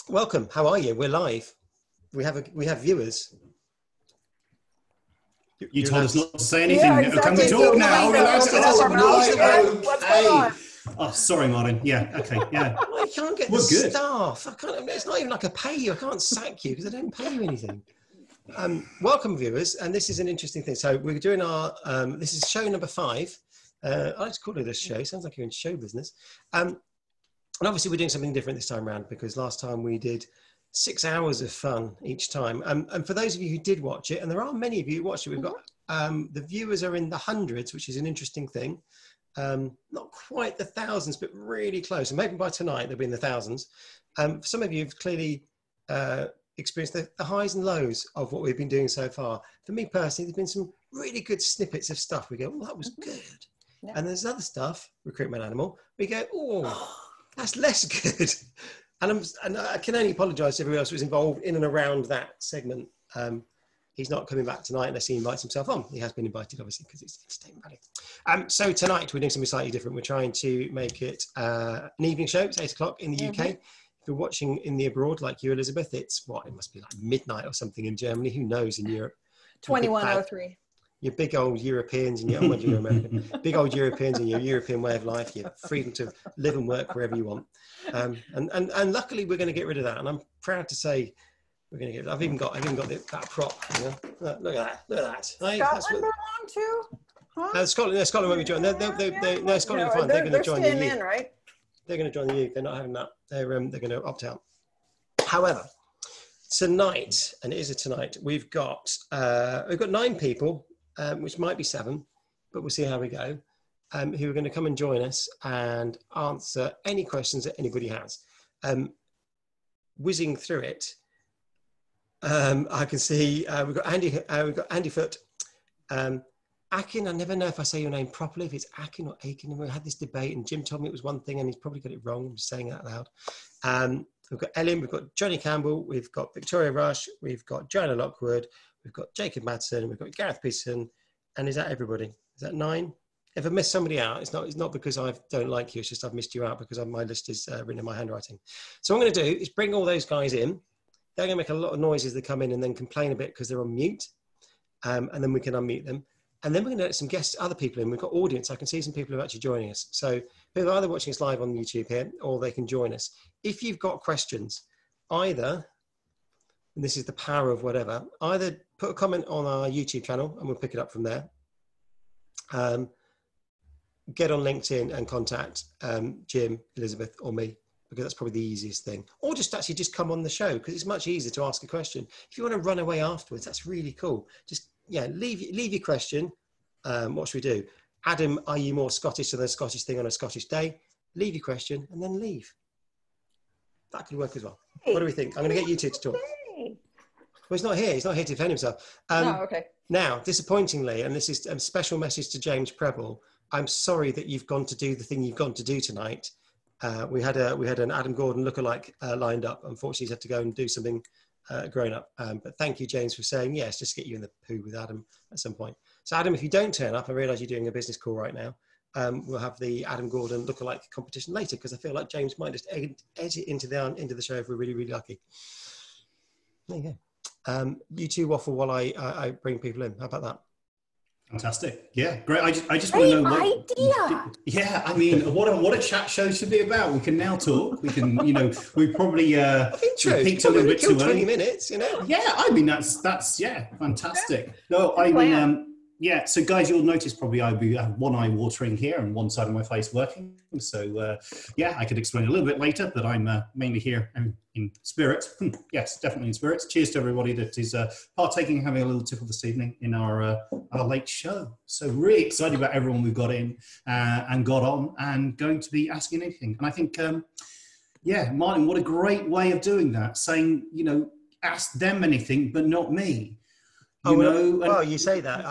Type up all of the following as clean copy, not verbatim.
Welcome. How are you? We're live. We have viewers. You told us not to say anything. Yeah, exactly. Can we talk now? Relax. Right. Oh, sorry, Martin. Yeah. Okay. Yeah. Well, I can't get the staff. I can't. It's not even like I pay you. I can't sack you because I don't pay you anything. Welcome, viewers. And this is an interesting thing. So we're doing our. This is show number 5. I like to call it a show. Sounds like you're in show business. And obviously, we're doing something different this time around because last time we did 6 hours of fun each time. And for those of you who did watch it, and there are many of you who watched it, we've got the viewers are in the hundreds, which is an interesting thing. Not quite the thousands, but really close. And maybe by tonight, they'll be in the thousands. For some of you have clearly experienced the highs and lows of what we've been doing so far. For me personally, there's been some really good snippets of stuff. We go, well, that was good. Yeah. And there's other stuff, recruitment animal, we go, oh, that's less good. And I can only apologise to everyone else who was involved in and around that segment. He's not coming back tonight unless he invites himself on. He has been invited, obviously, because it's entertainment value. So tonight we're doing something slightly different. We're trying to make it an evening show. It's 8 o'clock in the UK. If you're watching in the abroad, like you, Elizabeth, it's what? It must be like midnight or something in Germany. Who knows in Europe? 21:03. Your big old Europeans and your, oh, you're American. Big old Europeans and your European way of life, your freedom to live and work wherever you want. And luckily we're going to get rid of that. And I'm proud to say we're going to get. I've even got that prop. You know? Look at that. Scotland belong too? Huh? Scotland won't be joining. No, Scotland are fine. They're going to join the youth. In, right? They're going to join the youth. They're not having that. They're going to opt out. However, tonight, and it is a tonight, we've got 9 people. Which might be 7, but we'll see how we go, who are going to come and join us and answer any questions that anybody has. Whizzing through it, I can see we've got Andy Foote. Akin, I never know if I say your name properly, if it's Akin or Akin. We had this debate and Jim told me it was one thing and he's probably got it wrong. I'm just saying it out loud. We've got Ellen, we've got Johnny Campbell, we've got Victoria Rush, we've got Joanne Lockwood, we've got Jacob Madsen, we've got Gareth Peterson, and is that everybody? Is that 9? If I missed somebody out, it's not because I don't like you, it's just I've missed you out because my list is written in my handwriting. So what I'm going to do is bring all those guys in. They're going to make a lot of noise as they come in and then complain a bit because they're on mute, and then we can unmute them. And then we're going to let some guests, other people in. We've got audience. I can see some people who are actually joining us. So people are either watching us live on YouTube here or they can join us. If you've got questions, either, and this is the power of whatever, either put a comment on our YouTube channel and we'll pick it up from there. Get on LinkedIn and contact Jim, Elizabeth or me, because that's probably the easiest thing. Or just come on the show because it's much easier to ask a question. If you want to run away afterwards, that's really cool. Just, leave your question. What should we do? Adam, are you more Scottish than a Scottish thing on a Scottish day? Leave your question and then leave. That could work as well. What do we think? I'm going to get you two to talk. Well, he's not here. He's not here to defend himself. Okay. Now, disappointingly, and this is a special message to James Preble, I'm sorry that you've gone to do the thing you've gone to do tonight. We had an Adam Gordon lookalike lined up. Unfortunately, he's had to go and do something grown up. But thank you, James, for saying, yes, just get you in the poo with Adam at some point. So, Adam, if you don't turn up, I realise you're doing a business call right now. We'll have the Adam Gordon lookalike competition later because I feel like James might just edit into the show if we're really, really lucky. There you go. You two waffle while I bring people in. How about that? Fantastic. Yeah, great. I just want to know what idea. Yeah, I mean, what a chat show should be about. We can now talk. We can, we probably peaked a little bit too early. 20 minutes, Yeah, I mean that's fantastic. No, I mean yeah, so guys, you'll notice probably I have one eye watering here and one side of my face working. So I could explain a little bit later, but I'm mainly here in spirit. Yes, definitely in spirit. Cheers to everybody that is partaking, having a little tipple this evening in our late show. So really excited about everyone we've got in and got on and going to be asking anything. And I think, Martin, what a great way of doing that, saying, ask them anything, but not me. You say that.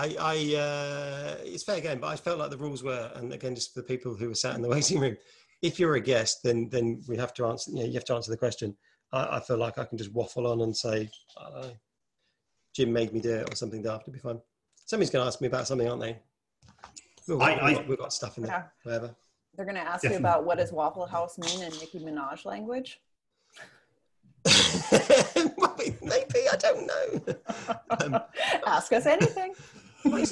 It's fair game, but I felt like the rules were, and again, just for the people who were sat in the waiting room, if you're a guest, then we have to answer. You have to answer the question. I feel like I can just waffle on and say, I don't know, Jim made me do it or something daft. It'll be fun. Somebody's going to ask me about something, aren't they? We've got stuff in there. Whatever. They're going to ask you about what does Waffle House mean in Nicki Minaj language. Maybe, I don't know. Ask us anything. I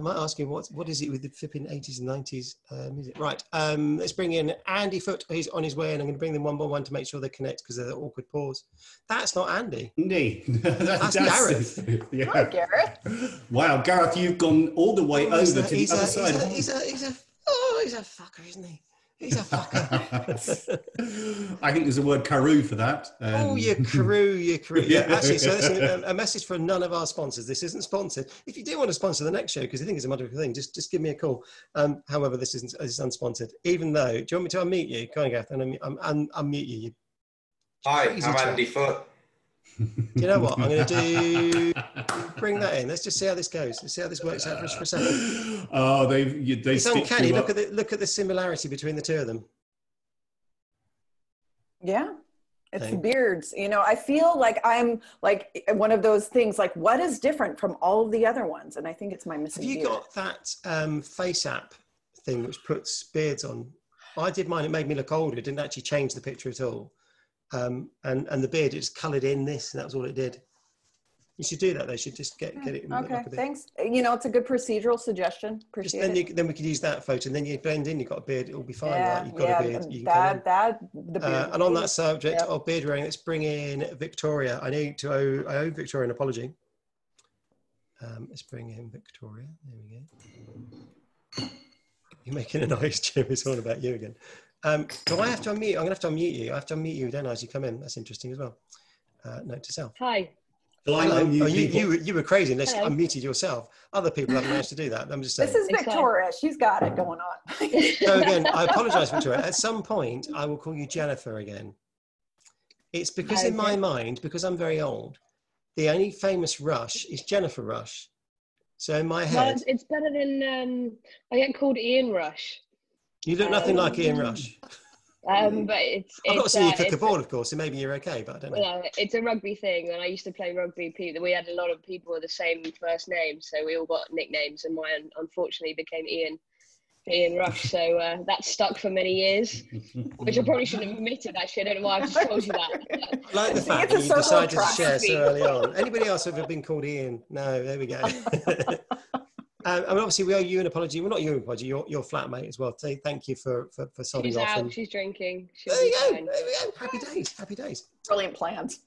might ask you what is it with the flipping 80s and 90s music? Right, let's bring in Andy Foote. He's on his way, and I'm going to bring them one by one to make sure they connect because of the awkward pause. That's not Andy. Indeed. That's Gareth. Yeah. Hi, Gareth. Wow, Gareth, you've gone all the way over to the other side. He's a fucker, isn't he? He's a fucker. I think there's a word karoo for that. You karoo. Yeah, actually, so listen, a message from none of our sponsors. This isn't sponsored. If you do want to sponsor the next show, because I think it's a wonderful thing, just give me a call. However, this is unsponsored. Even though, do you want me to unmute you? Go on, Gareth, and unmute you. Hi, I'm Andy Foote. Do you know what I'm going to do? Bring that in. Let's just see how this goes. Let's see how this works out for us for a second. Oh, they it's uncanny. Look at the similarity between the two of them. Yeah, it's the beards. You know, I feel like I'm like one of those things. Like, what is different from all of the other ones? And I think it's my missing. Have you got that face app thing which puts beards on? I did mine. It made me look older. It didn't actually change the picture at all. And the beard, it just coloured in this, and that was all it did. You should do that. They should just get it. Okay, thanks. You know, it's a good procedural suggestion. Appreciate it. Then we could use that photo, and then you blend in. You've got a beard. It'll be fine. Yeah, right? You've got a beard. You can the beard. and on that subject of beard wearing, let's bring in Victoria. I owe Victoria an apology. Let's bring in Victoria. There we go. You're making a noise, Jim. It's all about you again. Do I have to unmute? I'm going to have to unmute you. I have to unmute you, don't I, as you come in? That's interesting as well. Note to self. Hi. You were crazy unless you unmuted yourself. Other people haven't managed to do that. I'm just saying. This is Victoria. She's got it going on. So again, I apologise, Victoria. At some point, I will call you Jennifer again. It's because in my mind, because I'm very old, the only famous Rush is Jennifer Rush. So in my head... Well, it's better than... I get called Ian Rush. You look nothing like Ian Rush. But it's I've not seen you cook a ball, of course, so maybe you're okay, but I don't know. Yeah, it's a rugby thing, and I used to play rugby. We had a lot of people with the same first name, so we all got nicknames, and mine unfortunately became Ian Rush. So that stuck for many years, which I probably shouldn't have admitted. Actually, I don't know why I've just told you that. I like the fact that you decided to share so early on. Anybody else ever been called Ian? No, there we go. I mean, obviously, we owe you an apology. Well, not you an apology. Your flatmate as well. Say thank you for sodding off. She's out. She's drinking. There you go. There we go. Happy days. Happy days. Brilliant plans.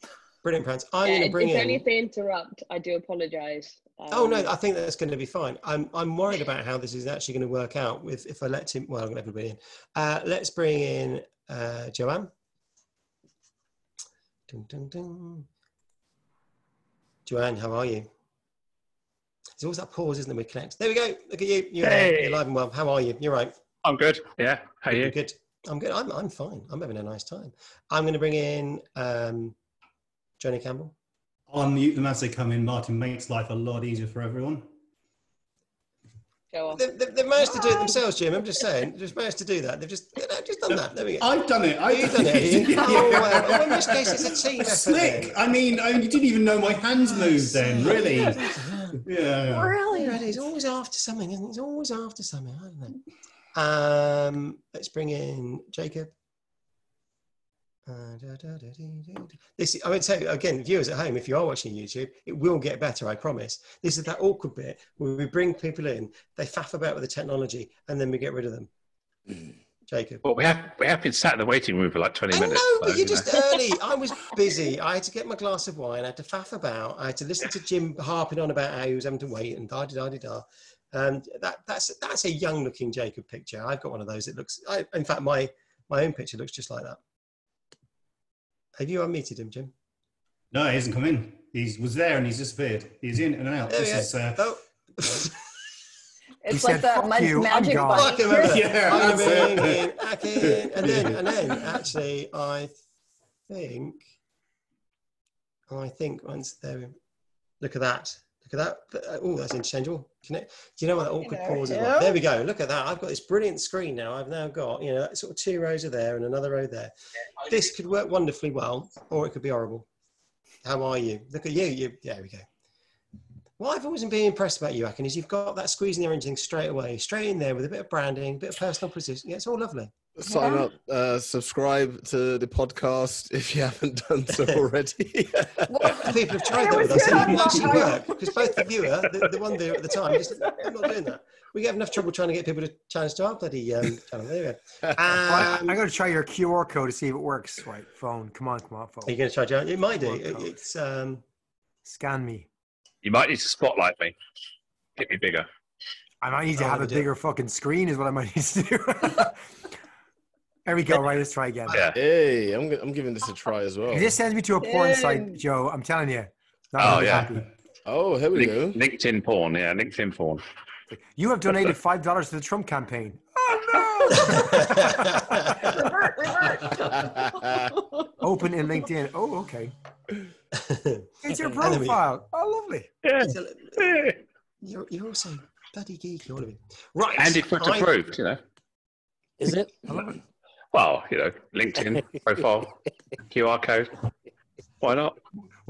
Brilliant plans. I'm going to bring in. If only if they interrupt, I do apologise. Oh no, I think that's going to be fine. I'm worried about how this is actually going to work out with if I let him. Well, I'm going to have everybody in. Let's bring in Joanne. Dun, dun, dun. Joanne, how are you? There's always that pause, isn't there? We connect. There we go. Look at you. You're alive and well. How are you? You're right. I'm good. Yeah. How are you? Good. I'm good. I'm fine. I'm having a nice time. I'm going to bring in Johnny Campbell. Unmute them as they come in. Martin makes life a lot easier for everyone. Go on. They've managed to do it themselves, Jim. I'm just saying. They've just managed to do that. They've just done that. There we go. I've done it. You've done it. Well, in this case, it's a team effort. Slick. I mean, you didn't even know my hands moved then, really. Yeah. Really? He's always after something, isn't he? He's always after something. I don't know. Let's bring in Jacob. This, I would say again, viewers at home, if you are watching YouTube, it will get better, I promise. This is that awkward bit where we bring people in, they faff about with the technology, and then we get rid of them. Jacob. Well, we have been sat in the waiting room for like 20 minutes. I know, but you're just early. I was busy. I had to get my glass of wine. I had to faff about. I had to listen to Jim harping on about how he was having to wait and da-da-da-da-da. And that's a young-looking Jacob picture. I've got one of those. It looks. In fact, my own picture looks just like that. Have you unmuted him, Jim? No, he hasn't come in. He was there and he's disappeared. He's in and out. It's like the magic button. Akin, and then actually, I think once there, look at that. Oh, that's interchangeable. Do you know what that awkward pause is like? There we go. Look at that. I've got this brilliant screen now. I've now got, sort of 2 rows of there and another row there. This could work wonderfully well, or it could be horrible. How are you? Look at you. There we go. What I've always been being impressed about you, Akin, is you've got that squeezing the orange thing straight away, straight in there with a bit of branding, a bit of personal position. Yeah, it's all lovely. sign up, subscribe to the podcast if you haven't done so already. People have tried that with us, and it didn't actually work because both the viewer, the one there at the time, just I'm not doing that. We get enough trouble trying to get people to challenge to our bloody channel. There we go. I'm going to try your QR code to see if it works. Right, phone. Come on, phone. Are you going to try, Joanne? It might do. It's scan me. You might need to spotlight me. Get me bigger. I might need to have a bigger fucking screen is what I might need to do. There we go. Right, let's try again. Yeah. Hey, I'm giving this a try as well. If this sends me to a porn site, Joe, I'm telling you. Happy. Oh, here we go. LinkedIn porn. Yeah, LinkedIn porn. You have donated $5 to the Trump campaign. Oh, no! Revert. Open in LinkedIn. Oh, okay. It's your profile. Oh, lovely. Yeah. You're also bloody geeky, all of you. Right. And it's Foote approved, you know. Is it? Well, you know, LinkedIn profile, QR code. Why not?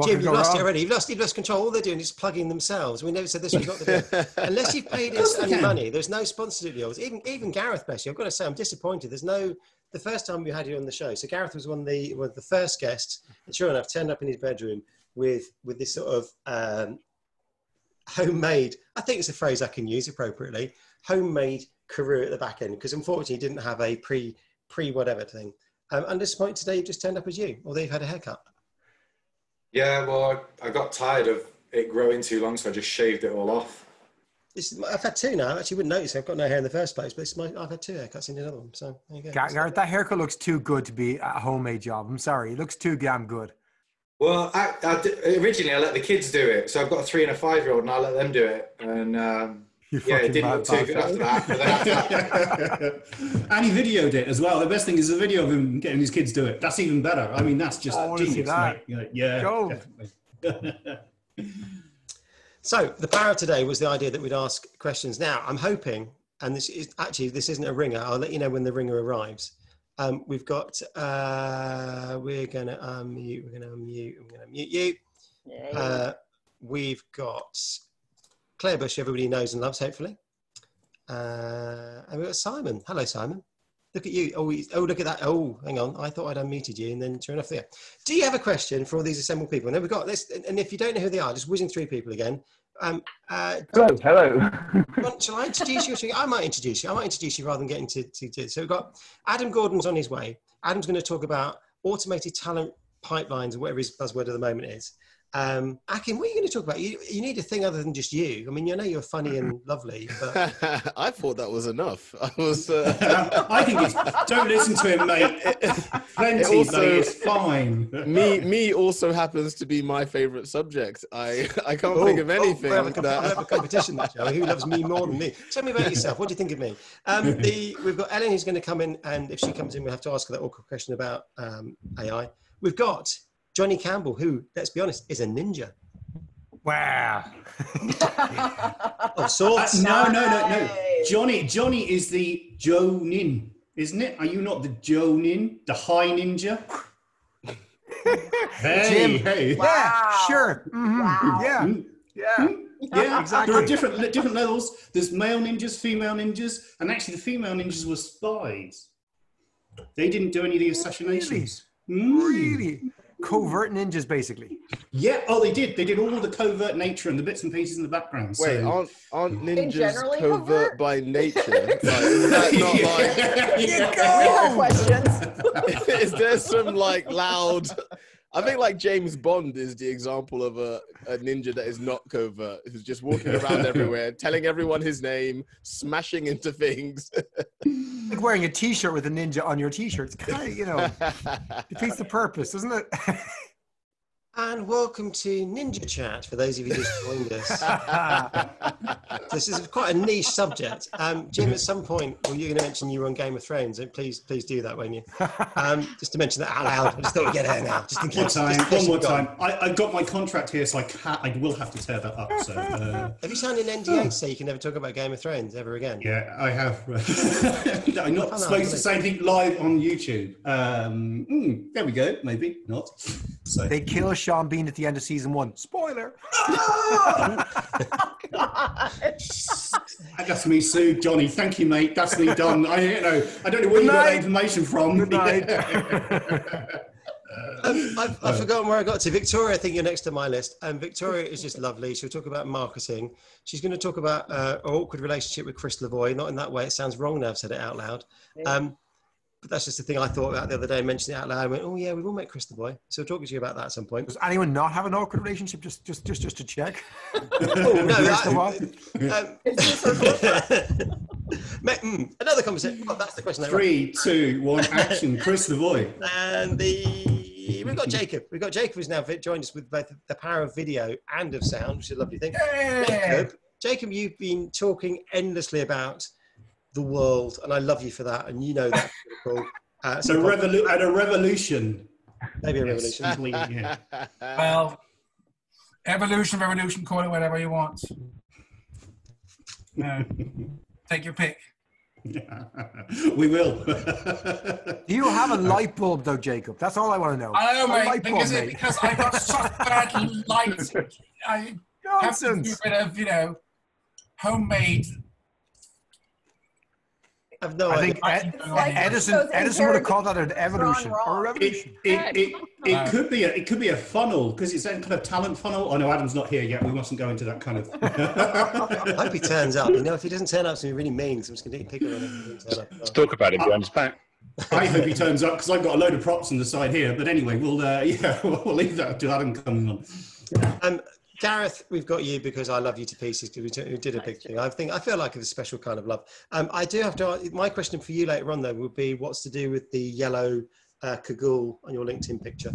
Jim, you've lost it already. You've lost control. All they're doing is plugging themselves. We never said this was not the deal. Unless you've paid us any money, there's no sponsorship deals. Even Gareth, bless you. I've got to say, I'm disappointed. The first time we had you on the show. So Gareth was one of the first guests. And sure enough, turned up in his bedroom with this sort of homemade. I think it's a phrase I can use appropriately. Homemade career at the back end, because unfortunately, he didn't have a pre whatever thing. I'm disappointed today. You've just turned up as you, although you've had a haircut. Yeah, well, I got tired of it growing too long, so I just shaved it all off. I've had two now. I actually wouldn't notice I've got no hair in the first place, but I've had two haircuts in another one. So there you go. Gareth, that haircut looks too good to be a homemade job. I'm sorry. It looks too damn good. Well, originally I let the kids do it. So I've got a 3 and a 5-year-old and I let them do it. And it didn't look too good after that. And he videoed it as well. The best thing is the video of him getting his kids do it. That's even better. I mean, that's just genius. Yeah. Definitely. So the power of today was the idea that we'd ask questions. Now I'm hoping, and this isn't a ringer. I'll let you know when the ringer arrives. We've got. We're gonna unmute. I'm gonna mute you. We've got Claire Bush, everybody knows and loves, hopefully. And we've got Simon. Hello, Simon. Look at you. Oh, look at that. Oh, hang on. I thought I'd unmuted you, and then sure enough, there. Do you have a question for all these assembled people? And then we've got this. And if you don't know who they are, just whizzing through people again. Hello. Shall I introduce you? I might introduce you. Rather than getting to. So we've got Adam Gordon's on his way. Adam's going to talk about automated talent pipelines, or whatever his buzzword at the moment is. Akin, what are you going to talk about? You need a thing other than just you. I mean, you know you're funny and lovely, but I thought that was enough. I was. I think don't listen to him, mate. Plenty, also, it's fine. Me also happens to be my favourite subject. I can't think of anything. We'll have a competition, Joe. Who loves me more than me? Tell me about yourself. What do you think of me? We've got Ellen who's going to come in, and if she comes in, we have to ask her that awkward question about AI. We've got Johnny Campbell, who, let's be honest, is a ninja. Wow. Of sorts. No. Johnny is the Jonin, isn't it? Are you not the Jonin, the high ninja? Hey. Wow. Yeah, sure. Mm-hmm. Wow. Yeah, exactly. There are different levels. There's male ninjas, female ninjas, and actually the female ninjas were spies. They didn't do any of the assassinations. Really? Covert ninjas, basically. Yeah. Oh, they did. They did all the covert nature and the bits and pieces in the background. Wait, so. aren't ninjas covert by nature? Like, is that not like? Questions. Is there some like loud? I think like James Bond is the example of a ninja that is not covert, who's just walking around everywhere, telling everyone his name, smashing into things. Like wearing a T-shirt with a ninja on your T-shirt. It's kind of, defeats the purpose, doesn't it? And welcome to Ninja Chat, for those of you who just joined us. This is quite a niche subject. Jim, at some point, you're going to mention you were on Game of Thrones, and please do that, won't you? Just to mention that out loud. I just thought we'd get there now. Just in case, one more time. I got my contract here, so I will have to tear that up. So, have you signed an NDA so you can never talk about Game of Thrones ever again? Yeah, I have. I'm not supposed to say anything live on YouTube. There we go. Maybe not. So. They kill Sean Bean at the end of season 1. Spoiler. That's me, Sue. Johnny, thank you, mate. That's me done. I don't know where you got that information from. Good night. I've forgotten where I got to. Victoria, I think you're next to my list. And Victoria is just lovely. She'll talk about marketing. She's going to talk about an awkward relationship with Chris Lavoie. Not in that way. It sounds wrong now I've said it out loud. But that's just the thing I thought about the other day. I mentioned it out loud. I went, oh yeah, we've all met Chris Lavoie. So I'll talk to you about that at some point. Does anyone not have an awkward relationship? Just to check. Another conversation. Oh, that's the question. 3, 2, 1, action. Chris Lavoie. And we've got Jacob. We've got Jacob who's now joined us with both the power of video and of sound, which is a lovely thing. Jacob, you've been talking endlessly about the world, and I love you for that, and you know that's cool. A revolution. Maybe a revolution. Yeah. Well, evolution, revolution, call it whatever you want. Take your pick. We will. Do you have a light bulb, though, Jacob? That's all I want to know. I know, mate. Because I got such bad light. I have to do a bit of, homemade. I think Edison would have called that an evolution or a revolution. It could be a funnel because it's a kind of talent funnel. Oh no, Adam's not here yet. We mustn't go into that kind of. I hope he turns up. If he doesn't turn up, it's going to be really mean. So I'm just going to pick on him. Let's talk about it behind his back. I hope he turns up because I've got a load of props on the side here. But anyway, we'll leave that to Adam coming on. Gareth, we've got you because I love you to pieces because we did a big thing. I feel like it's a special kind of love. I do have to. My question for you later on though would be what's to do with the yellow cagoule on your LinkedIn picture?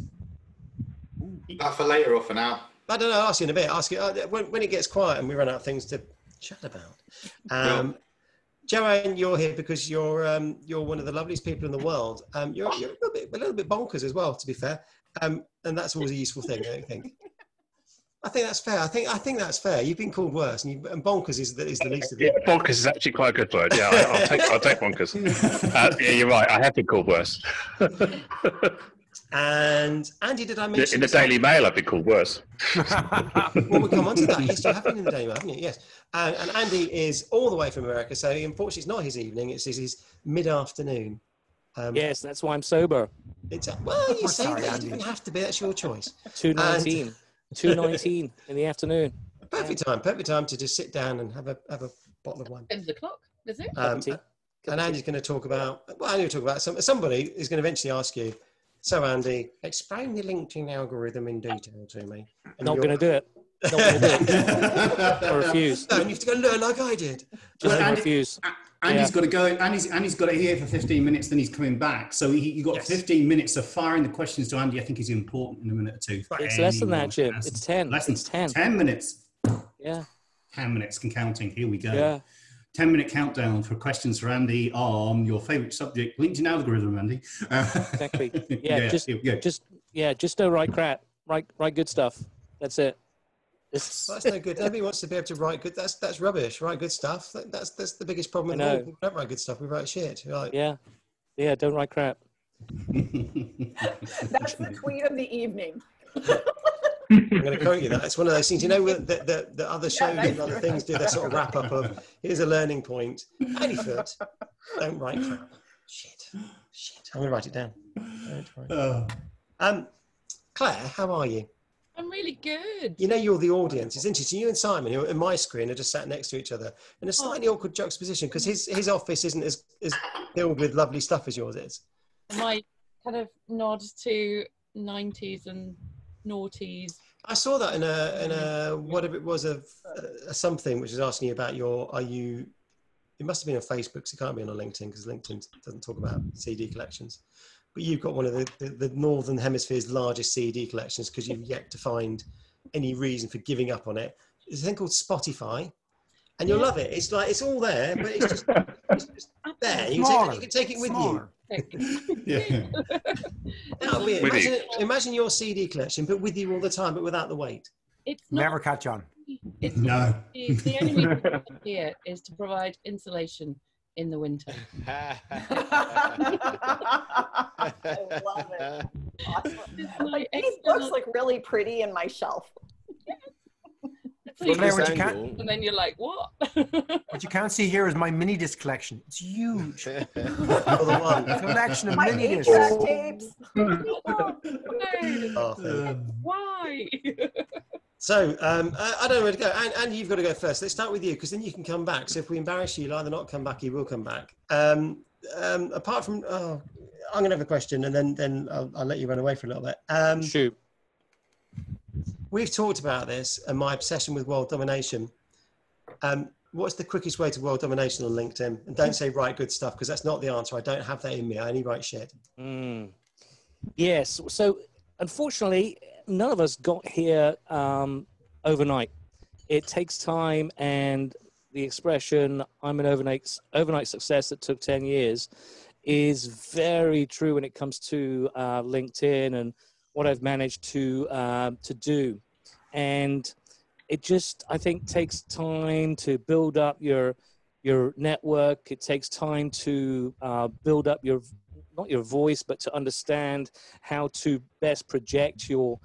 That for later or for now? I don't know. I'll ask you in a bit. Ask you when it gets quiet and we run out of things to chat about. Joanne, you're here because you're one of the loveliest people in the world. You're a little bit bonkers as well, to be fair. And that's always a useful thing, I don't think. I think that's fair. I think that's fair. You've been called worse, and bonkers is the least of it. Yeah, bonkers is actually quite a good word. Yeah, I'll take bonkers. Yeah, you're right. I have been called worse. And Andy, did I mention in the Daily Mail? I've been called worse. Well, we'll come on to that. You still have been in the Daily Mail, haven't you? Yes. And Andy is all the way from America, so unfortunately, it's not his evening. It's his mid-afternoon. Yes, that's why I'm sober. You say that. You don't have to be. That's your choice. 2:19. 2:19 in the afternoon. Perfect time to just sit down and have a bottle of wine. End the clock, is it? And Andy's going to talk about. Well, I'm going to talk about somebody is going to eventually ask you. So, Andy, explain the LinkedIn algorithm in detail to me. Not going to do it. Not going to do it. I refuse. No, you have to go learn like I did. I refuse. Andy's got to go. Andy's got it here for 15 minutes. Then he's coming back. So you got 15 minutes. So firing the questions to Andy, I think, is important in a minute or two. It's less than that, Jim. It's 10. It's 10. 10 minutes. Yeah. 10 minutes and counting. Here we go. Yeah. 10-minute countdown for questions for Andy on your favourite subject, LinkedIn algorithm, Andy. Exactly. Yeah. Just don't write crap. Write good stuff. That's it. That's no good. Nobody wants to be able to write good. That's rubbish. Write good stuff. That's the biggest problem. We don't write good stuff. We write shit. Like, yeah. Don't write crap. That's the tweet of the evening. I'm going to quote you that. It's one of those things. You know, the other shows and other things do their sort of wrap up of here's a learning point. Andy Foote, don't write crap. Shit. I'm going to write it down. Claire, how are you? I'm really good. You know, you're the audience. It's interesting. You and Simon, who are in my screen, are just sat next to each other in a slightly awkward juxtaposition because his office isn't as filled with lovely stuff as yours is. My kind of nod to 90s and noughties. I saw that in a whatever it was a something which is asking you about it must have been on Facebook because it can't be on LinkedIn because LinkedIn doesn't talk about CD collections. But you've got one of the Northern Hemisphere's largest CD collections because you've yet to find any reason for giving up on it. There's a thing called Spotify, and you'll love it. It's like it's all there, but it's just there. You can take it with you. Yeah. That'll be it. Imagine your CD collection, but with you all the time, but without the weight. It's not, never catch on. No. The only reason here is to provide insulation in the winter. I love it. Awesome. These books look really pretty in my shelf. Claire, what you can't, and then you're like, what? what you can't see here is my mini disc collection. It's huge. Collection of My mini discs. tapes. Why? So I don't know where to go. And you've got to go first. Let's start with you, because then you can come back. So if we embarrass you, you'll either not come back, you will come back. Apart from, I'm going to have a question, and then I'll let you run away for a little bit. Shoot. We've talked about this and my obsession with world domination. What's the quickest way to world domination on LinkedIn? And don't say write good stuff, because that's not the answer. I don't have that in me. I only write shit. Yes. So unfortunately, none of us got here overnight. It takes time, and the expression "I'm an overnight success that took 10 years" is very true when it comes to LinkedIn and what I've managed to do. And it just, I think, takes time to build up your network. It takes time to build up not your voice, but to understand how to best project your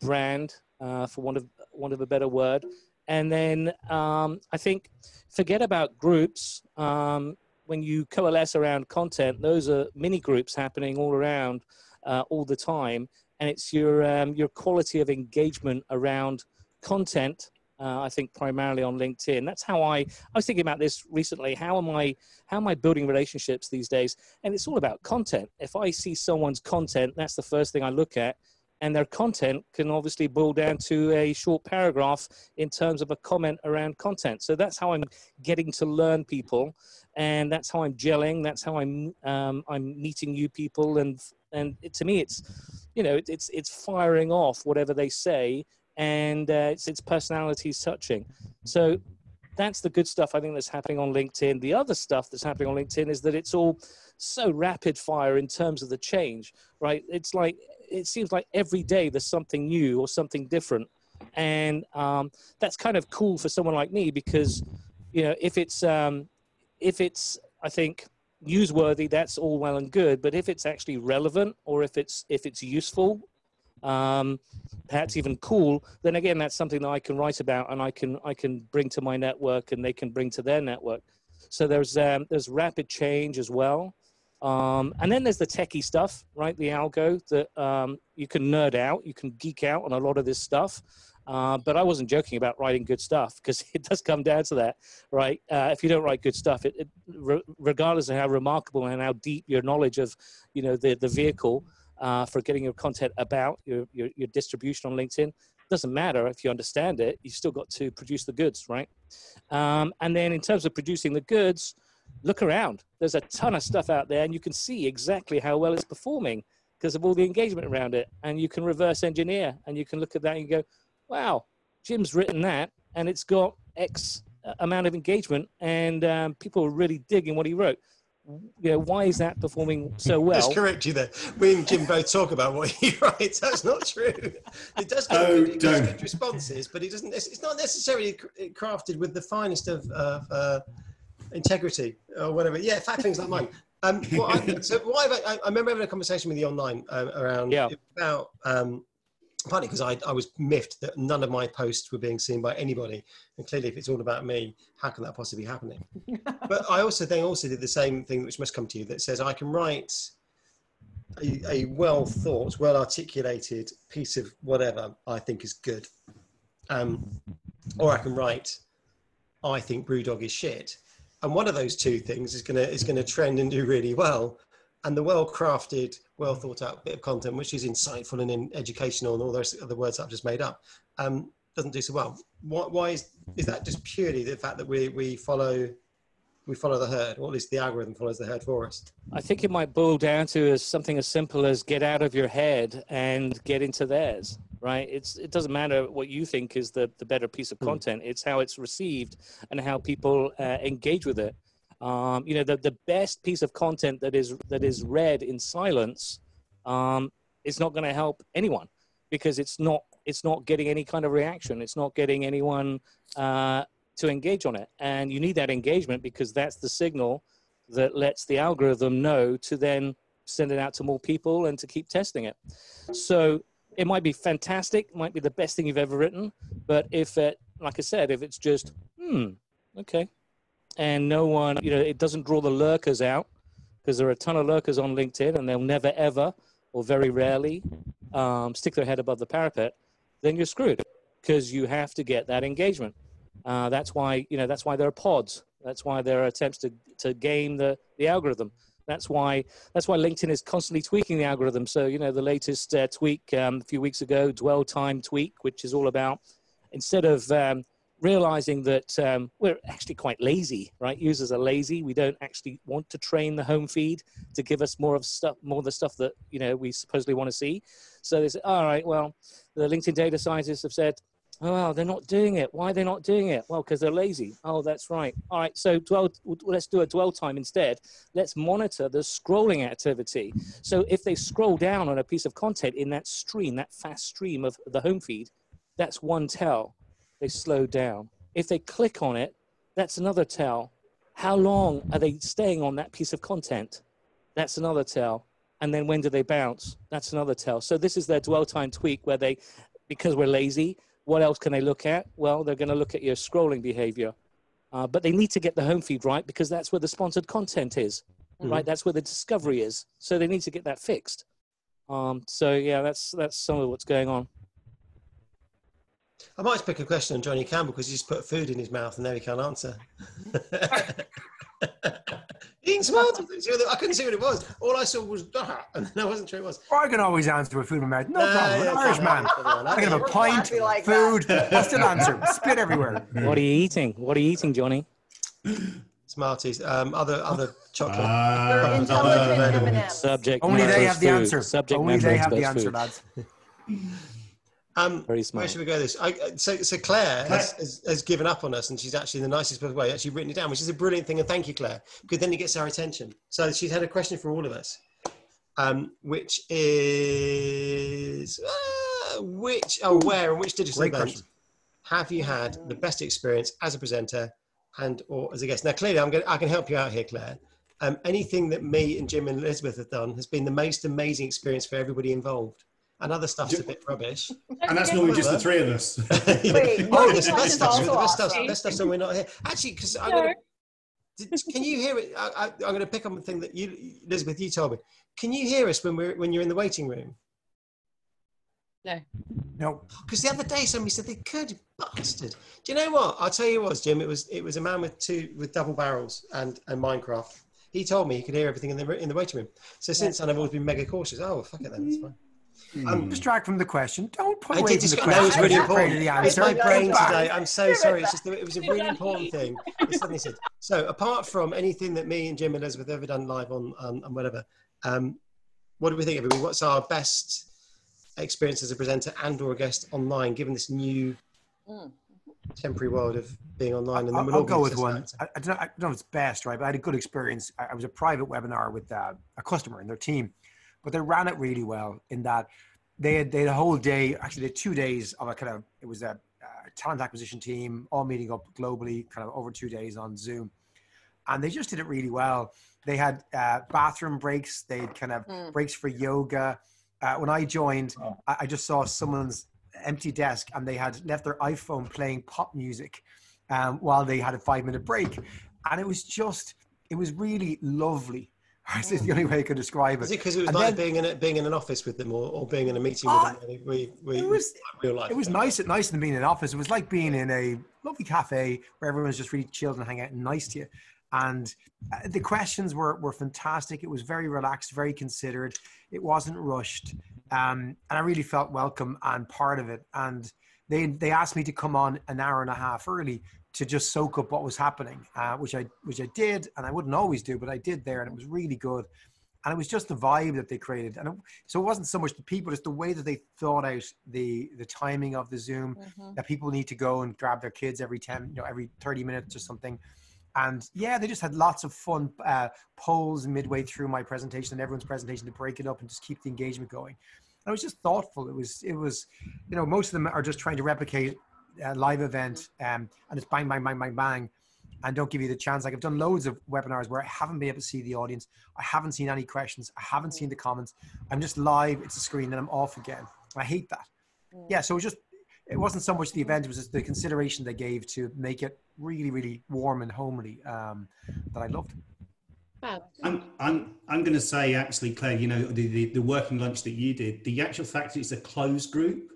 brand, for want of a better word. And then I think forget about groups. When you coalesce around content, those are mini groups happening all around all the time, and it's your quality of engagement around content. I think primarily on LinkedIn. That's how I was thinking about this recently. How am I building relationships these days? And it's all about content. If I see someone's content, that's the first thing I look at. And their content can obviously boil down to a short paragraph in terms of a comment around content. So that's how I'm getting to learn people, and that's how I'm gelling. That's how I'm meeting new people, and to me, it's firing off whatever they say, and it's personalities touching. So that's the good stuff I think that's happening on LinkedIn. The other stuff that's happening on LinkedIn is that it's all so rapid fire in terms of the change, right? It's like, it seems like every day there's something new or something different. And that's kind of cool for someone like me, because, if it's, I think, newsworthy, that's all well and good. But if it's actually relevant, or if it's useful, perhaps even cool, then again, that's something that I can write about, and I can bring to my network, and they can bring to their network. So there's rapid change as well. And then there's the techie stuff, right? The algo that you can nerd out, you can geek out on a lot of this stuff. But I wasn't joking about writing good stuff, because it does come down to that, right? If you don't write good stuff, regardless of how remarkable and how deep your knowledge of, the vehicle for getting your content about, your distribution on LinkedIn, doesn't matter if you understand it. You've still got to produce the goods, right? And then in terms of producing the goods, look around. There's a ton of stuff out there, and you can see exactly how well it's performing because of all the engagement around it. And you can reverse engineer, and you can look at that and you go, wow, Jim's written that, and it's got X amount of engagement, and people are really digging what he wrote. Why is that performing so well? Just correct you there. We and Jim both talk about what he writes. That's not true. It does get good responses, but it doesn't. It's not necessarily crafted with the finest of integrity or whatever. Yeah, fat things like mine. I remember having a conversation with you online around about. Partly because I was miffed that none of my posts were being seen by anybody, and clearly, if it's all about me, how can that possibly be happening? But I also did the same thing, which must come to you, that says I can write a well thought, well articulated piece of whatever I think is good, or I can write, I think Brewdog is shit, and one of those two things is gonna trend and do really well. And the well-crafted, well-thought-out bit of content, which is insightful and educational and all those other words I've just made up, doesn't do so well. Why is that? Just purely the fact that we follow the herd, or at least the algorithm follows the herd for us? I think it might boil down to something as simple as get out of your head and get into theirs, right? It doesn't matter what you think is the better piece of content. It's how it's received and how people engage with it. The best piece of content that is read in silence is not going to help anyone, because it's not getting any kind of reaction. It's not getting anyone to engage on it. And you need that engagement, because that's the signal that lets the algorithm know to then send it out to more people and to keep testing it. So it might be fantastic, might be the best thing you've ever written, but if at like I said, if it's just, okay, and no one, it doesn't draw the lurkers out, because there are a ton of lurkers on LinkedIn and they'll never, ever, or very rarely stick their head above the parapet, then you're screwed, because you have to get that engagement. That's why there are pods. That's why there are attempts to game the algorithm. That's why LinkedIn is constantly tweaking the algorithm. So, the latest tweak a few weeks ago, dwell time tweak, which is all about, instead of realizing that we're actually quite lazy, right? Users are lazy. We don't actually want to train the home feed to give us more of the stuff that, we supposedly want to see. So they say, all right, well, the LinkedIn data scientists have said, oh, well, they're not doing it. Why are they not doing it? Well, because they're lazy. Oh, that's right. All right, so let's do a dwell time instead. Let's monitor the scrolling activity. So if they scroll down on a piece of content in that stream, that fast stream of the home feed, that's one tell. They slow down. If they click on it, that's another tell. How long are they staying on that piece of content? That's another tell. And then when do they bounce? That's another tell. So this is their dwell time tweak where because we're lazy, what else can they look at? Well, they're going to look at your scrolling behavior. But they need to get the home feed right, because that's where the sponsored content is, right? That's where the discovery is. So they need to get that fixed. So yeah, that's some of what's going on. I might pick a question on Johnny Campbell, because he just put food in his mouth and now he can't answer. Eating Smarties. I couldn't see what it was. All I saw was and then I wasn't sure it was. I can always answer with food in my mouth. No problem. Yeah, Irish man. I can have a pint, like food. I'll still answer. Spit everywhere. What are you eating? What are you eating, Johnny? Smarties. Other chocolate. Subject. Only they have the answer. Subject. Only they have the answer, lads. Very smart. Where should we go this? So Claire has given up on us, and she's actually in the nicest way actually written it down, which is a brilliant thing, and thank you, Claire, because then it gets our attention. So she's had a question for all of us, which is where and which digital event have you had the best experience as a presenter and or as a guest? Now clearly I can help you out here, Claire. Anything that me and Jim and Elizabeth have done has been the most amazing experience for everybody involved. And other stuff's a bit rubbish. And that's normally just the three of us. Wait, the best stuff's when we're not here. Actually, because can you hear it? I'm going to pick up on the thing that Elizabeth, you told me. Can you hear us when you're in the waiting room? No. Because the other day somebody said they could. Bastard. Do you know what? I'll tell you what, Jim. It was a man with double barrels and Minecraft. He told me he could hear everything in the waiting room. So since then, I've always been mega cautious. Oh, well, fuck it then. That's fine. Distract from the question. Don't put away from the question. That was really important. It's my brain today. I'm so sorry. It's just it was a really important thing. It suddenly said. So apart from anything that me and Jim and Elizabeth have ever done live on and whatever, what do we think, everybody? What's our best experience as a presenter and or a guest online, given this new temporary world of being online? And then I'll go with one. I don't know if it's best, right? But I had a good experience. I was a private webinar with a customer and their team. But they ran it really well in that they had a whole day, actually they had 2 days of it was a talent acquisition team all meeting up globally kind of over 2 days on Zoom. And they just did it really well. They had bathroom breaks. They had kind of breaks for yoga. When I joined, I just saw someone's empty desk and they had left their iPhone playing pop music while they had a 5-minute break. And it was really lovely. It's the only way I could describe it. Is it because it was like being in an office with them or being in a meeting with them? It was real life. It was nicer than being in an office. It was like being in a lovely cafe where everyone's just really chilled and hang out and nice to you. And the questions were fantastic. It was very relaxed, very considered. It wasn't rushed. And I really felt welcome and part of it. And they asked me to come on an hour and a half early to just soak up what was happening, which I did, and I wouldn't always do, but I did there, and it was really good. And it was just the vibe that they created. And so it wasn't so much the people, it's the way that they thought out the timing of the Zoom, that people need to go and grab their kids every 30 minutes or something. And yeah, they just had lots of fun polls midway through my presentation and everyone's presentation to break it up and just keep the engagement going. And it was just thoughtful. It was, most of them are just trying to replicate a live event and it's bang, bang, bang, bang, bang, and don't give you the chance. Like I've done loads of webinars where I haven't been able to see the audience. I haven't seen any questions. I haven't seen the comments. I'm just live. It's a screen and I'm off again. I hate that. Yeah. So it it wasn't so much the event, it was just the consideration they gave to make it really, really warm and homely that I loved. I'm going to say, actually, Claire, you know, the working lunch that you did, the actual fact that it's a closed group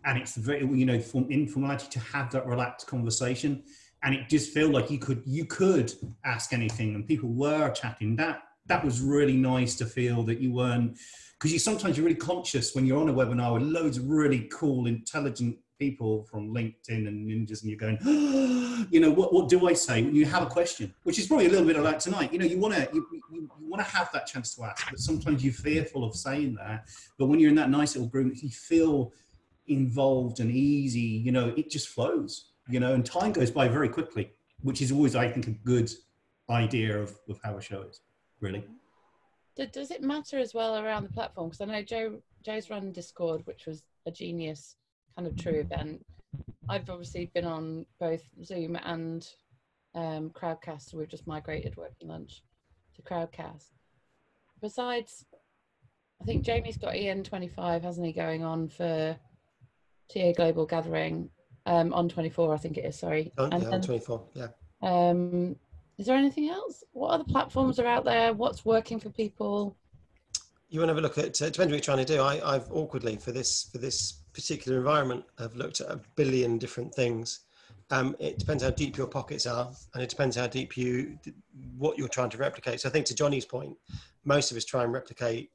and it's very, you know, informality to have that relaxed conversation, and it just felt like you could ask anything and people were chatting. That was really nice to feel that you weren't, because sometimes you're really conscious when you're on a webinar with loads of really cool, intelligent people from LinkedIn and ninjas, and you're going, oh, you know, what do I say when you have a question, which is probably a little bit like tonight. You know, you want to have that chance to ask, but sometimes you're fearful of saying that. But when you're in that nice little group, you feel involved and easy. You know, it just flows. You know, and time goes by very quickly, which is always, I think, a good idea of how a show is. Really. Does it matter as well around the platform? Because I know Joe's run Discord, which was a genius kind of true event. I've obviously been on both Zoom and Crowdcast, so we've just migrated Working Lunch to Crowdcast. Besides, I think Jamie's got EN25, hasn't he, going on for TA Global Gathering on 24, I think it is, sorry. On 24, yeah. Is there anything else? What other platforms are out there? What's working for people? You want to have a look at, depends what you're trying to do. I've awkwardly, for this particular environment, I've looked at a billion different things. It depends how deep your pockets are, and it depends how deep what you're trying to replicate. So I think, to Johnny's point, most of us try and replicate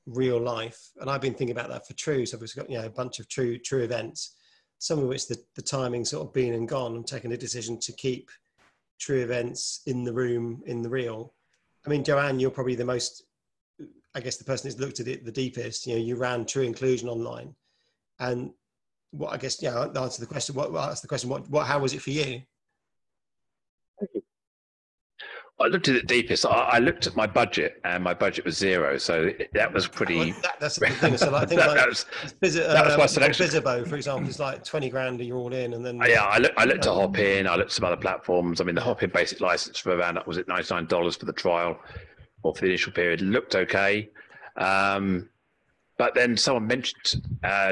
real life. And I've been thinking about that for True. So we've got, you know, a bunch of true events, some of which the timing sort of been and gone, and taken a decision to keep True events in the room, in the real. I mean, Joanne, you're probably the most, I guess, the person who's looked at it the deepest. You know, you ran True Inclusion online, and what, I guess, yeah, I'll answer the question. How was it for you? I looked at it deepest. I looked at my budget, and my budget was zero, so that was pretty. Well, that's the thing. So like, things that was my selection. Bizarbo, for example, is like 20 grand and you're all in, and then yeah, I looked at Hopin. I looked at some other platforms. I mean, the Hopin basic license for around, was it $99 for the trial or for the initial period? Looked okay, but then someone mentioned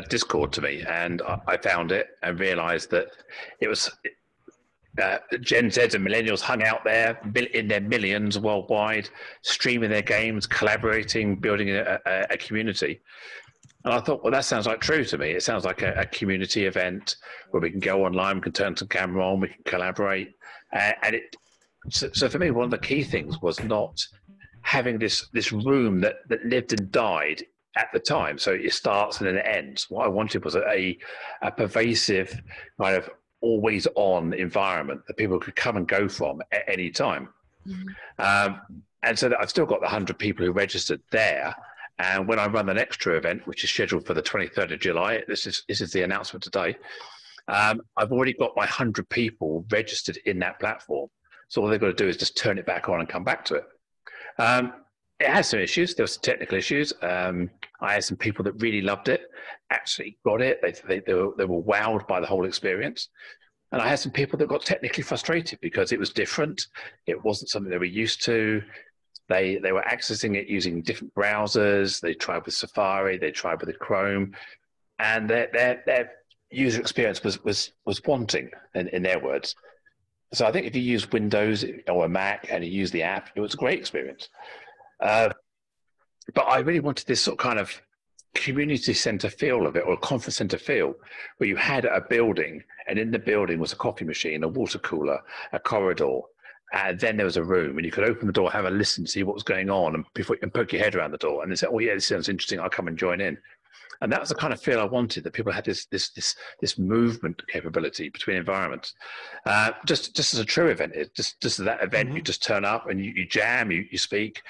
Discord to me, and I found it and realised that it was. Gen Z and millennials hung out there in their millions worldwide, streaming their games, collaborating, building a community. And I thought, well, that sounds like True to me. It sounds like a community event where we can go online, we can turn some camera on, we can collaborate. So for me, one of the key things was not having this room that lived and died at the time. So it starts and then it ends. What I wanted was a pervasive kind of always on environment that people could come and go from at any time. Mm-hmm. And so that I've still got the 100 people who registered there. And when I run the next True event, which is scheduled for the 23rd of July, this is the announcement today. I've already got my 100 people registered in that platform. So all they've got to do is just turn it back on and come back to it. It has some issues. There were some technical issues. I had some people that really loved it, actually got it. They were wowed by the whole experience. And I had some people that got technically frustrated because it was different. It wasn't something they were used to. They were accessing it using different browsers. They tried with Safari. They tried with Chrome. And their user experience was wanting, in their words. So I think if you use Windows or a Mac and you use the app, it was a great experience. But I really wanted this sort of kind of community center feel of it, or a conference center feel, where you had a building, and in the building was a coffee machine, a water cooler, a corridor, and then there was a room, and you could open the door, have a listen, see what was going on, and poke your head around the door, and then say, "Oh yeah, this sounds interesting. I'll come and join in." And that was the kind of feel I wanted, that people had this movement capability between environments. Just as a True event, just as that event, mm-hmm. You just turn up and you jam, you speak.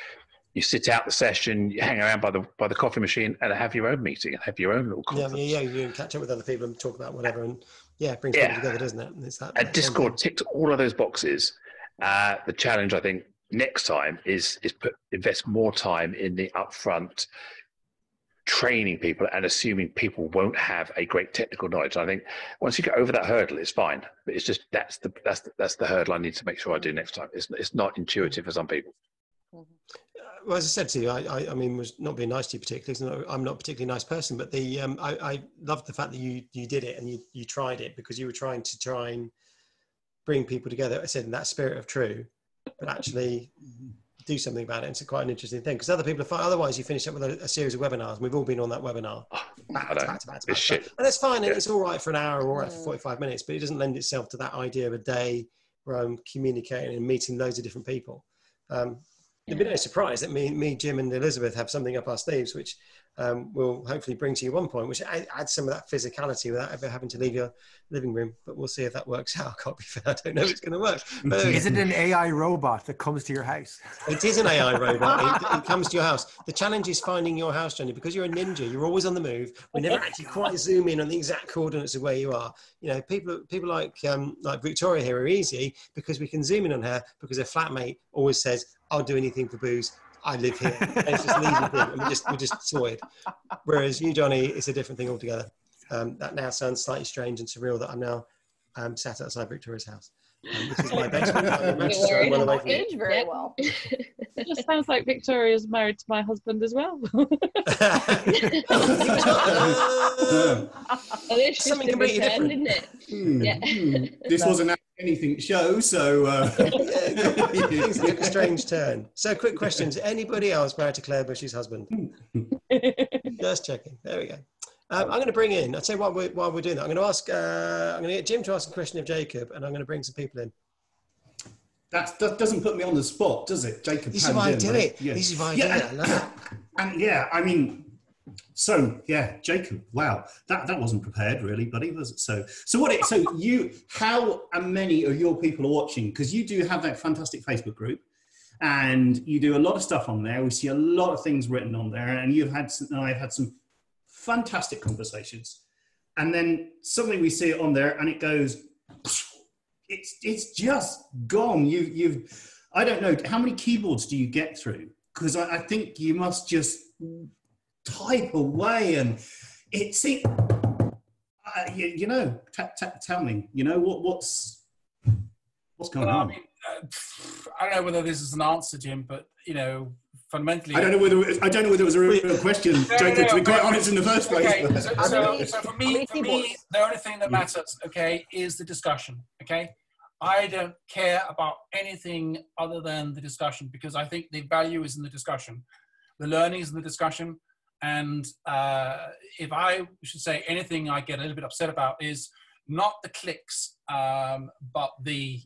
You sit out the session, you hang around by the coffee machine, and have your own meeting and have your own little conference. Yeah, you can catch up with other people and talk about whatever, and it brings people together, doesn't it? And it's that Discord ticked all of those boxes. The challenge, I think, next time is invest more time in the upfront training people and assuming people won't have a great technical knowledge. And I think once you get over that hurdle, it's fine. But it's just that's the hurdle I need to make sure I do next time. It's not intuitive for some people. well, as I said to you, I mean, was not being nice to you particularly, because I'm not a particularly nice person, but I loved the fact that you did it and you tried it, because you were trying and bring people together. I said in that spirit of true, but actually do something about it. And it's quite an interesting thing, because other people are fine. Otherwise, you finish up with a series of webinars. We've all been on that webinar. Back to back. And that's fine. And it's all right for an hour or for 45 minutes, but it doesn't lend itself to that idea of a day where I'm communicating and meeting loads of different people. You'd be no surprise that me, Jim, and Elizabeth have something up our sleeves, which we'll hopefully bring to you at one point, which adds some of that physicality without ever having to leave your living room. But we'll see if that works out. I can't be fair. I don't know if it's going to work. But is it an AI robot that comes to your house? It is an AI robot. It comes to your house. The challenge is finding your house, Johnny, because you're a ninja. You're always on the move. We never actually quite zoom in on the exact coordinates of where you are. You know, people like Victoria here are easy because we can zoom in on her, because her flatmate always says, "I'll do anything for booze. I live here." And it's just an easy thing, and we're just sorted. Whereas you, Johnny, it's a different thing altogether. That now sounds slightly strange and surreal that I'm now sat outside Victoria's house. This is my basement. Age very well. It just sounds like Victoria's married to my husband as well. Something completely different, isn't it? This wasn't anything show, so things took a strange turn. So, quick questions: anybody else married to Claire Bush's husband? Just checking. There we go. I'm going to bring in. I'll tell you while we're doing that, I'm going to ask. I'm going to get Jim to ask a question of Jacob, and I'm going to bring some people in. That doesn't put me on the spot, does it, Jacob? This is why I do it. Yeah. This is why I do it. I love it. And yeah, I mean, so yeah, Jacob. Wow, that wasn't prepared, really, buddy, was it? So how many of your people are watching? Because you do have that fantastic Facebook group, and you do a lot of stuff on there. We see a lot of things written on there, and I've had some fantastic conversations, and then suddenly we see it on there and it goes, it's just gone. I don't know, how many keyboards do you get through? Because I think you must just type away, and it's tell me, what's going on? I mean, I don't know whether this is an answer, Jim, but fundamentally, I don't know whether it was a real question, Jacob, to be quite honest in the first place. Okay, so for me, the only thing that matters, okay, is the discussion. Okay, I don't care about anything other than the discussion, because I think the value is in the discussion, the learning is in the discussion, and if I should say anything, I get a little bit upset about is not the clicks, but the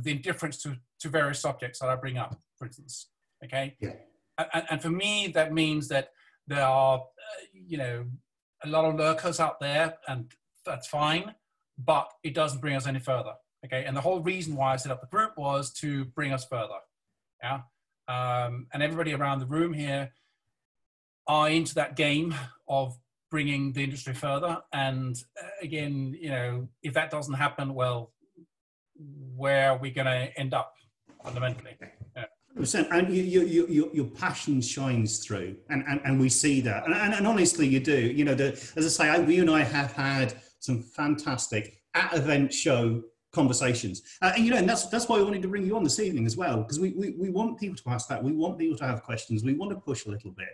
indifference to various subjects that I bring up, for instance. Okay. Yeah. And for me, that means that there are, a lot of lurkers out there, and that's fine, but it doesn't bring us any further. Okay. And the whole reason why I set up the group was to bring us further. Yeah. And everybody around the room here are into that game of bringing the industry further. And again, if that doesn't happen, well, where are we going to end up fundamentally? Yeah. And your passion shines through, and we see that, and honestly, you do. As I say, you and I have had some fantastic at-event show conversations, and that's why I wanted to bring you on this evening as well, because we want people to ask that, we want people to have questions, we want to push a little bit.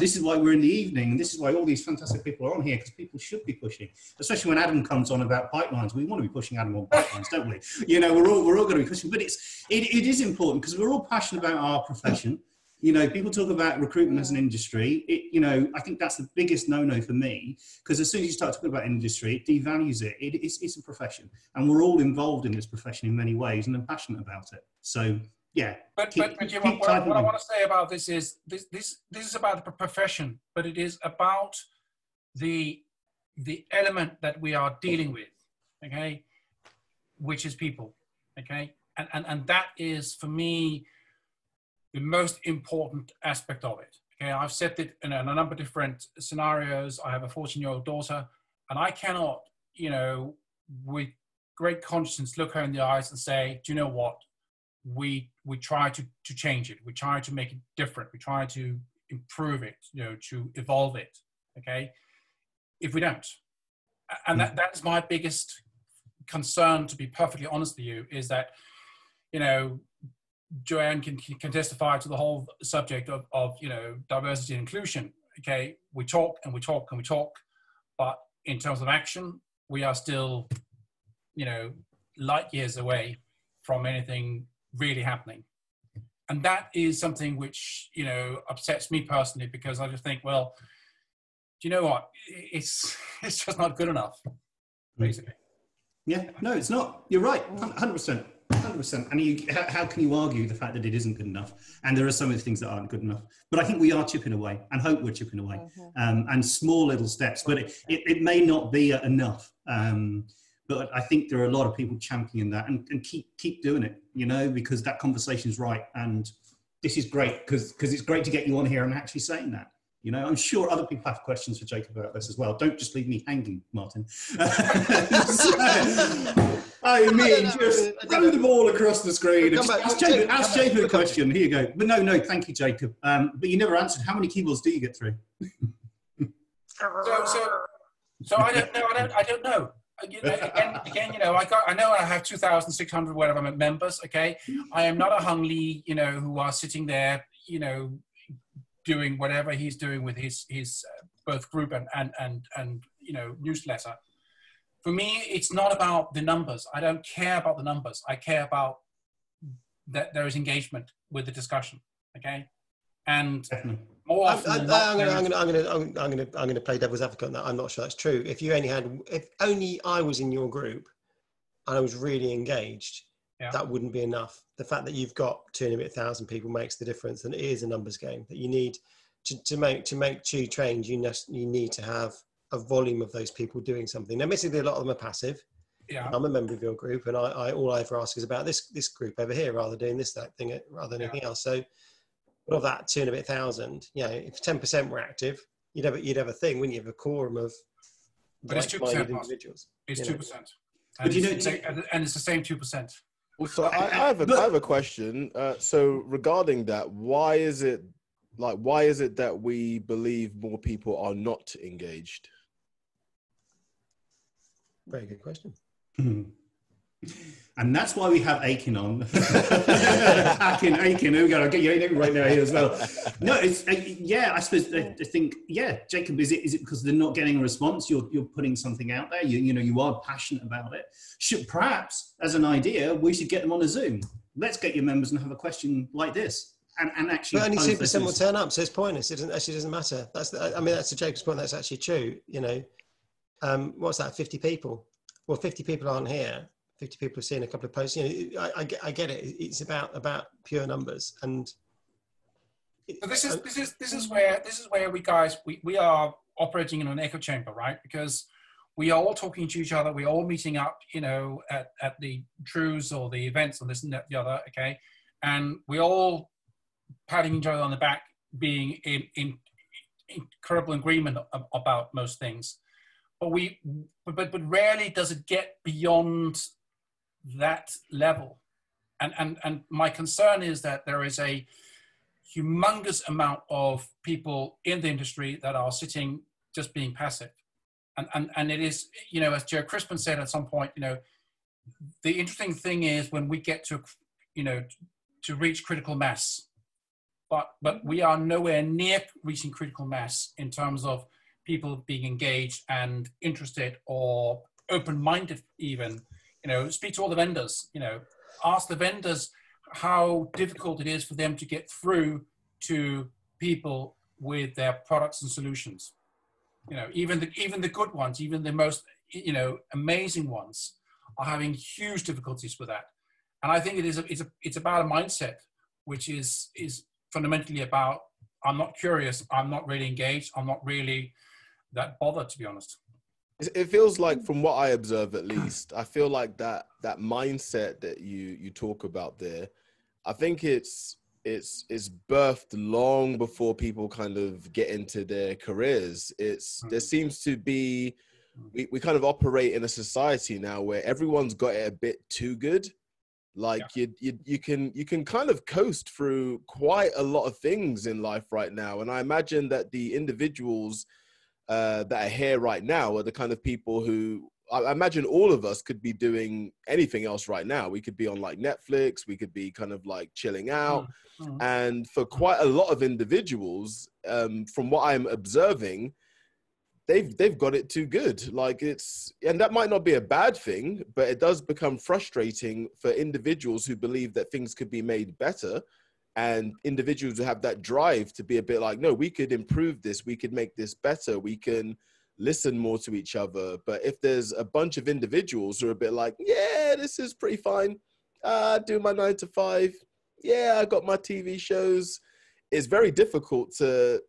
This is why we're in the evening, and this is why all these fantastic people are on here, because people should be pushing, especially when Adam comes on about pipelines. We want to be pushing Adam on pipelines, don't we? We're all going to be pushing, but it is important, because we're all passionate about our profession. People talk about recruitment as an industry. I think that's the biggest no-no for me, because as soon as you start talking about industry, it devalues it. It's a profession, and we're all involved in this profession in many ways, and I'm passionate about it. So, yeah. But Jim, what I want to say about this is this is about the profession, but it is about the element that we are dealing with, okay, which is people, okay, and that is for me the most important aspect of it. Okay, I've said it in a number of different scenarios. I have a 14-year-old daughter, and I cannot, with great conscience, look her in the eyes and say, do you know what? We try to change it. We try to make it different. We try to improve it, to evolve it. Okay, if we don't, and that is my biggest concern, to be perfectly honest with you, is that, Joanne can testify to the whole subject of diversity and inclusion. Okay, we talk and we talk and we talk, but in terms of action, we are still, light years away from anything really happening. And that is something which, upsets me personally, because I just think, well, do you know what? It's just not good enough, basically. Yeah, no, it's not. You're right, 100%. 100%. And how can you argue the fact that it isn't good enough? And there are some of the things that aren't good enough. But I think we are chipping away, and hope we're chipping away, and small little steps. But it may not be enough. But I think there are a lot of people championing that, and keep doing it, because that conversation is right. And this is great, because it's great to get you on here and actually saying that. I'm sure other people have questions for Jacob about this as well. Don't just leave me hanging, Martin. I mean, just throw the ball across the screen. Ask Jacob a question. Here you go. But no, thank you, Jacob. But you never answered. How many keyboards do you get through? So I don't know. Again, I know I have 2,600 whatever members. Okay, I am not a Hung Lee, who are sitting there, doing whatever he's doing with his both group and newsletter. For me, it's not about the numbers. I don't care about the numbers. I care about that there is engagement with the discussion. Okay, and more often I'm going to play devil's advocate on that. I'm not sure that's true. If only I was in your group and I was really engaged, that wouldn't be enough. The fact that you've got 2,000 people makes the difference, and it is a numbers game. That you need to make true change. You need to have a volume of those people doing something. Now, admittedly, a lot of them are passive. Yeah. I'm a member of your group, and I all I ever ask is about this group over here, rather than doing that thing, rather than anything else. So, of that 2,000, if 10% were active, you'd have a thing, wouldn't you? Have a quorum of like-minded individuals. It's 2%. And it's the same 2%. So I have a question. So regarding that, why is it that we believe more people are not engaged? Very good question. And that's why we have Akin on. Akin, we've got to get you in right now here as well. No, it's I suppose I think Jacob, is it because they're not getting a response? You're putting something out there. You are passionate about it. Perhaps as an idea, we should get them on a Zoom. Let's get your members and have a question like this. And actually, but only 2% will turn up, so it's pointless. It doesn't matter. That's to Jacob's point. That's actually true. What's that? 50 people. Well, 50 people aren't here. 50 people have seen a couple of posts. I get it. It's about pure numbers, and this is where we are operating in an echo chamber, right? Because we are all talking to each other. We're all meeting up, at the truths or the events and this and that, the other. Okay, and we're all patting each other on the back, being in incredible agreement about most things. But rarely does it get beyond that level. And my concern is that there is a humongous amount of people in the industry that are sitting just being passive. And it is, as Joe Crispin said at some point, the interesting thing is when we get to, to reach critical mass, but we are nowhere near reaching critical mass in terms of people being engaged and interested or open-minded even. Speak to all the vendors, ask the vendors how difficult it is for them to get through to people with their products and solutions. Even the good ones, even the most, amazing ones are having huge difficulties with that. And I think it's about a mindset, which is fundamentally about, I'm not curious, I'm not really engaged, I'm not really that bothered, to be honest. It feels like, from what I observe at least, I feel like that mindset that you talk about there, I think it's birthed long before people kind of get into their careers. There seems to be, we kind of operate in a society now where everyone's got it a bit too good. Like you can kind of coast through quite a lot of things in life right now. And I imagine that the individuals that are here right now are the kind of people who I imagine all of us could be doing anything else right now. We could be on like Netflix, we could be kind of like chilling out. And for quite a lot of individuals, from what I'm observing, they've got it too good. Like and that might not be a bad thing, but it does become frustrating for individuals who believe that things could be made better, and individuals who have that drive to be a bit like, no, we could improve this, we could make this better, we can listen more to each other. But if there's a bunch of individuals who are a bit like, yeah, this is pretty fine, I do my 9 to 5, yeah, I got my TV shows, it's very difficult to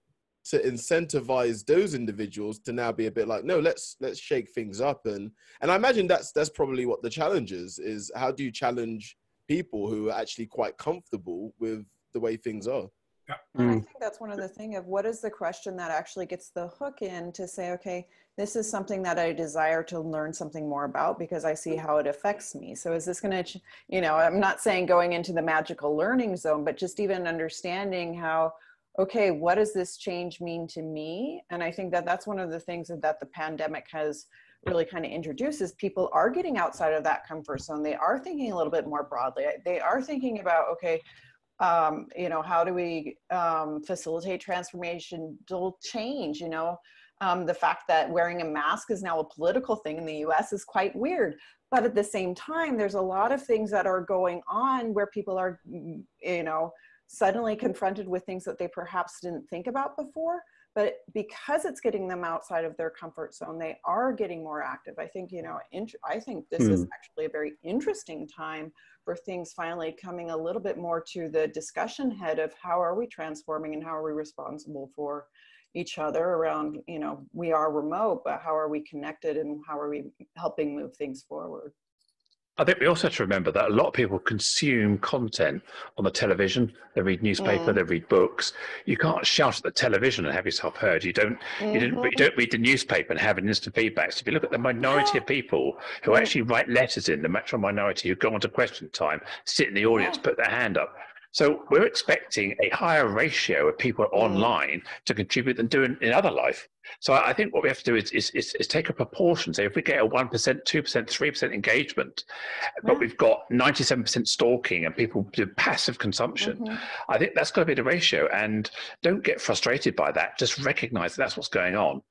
incentivize those individuals to now be a bit like, no, let's shake things up. And I imagine that's probably what the challenge is how do you challenge people who are actually quite comfortable with the way things are? And I think that's one of the things of what is the question that actually gets the hook in to say, okay, this is something that I desire to learn something more about because I see how it affects me. So is this going to, you know, I'm not saying going into the magical learning zone, but just even understanding how, okay, what does this change mean to me? And I think that that's one of the things that the pandemic has really kind of introduced is people are getting outside of that comfort zone. They are thinking a little bit more broadly. They are thinking about, okay, you know, how do we facilitate transformational change? You know, the fact that wearing a mask is now a political thing in the US is quite weird. But at the same time, there's a lot of things that are going on where people are, you know, suddenly confronted with things that they perhaps didn't think about before. But because it's getting them outside of their comfort zone, they are getting more active. I think, you know, I think this is actually a very interesting time for things finally coming a little bit more to the discussion head of how are we transforming and how are we responsible for each other around, you know, we are remote, but how are we connected and how are we helping move things forward? I think we also have to remember that a lot of people consume content on the television. They read newspaper, they read books. You can't shout at the television and have yourself heard. You don't read the newspaper and have an instant feedback. So if you look at the minority of people who actually write letters in, the natural minority who go on to question time, sit in the audience, put their hand up. So we're expecting a higher ratio of people online to contribute than doing in other life. So I think what we have to do is take a proportion. Say if we get a 1%, 2%, 3% engagement, but we've got 97% stalking and people do passive consumption, I think that's got to be the ratio. And don't get frustrated by that. Just recognize that that's what's going on.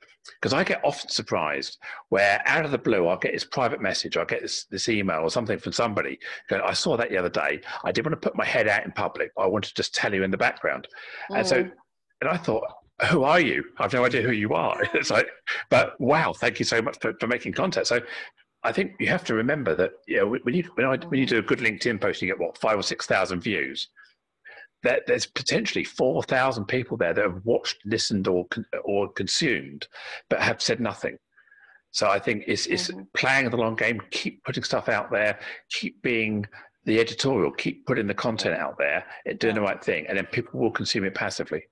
Because I get often surprised where out of the blue, I'll get this private message, I'll get this email or something from somebody going, I saw that the other day. I didn't want to put my head out in public. I wanted to just tell you in the background. And I thought, who are you? I've no idea who you are. It's like, but wow, thank you so much for making contact. So I think you have to remember that, you know, when you do a good LinkedIn post, you get what, 5,000 or 6,000 views. That there's potentially 4,000 people there that have watched, listened, or consumed, but have said nothing. So I think it's playing the long game. Keep putting stuff out there. Keep being the editorial. Keep putting the content out there and doing the right thing, and then people will consume it passively.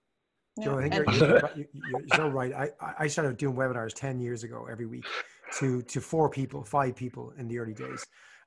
Joe, I think you're so right. I started doing webinars 10 years ago every week to 4 people, 5 people in the early days.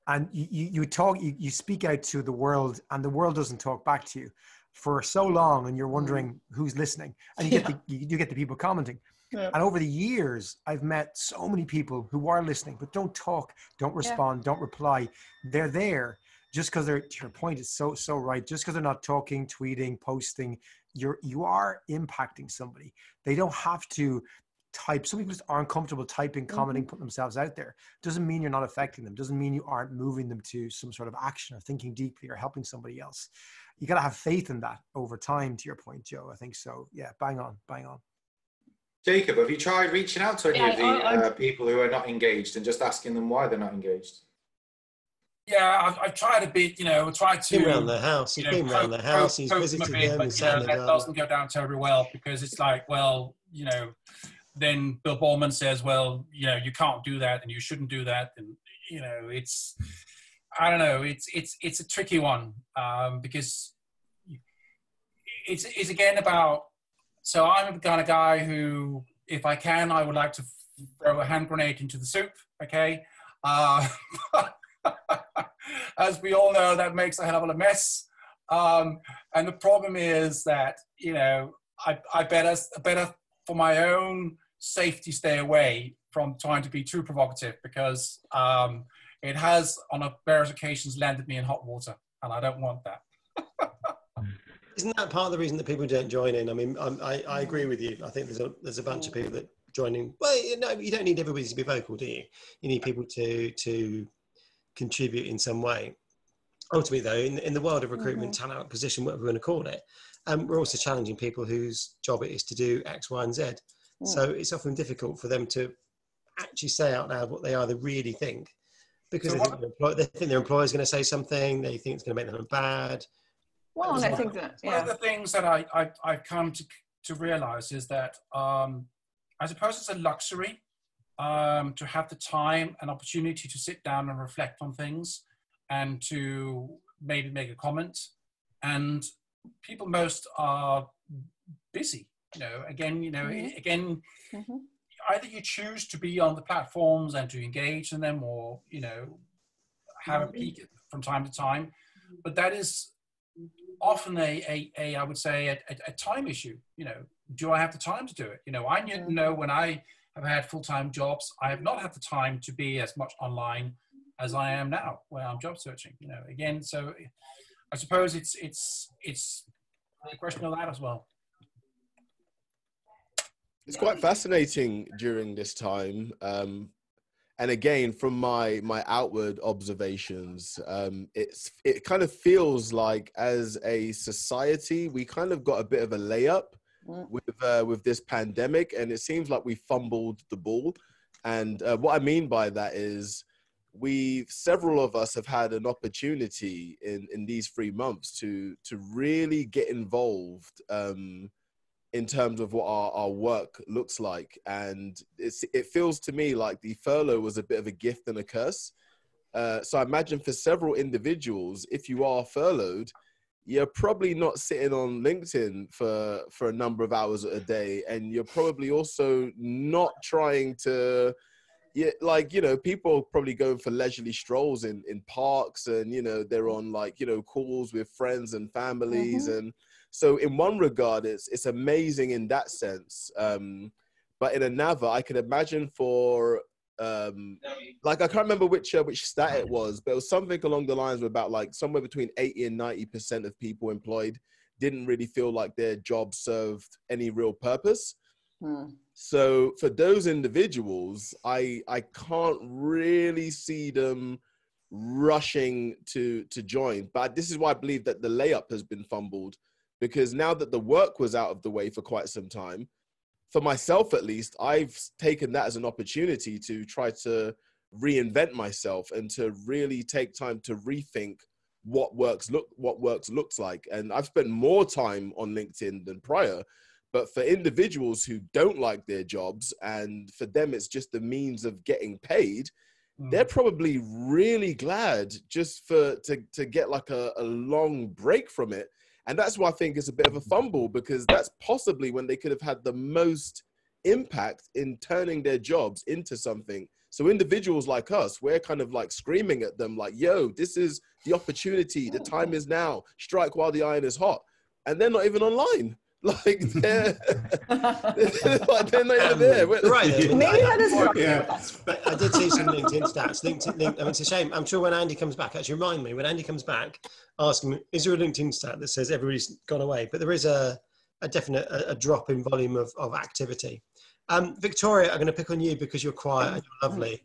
And you speak out to the world and the world doesn't talk back to you for so long. And you're wondering who's listening, and you get the people commenting. Yeah. And over the years, I've met so many people who are listening, but don't talk, don't respond, don't reply. They're there just because they're, to your point, is so right. Just because they're not talking, tweeting, posting, you are impacting somebody. They don't have to type. Some people just aren't comfortable typing, commenting, putting themselves out there. Doesn't mean you're not affecting them. Doesn't mean you aren't moving them to some sort of action or thinking deeply or helping somebody else. You got to have faith in that over time, to your point, Joe. I think so. Yeah, bang on. Jacob, have you tried reaching out to any of the people who are not engaged and just asking them why they're not engaged? Yeah, I've tried a bit, tried to... He's been around the house, he's visited them, but, that doesn't go down terribly well, because it's like, well, then Bill Ballman says, well, you can't do that and you shouldn't do that. And, it's, I don't know, it's a tricky one, because it's again about, so I'm the kind of guy who, if I can, I would like to throw a hand grenade into the soup, okay? As we all know, that makes a hell of a mess. And the problem is that, I better for my own safety stay away. from trying to be too provocative, because it has, on various occasions, landed me in hot water, and I don't want that. Isn't that part of the reason that people don't join in? I mean, I agree with you. I think there's a bunch of people that join in. Well, you don't need everybody to be vocal, do you? You need people to contribute in some way. Ultimately, though, in the world of recruitment, talent acquisition, whatever we want to call it, we're also challenging people whose job it is to do X, Y, and Z. So it's often difficult for them to actually say out loud what they either really think, because they think their employer is going to say something, they think it's going to make them look bad. Well, and I think that one of the things that I've come to realize is that I suppose it's a luxury to have the time and opportunity to sit down and reflect on things and to maybe make a comment. And people most are busy, again, either you choose to be on the platforms and to engage in them, or, have a peek from time to time. But that is often I would say a time issue. Do I have the time to do it? I know when I have had full-time jobs, I have not had the time to be as much online as I am now when I'm job searching. Again, so I suppose it's a question of that as well. It's quite fascinating during this time. And again, from my outward observations, it kind of feels like as a society, we kind of got a bit of a layup with this pandemic, and it seems like we fumbled the ball. And what I mean by that is several of us have had an opportunity in these 3 months to really get involved in terms of what our work looks like. And it feels to me like the furlough was a bit of a gift and a curse. So I imagine for several individuals, if you are furloughed, you're probably not sitting on LinkedIn for a number of hours a day. And you're probably also not trying to, people probably going for leisurely strolls in parks, and, they're on calls with friends and families. And so in one regard, it's amazing in that sense. But in another, I could imagine for, I can't remember which stat it was, but it was something along the lines of about somewhere between 80 and 90% of people employed didn't really feel like their job served any real purpose. So for those individuals, I can't really see them rushing to join. But this is why I believe that the layup has been fumbled, because now that the work was out of the way for quite some time, for myself at least, I've taken that as an opportunity to try to reinvent myself and to really take time to rethink what works looks like. And I've spent more time on LinkedIn than prior. But for individuals who don't like their jobs, and for them it's just the means of getting paid, they're probably really glad just to get a long break from it. And that's why I think it's a bit of a fumble, because that's possibly when they could have had the most impact in turning their jobs into something. So individuals like us, we're kind of screaming at them yo, this is the opportunity. The time is now. Strike while the iron is hot. And they're not even online. They're not even there. Right. Maybe that is But I did see some LinkedIn stats. It's a shame. I'm sure when Andy comes back, actually remind me, when Andy comes back, ask him, is there a LinkedIn stat that says everybody's gone away? But there is a definite drop in volume of activity. Victoria, I'm going to pick on you because you're quiet and you're lovely.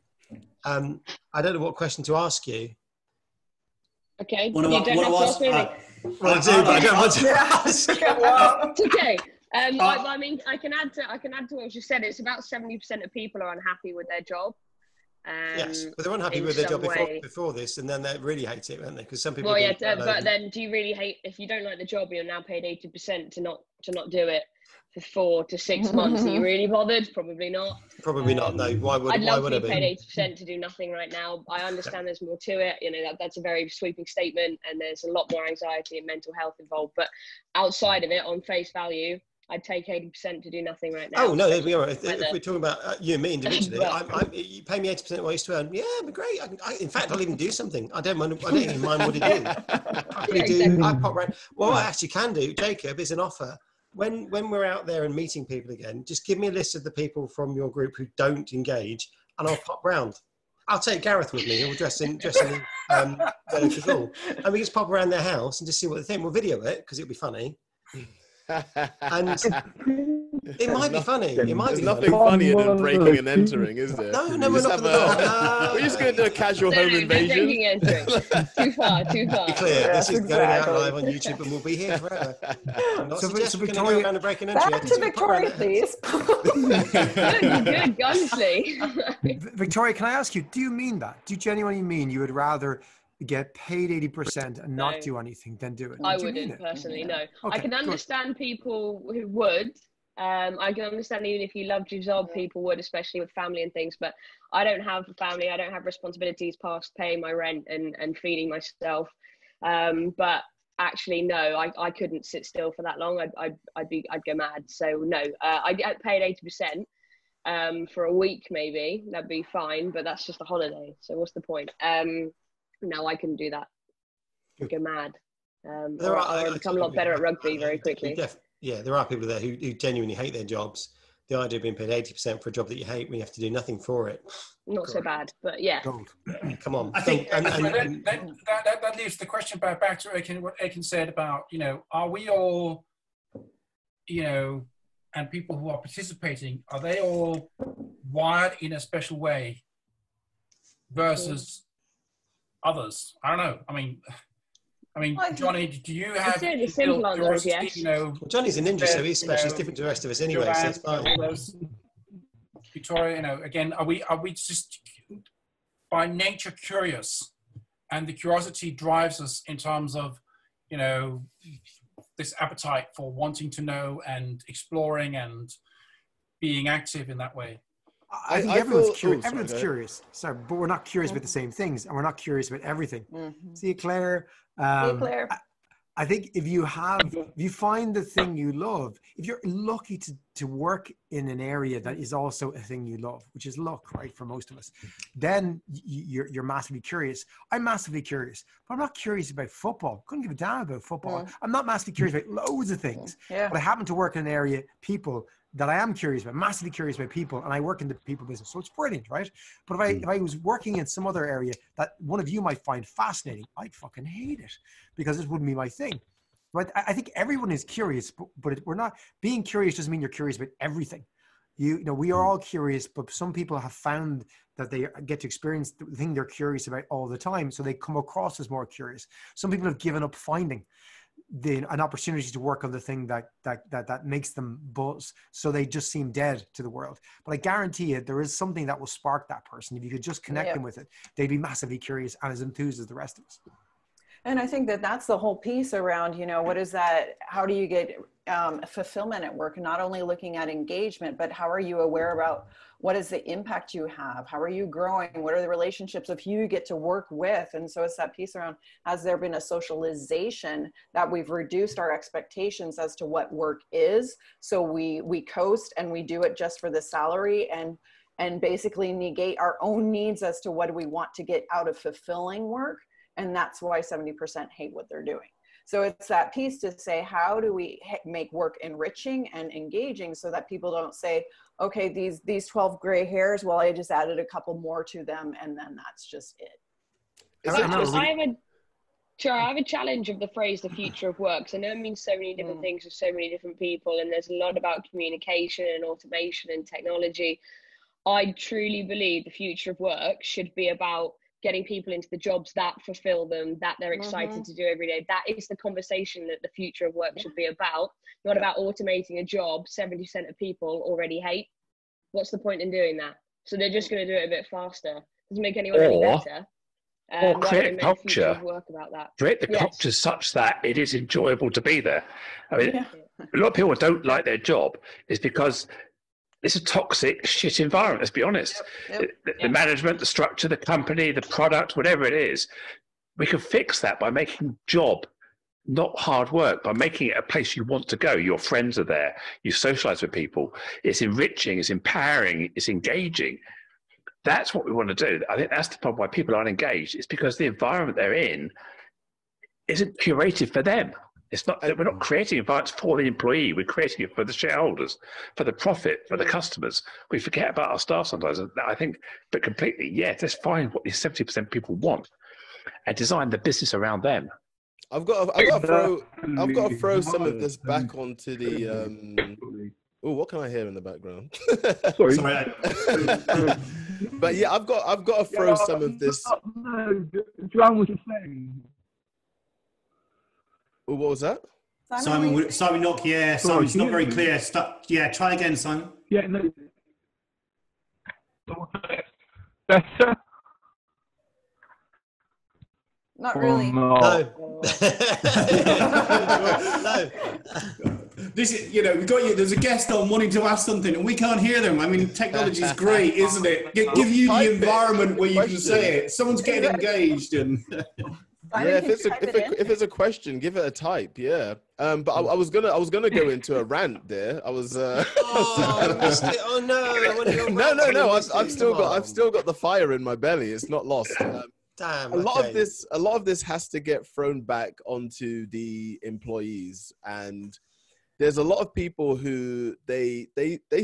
I don't know what question to ask you. Okay. You don't have to ask me. Well, I do, but I don't want to ask. It's okay. I mean, I can add to what you said. It's about 70% of people are unhappy with their job. Yes, but they're unhappy with their job before this, and then they really hate it, aren't they? Because some people. Well, yeah, but then do you really hate if you don't like the job? You're now paid 80% to not do it for 4 to 6 months. Are you really bothered? Probably not. Probably not. No. Why would? I'd love why to would be paid 80% to do nothing right now. I understand there's more to it. That's a very sweeping statement, and there's a lot more anxiety and mental health involved. But outside of it, on face value, I'd take 80% to do nothing right now. Oh no, if we're talking about you and me individually, you pay me 80% what I used to earn. Yeah, it'd be great. In fact, I'll even do something. I don't even mind what I do. I pop around. What I actually can do, Jacob, is an offer when we're out there and meeting people again, just give me a list of the people from your group who don't engage, and I'll pop round. I'll take Gareth with me. He'll dress in and we just pop around their house and just see what they think. We'll video it because it'll be funny. And it might be funny. It might be nothing funnier than breaking and entering, is there? No, we're not we're just going to do a casual home invasion. Breaking and entering. Too far. Be clear, this is going out live on YouTube and we'll be here forever. I'm not suggesting we're going to go around and break and entry. Back to Victoria, please. Good, honestly. Victoria, can I ask you, do you mean that? Do you genuinely mean you would rather get paid 80% and not do anything than do it? I wouldn't personally, no. Okay, I can understand people who would. I can understand even if you loved your job, people would, especially with family and things. But I don't have a family. I don't have responsibilities past paying my rent and feeding myself. But actually, no, I couldn't sit still for that long. I'd go mad. So no, I get paid 80% for a week maybe. That'd be fine. But that's just a holiday. So what's the point? No, I couldn't do that. I'd go mad. I become a lot better at rugby very quickly. Yeah, there are people there who genuinely hate their jobs. The idea of being paid 80% for a job that you hate when you have to do nothing for it. Not so bad, but yeah. Come on. I think that leaves the question back to Akin, what Akin said about, are we all, and people who are participating, are they all wired in a special way versus others? I don't know. I mean, Johnny, do you have... The simple answer is yes. Well, Johnny's a ninja, so he's special. He's different to the rest of us anyway, Joanne, so it's fine. Victoria, again, are we just by nature curious? And the curiosity drives us in terms of, this appetite for wanting to know and exploring and being active in that way. I think everyone's curious. Everyone's curious. Sorry, but we're not curious about the same things, and we're not curious about everything. See you, Claire. I think if you find the thing you love, if you're lucky to work in an area that is also a thing you love, which is luck, right, for most of us, then you're massively curious. I'm massively curious, but I'm not curious about football. Couldn't give a damn about football. I'm not massively curious about loads of things. But I happen to work in an area, people that I am curious about, massively curious about people, and I work in the people business, so it's brilliant, right? But if I was working in some other area that one of you might find fascinating, I'd fucking hate it because this wouldn't be my thing. Right? I think everyone is curious, but we're not. Being curious doesn't mean you're curious about everything. We are all curious, but some people have found that they get to experience the thing they're curious about all the time, so they come across as more curious. Some people have given up finding an opportunity to work on the thing that makes them buzz, so they just seem dead to the world. But I guarantee you there is something that will spark that person. If you could just connect them with it, they'd be massively curious and as enthused as the rest of us. And I think that's the whole piece around, what is that, how do you get fulfillment at work? Not only looking at engagement, but how are you aware about what is the impact you have? How are you growing? What are the relationships of who you get to work with? And so it's that piece around, has there been a socialization that we've reduced our expectations as to what work is? So we coast and we do it just for the salary and basically negate our own needs as to what do we want to get out of fulfilling work. And that's why 70% hate what they're doing. So it's that piece to say, how do we make work enriching and engaging so that people don't say, okay, these 12 gray hairs, well, I just added a couple more to them and then that's just it. I have a challenge of the phrase, the future of work. So I know it means so many different things to so many different people, and there's a lot about communication and automation and technology. I truly believe the future of work should be about getting people into the jobs that fulfill them, that they're excited to do every day. That is the conversation that the future of work should be about, not about automating a job 70% of people already hate. What's the point in doing that? So they're just going to do it a bit faster. Doesn't make anyone any better. Or create culture. Work about that. Create the culture such that it is enjoyable to be there. I mean, a lot of people don't like their job is because it's a toxic shit environment, let's be honest. The management, the structure, the company, the product, whatever it is, we can fix that by making job not hard work, by making it a place you want to go. Your friends are there, you socialize with people, it's enriching, it's empowering, it's engaging. That's what we want to do. I think that's the problem why people aren't engaged. It's because the environment they're in isn't curated for them. It's not that we're not creating environments for the employee. We're creating it for the shareholders, for the profit, for the customers. We forget about our staff sometimes. And I think, but completely, yeah, let's find what these 70% people want and design the business around them. I've got to throw some of this back onto the. Oh, what can I hear in the background? Sorry. But yeah, I've got to throw some of this. No, Joanne was just saying. Oh, what was that? Simon Knock, yeah, Simon's not very clear. Yeah, try again, Simon. Yeah, no. Better? Not really. No. No. This is, we've got you. There's a guest on wanting to ask something, and we can't hear them. I mean, technology is great, isn't it? Give you the environment where you can say it. Someone's getting engaged, and yeah, if it's a question, give it a type. Yeah, but I was gonna go into a rant there. I was. Oh, I missed it. Oh no! No. I've still got the fire in my belly. It's not lost. Damn. A lot of this has to get thrown back onto the employees, and there's a lot of people who they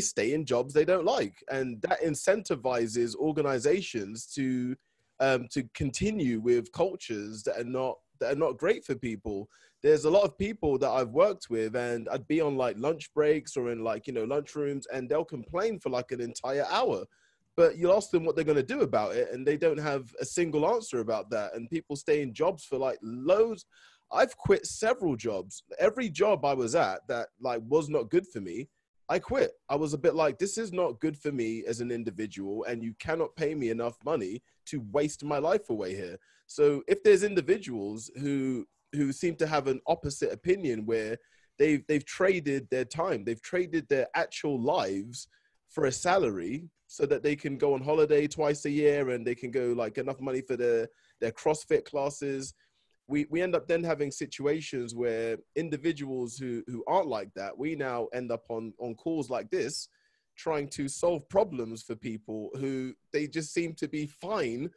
stay in jobs they don't like, and that incentivizes organizations to continue with cultures that are not great for people. There's a lot of people that I've worked with, and I'd be on like lunch breaks or in like lunch rooms, and they'll complain for like an entire hour. But you ask them what they're going to do about it, and they don't have a single answer about that. And people stay in jobs for like loads. I've quit several jobs. Every job I was at that like was not good for me, I quit. I was a bit like, this is not good for me as an individual, and you cannot pay me enough money to waste my life away here. So if there's individuals who seem to have an opposite opinion where they've traded their time, they've traded their actual lives for a salary so that they can go on holiday twice a year and they can go like enough money for their CrossFit classes. We end up then having situations where individuals who aren't like that, we now end up on calls like this, trying to solve problems for people who they just seem to be fine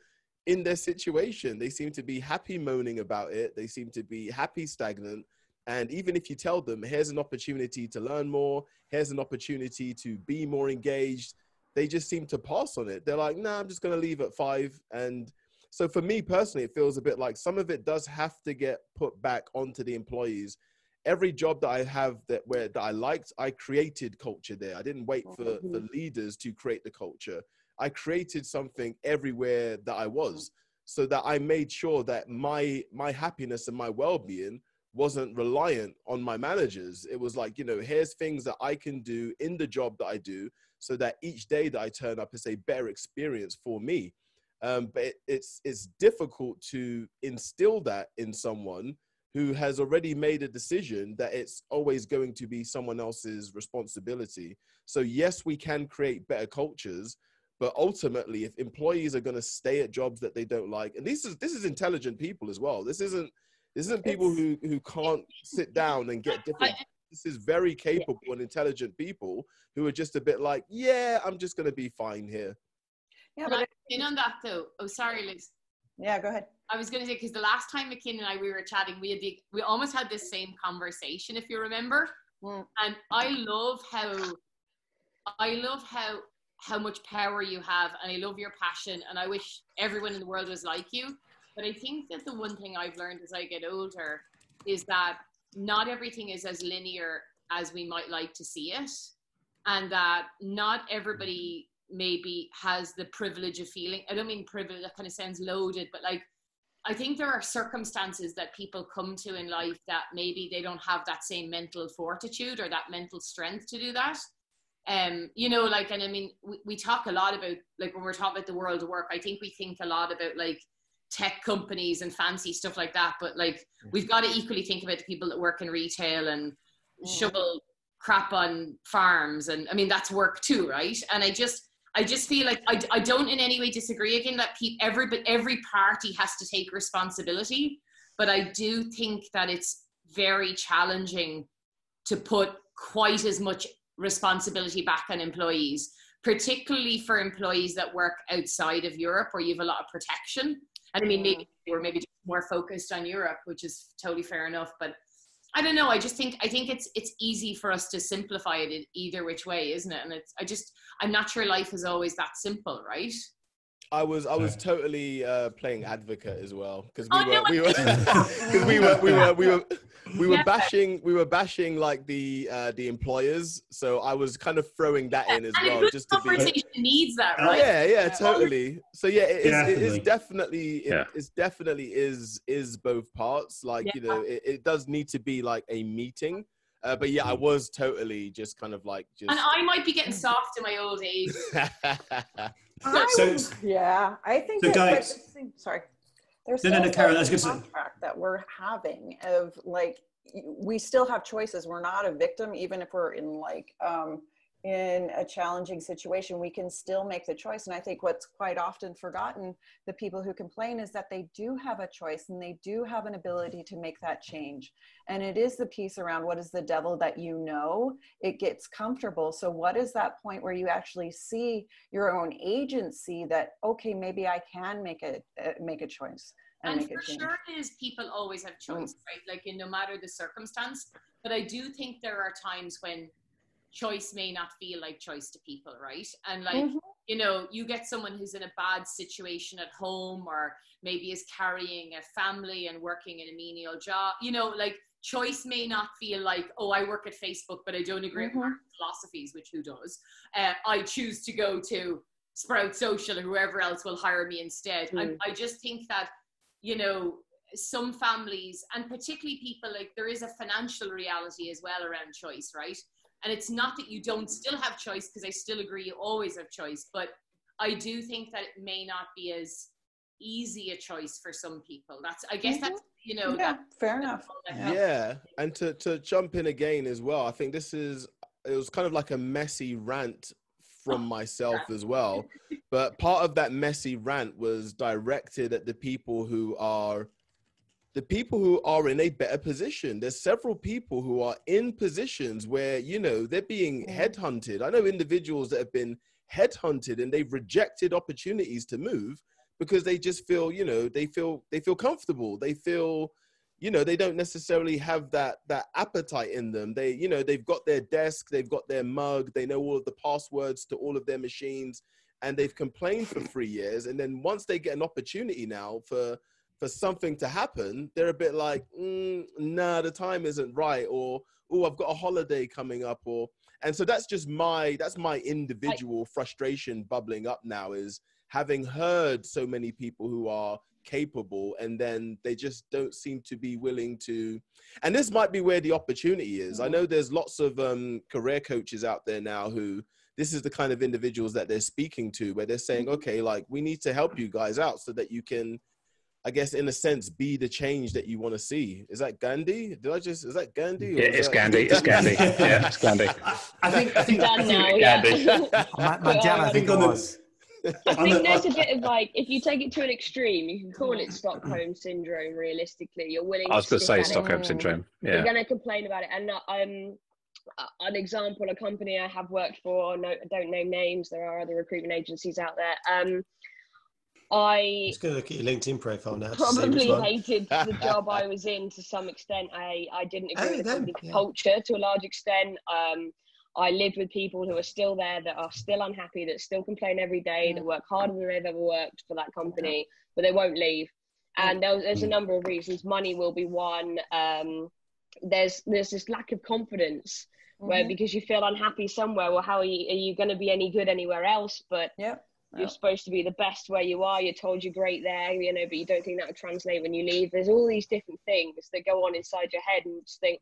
in their situation. They seem to be happy moaning about it. They seem to be happy stagnant. And even if you tell them, here's an opportunity to learn more, here's an opportunity to be more engaged, they just seem to pass on it. They're like, nah, I'm just going to leave at 5. And so for me personally, it feels a bit like some of it does have to get put back onto the employees. Every job that I have that I liked, I created culture there. I didn't wait for leaders to create the culture. I created something everywhere that I was, so that I made sure that my happiness and my well-being wasn't reliant on my managers. It was like, here's things that I can do in the job that I do, so that each day that I turn up is a better experience for me. But it's difficult to instill that in someone who has already made a decision that it's always going to be someone else's responsibility. So yes, we can create better cultures, but ultimately, if employees are going to stay at jobs that they don't like, and this is intelligent people as well. This isn't people who can't sit down and get different. This is very capable and intelligent people who are just a bit like, yeah, I'm just going to be fine here. Yeah, but on that though. Oh, sorry, Liz. Yeah, go ahead. I was going to say, because the last time Akin and we were chatting, we almost had this same conversation, if you remember. And I love how much power you have, and I love your passion, and I wish everyone in the world was like you. But I think that the one thing I've learned as I get older is that not everything is as linear as we might like to see it, and that not everybody maybe has the privilege of feeling. I don't mean privilege, that kind of sounds loaded, but like, I think there are circumstances that people come to in life that maybe they don't have that same mental fortitude or that mental strength to do that. And I mean, we talk a lot about, like, when we're talking about the world of work, I think we think a lot about like tech companies and fancy stuff like that, but like, we've got to equally think about the people that work in retail and shovel crap on farms, and I mean, that's work too, right? And I just feel like I don't in any way disagree again that every party has to take responsibility, but I do think that it's very challenging to put quite as much responsibility back on employees, particularly for employees that work outside of Europe where you have a lot of protection. And I mean, maybe we're just more focused on Europe, which is totally fair enough, but I don't know. I think it's easy for us to simplify it in either which way, isn't it? And I'm not sure life is always that simple, right? I was totally playing advocate as well, because we were bashing like the employers, so I was kind of throwing that in as well, just to be. Conversation needs that, right? Yeah, totally. So yeah, it definitely is both parts. Like it does need to be like a meeting. But yeah, I was totally just kind of like just. And I might be getting soft in my old age. I think. So guys, sorry. There's Karen, that's good. Contract that we're having of like we still have choices. We're not a victim, even if we're in like in a challenging situation, we can still make the choice. And I think what's quite often forgotten, the people who complain, is that they do have a choice and they do have an ability to make that change. And it is the piece around what is the devil that you know, it gets comfortable. So what is that point where you actually see your own agency that, okay, maybe I can make a choice. And for sure it is, people always have choice, right? Like in no matter the circumstance. But I do think there are times when choice may not feel like choice to people, right? And like, you know, you get someone who's in a bad situation at home, or maybe is carrying a family and working in a menial job, you know, like choice may not feel like, oh, I work at Facebook, but I don't agree with market philosophies, which who does? I choose to go to Sprout Social, or whoever else will hire me instead. And I just think that, you know, some families, and particularly people, like there is a financial reality as well around choice, right? And it's not that you don't still have choice, because I still agree you always have choice, but I do think that it may not be as easy a choice for some people. I guess that's, you know. Yeah, fair enough. Yeah, and to jump in again as well, I think it was kind of like a messy rant from myself as well. But part of that messy rant was directed at the people who are in a better position. There's several people who are in positions where, you know, they're being headhunted. I know individuals that have been headhunted and they've rejected opportunities to move because they just feel, you know, they feel comfortable. They feel, you know, they don't necessarily have that appetite in them. They, you know, they've got their desk, they've got their mug, they know all of the passwords to all of their machines, and they've complained for 3 years. And then once they get an opportunity now for something to happen, they're a bit like, nah, the time isn't right, or, oh, I've got a holiday coming up, and so that's my individual frustration bubbling up now, is having heard so many people who are capable, and then they just don't seem to be willing to, and this might be where the opportunity is. I know there's lots of career coaches out there now who, this is the kind of individuals that they're speaking to, where they're saying, okay, like, we need to help you guys out so that you can, I guess, in a sense, be the change that you want to see. Is that Gandhi? Is that Gandhi? Yeah, it's Gandhi. It's Gandhi. Yeah, it's Gandhi. I think Gandhi. I think it was. I think there's a bit of like, if you take it to an extreme, you can call it Stockholm syndrome. Realistically, you're willing. I was going to say Stockholm syndrome. Yeah. You're going to complain about it, and an example, a company I have worked for. No, don't name names. There are other recruitment agencies out there. I just going to look at your LinkedIn profile now. Probably hated the job I was in to some extent. I didn't agree with the culture to a large extent. I lived with people who are still there, that are still unhappy, that still complain every day, that work harder than they've ever worked for that company, but they won't leave. And there's a number of reasons. Money will be one. There's this lack of confidence where, because you feel unhappy somewhere, well, how are you going to be any good anywhere else? But you're supposed to be the best where you are. You're told you're great there, you know, but you don't think that would translate when you leave. There's all these different things that go on inside your head, and you just think,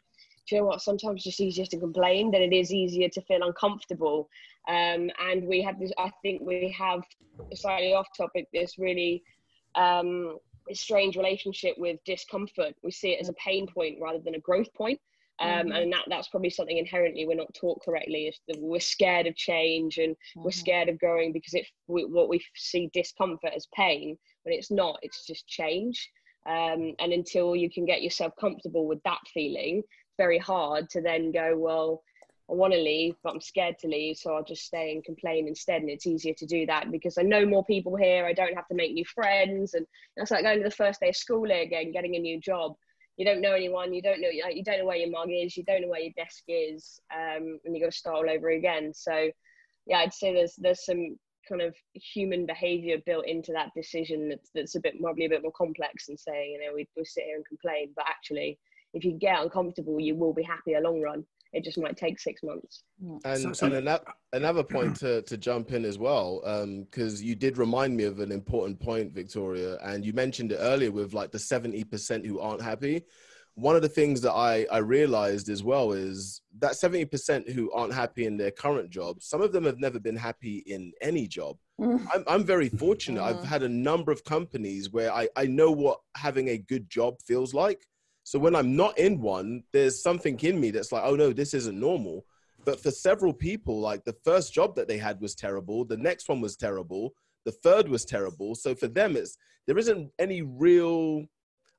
do you know what? Sometimes it's just easier to complain than it is easier to feel uncomfortable. And we have this, I think we have, slightly off topic, this really strange relationship with discomfort. We see it as a pain point rather than a growth point. And that's probably something inherently we're not taught correctly, is that we're scared of change, and we're scared of growing because what we see discomfort as pain, but it's not, it's just change. And until you can get yourself comfortable with that feeling, it's very hard to then go, well, I want to leave, but I'm scared to leave, so I'll just stay and complain instead. And it's easier to do that because I know more people here. I don't have to make new friends. And that's like going to the first day of school again, getting a new job. you don't know anyone, you don't know where your mug is, you don't know where your desk is, and you got to start all over again. So yeah, I'd say there's some kind of human behavior built into that decision that's probably a bit more complex than saying, we sit here and complain, but actually if you get uncomfortable, you will be happy long run. It just might take 6 months. And another point to jump in as well, because you did remind me of an important point, Victoria, and you mentioned it earlier with like the 70% who aren't happy. One of the things that I realized as well is that 70% who aren't happy in their current job, some of them have never been happy in any job. I'm very fortunate. I've had a number of companies where I know what having a good job feels like. So when I'm not in one, there's something in me that's like, oh no, this isn't normal. But for several people, like the first job that they had was terrible. The next one was terrible. The third was terrible. So for them, there isn't any real,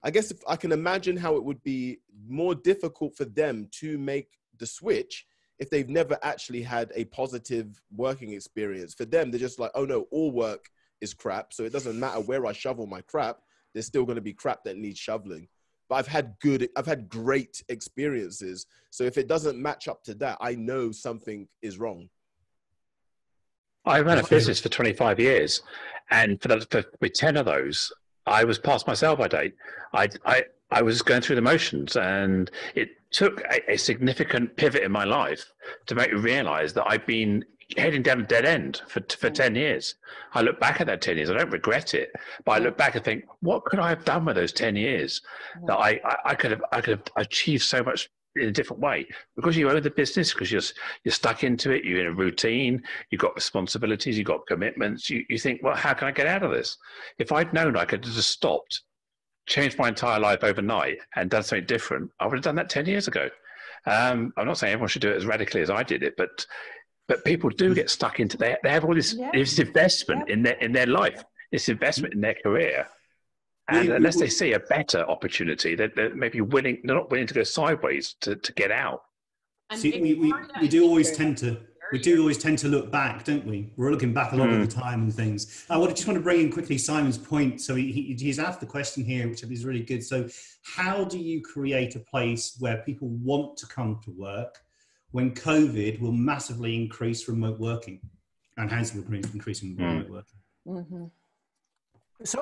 I guess if I can imagine how it would be more difficult for them to make the switch if they've never actually had a positive working experience. For them, they're just like, oh no, all work is crap. So it doesn't matter where I shovel my crap. There's still going to be crap that needs shoveling. But I've had great experiences. So if it doesn't match up to that, I know something is wrong. I ran a business for 25 years, and with 10 of those, I was past my sell-by date. I was going through the motions, and it took a significant pivot in my life to make me realize that I've been heading down a dead end for 10 years. I look back at that 10 years. I don't regret it, but I look back and think, what could I have done with those 10 years that I could have achieved so much in a different way? Because you own the business, because you're stuck into it, you're in a routine, you've got responsibilities, you've got commitments. You think, well, how can I get out of this? If I'd known I could have just stopped, changed my entire life overnight and done something different, I would have done that 10 years ago. I'm not saying everyone should do it as radically as I did it, but people do get stuck into they have all this investment in their life, this investment in their career, and unless they see a better opportunity, they're maybe not willing to go sideways to get out. See, we do always tend to look back, don't we? We're looking back a lot of the time and things. I just want to bring in quickly Simon's point. So he's asked the question here, which is really good. So how do you create a place where people want to come to work when COVID will massively increase remote working and has been increasing remote working? Mm-hmm. So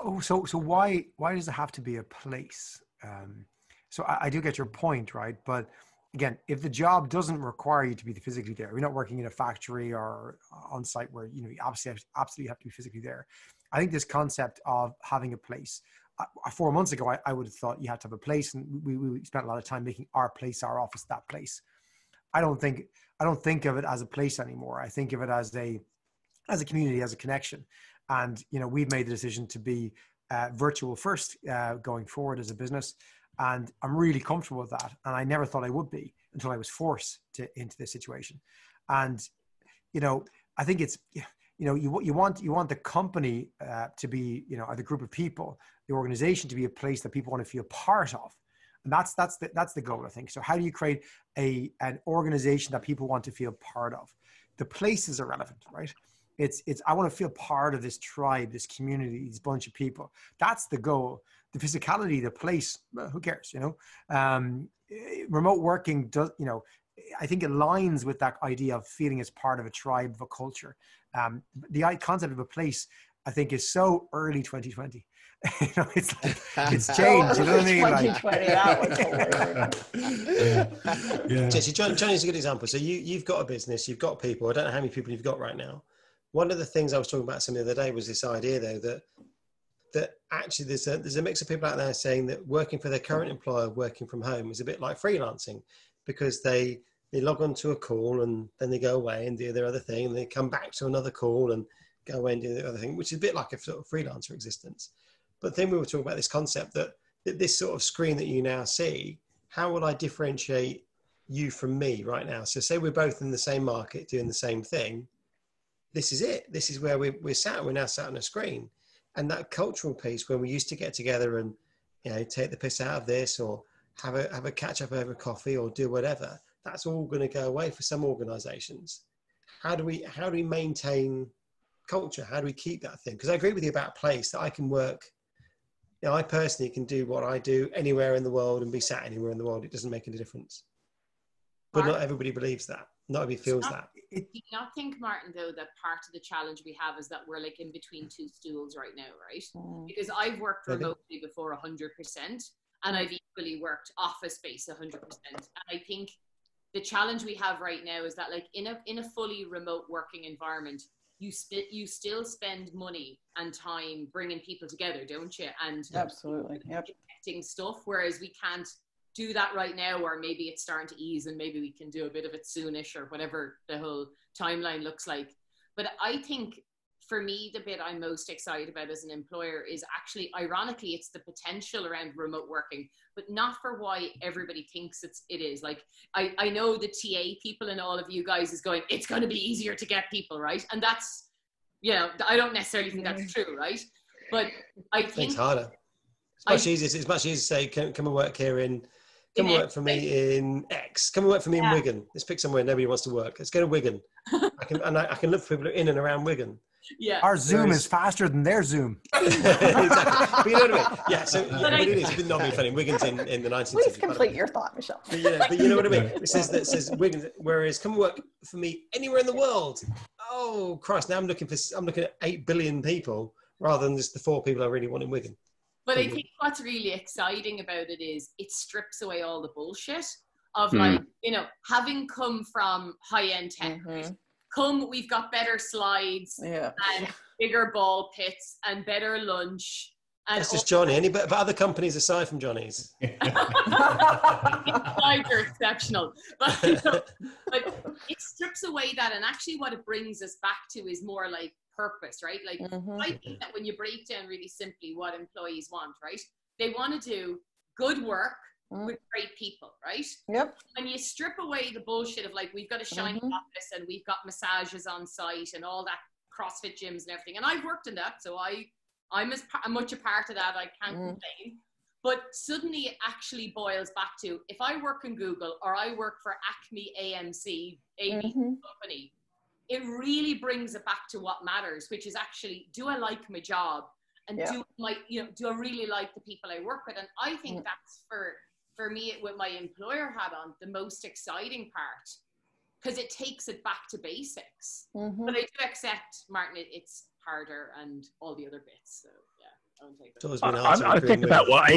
why does it have to be a place? So I do get your point, right? But again, if the job doesn't require you to be physically there, we're not working in a factory or on site where you absolutely have to be physically there. I think this concept of having a place. 4 months ago, I would have thought you had to have a place, and we spent a lot of time making our place, our office, that place. I don't think of it as a place anymore. I think of it as a community, as a connection. And, we've made the decision to be virtual first going forward as a business. And I'm really comfortable with that. And I never thought I would be until I was forced into this situation. And, I think it's, you want the company to be, or the group of people, the organization to be a place that people want to feel part of. And that's the goal, I think. So how do you create an organization that people want to feel part of? The place is irrelevant, right? It's I want to feel part of this tribe, this community, this bunch of people. That's the goal. The physicality, the place, well, who cares, Remote working does, I think it aligns with that idea of feeling as part of a tribe, of a culture. The concept of a place, I think, is so early 2020. It's like it's changed. You know what I mean? 2020, that was hilarious. Jesse, Johnny's a good example. So you've got a business, you've got people. I don't know how many people you've got right now. One of the things I was talking about some the other day was this idea, though, that actually there's a mix of people out there saying that working for their current employer, working from home, is a bit like freelancing, because they log on to a call and then they go away and do their other thing, and they come back to another call and go away and do the other thing, which is a bit like a sort of freelancer existence. But then we were talking about this concept that this sort of screen that you now see, how will I differentiate you from me right now? So say we're both in the same market doing the same thing. This is it. This is where we're sat. We're now sat on a screen. And that cultural piece, when we used to get together and, take the piss out of this, or have a catch up over coffee, or do whatever, that's all going to go away for some organizations. How do we maintain culture? How do we keep that thing? Because I agree with you about place, that I can work I personally can do what I do anywhere in the world and be sat anywhere in the world. It doesn't make any difference. But not everybody believes that. Not everybody feels that. Do you not think, Martin, though, that part of the challenge we have is that we're like in between two stools right now, right? Because I've worked remotely before 100%, and I've equally worked office-based 100%. And I think the challenge we have right now is that, like, in a fully remote working environment, you still spend money and time bringing people together, don't you? And absolutely, connecting stuff, whereas we can't do that right now, or maybe it's starting to ease and maybe we can do a bit of it soonish, or whatever the whole timeline looks like. But I think for me, the bit I'm most excited about as an employer is actually, ironically, it's the potential around remote working, but not for why everybody thinks it is. Like, I know the TA people and all of you guys is going, it's going to be easier to get people, right? And that's, you know, I don't necessarily think that's true, right? But I think it's harder. It's much easier. It's much easier to say, come and work here come and work for me in X. Come and work for me in Wigan. Let's pick somewhere nobody wants to work. Let's go to Wigan. I can look for people in and around Wigan. Yeah. Our Zoom is faster than their Zoom. Exactly. But you know what I mean? Yeah, so but it is a bit not being funny. Wigan's in the 19th Please complete your thought, Michelle. But you know what I mean? It says Wigan, whereas come work for me anywhere in the world. Oh Christ, now I'm looking at 8 billion people rather than just the 4 people I really want in Wigan. But I think what's really exciting about it is it strips away all the bullshit of like, you know, having come from high-end tech, we've got better slides and bigger ball pits and better lunch. And that's just Johnny. But other companies aside from Johnny's. Slides are exceptional. But it strips away that, and actually what it brings us back to is more like purpose, right? Like I think that when you break down really simply what employees want, right? They want to do good work with great people, right? Yep. When you strip away the bullshit of like, we've got a shiny office and we've got massages on site and all that CrossFit gyms and everything. And I've worked in that, so I'm much a part of that. I can't complain. But suddenly it actually boils back to, if I work in Google or I work for Acme ABC company, it really brings it back to what matters, which is actually, do I like my job? And do I really like the people I work with? And I think that's for me, with my employer hat on, the most exciting part, because it takes it back to basics. But I do accept, Martin, it's harder and all the other bits. So I think about what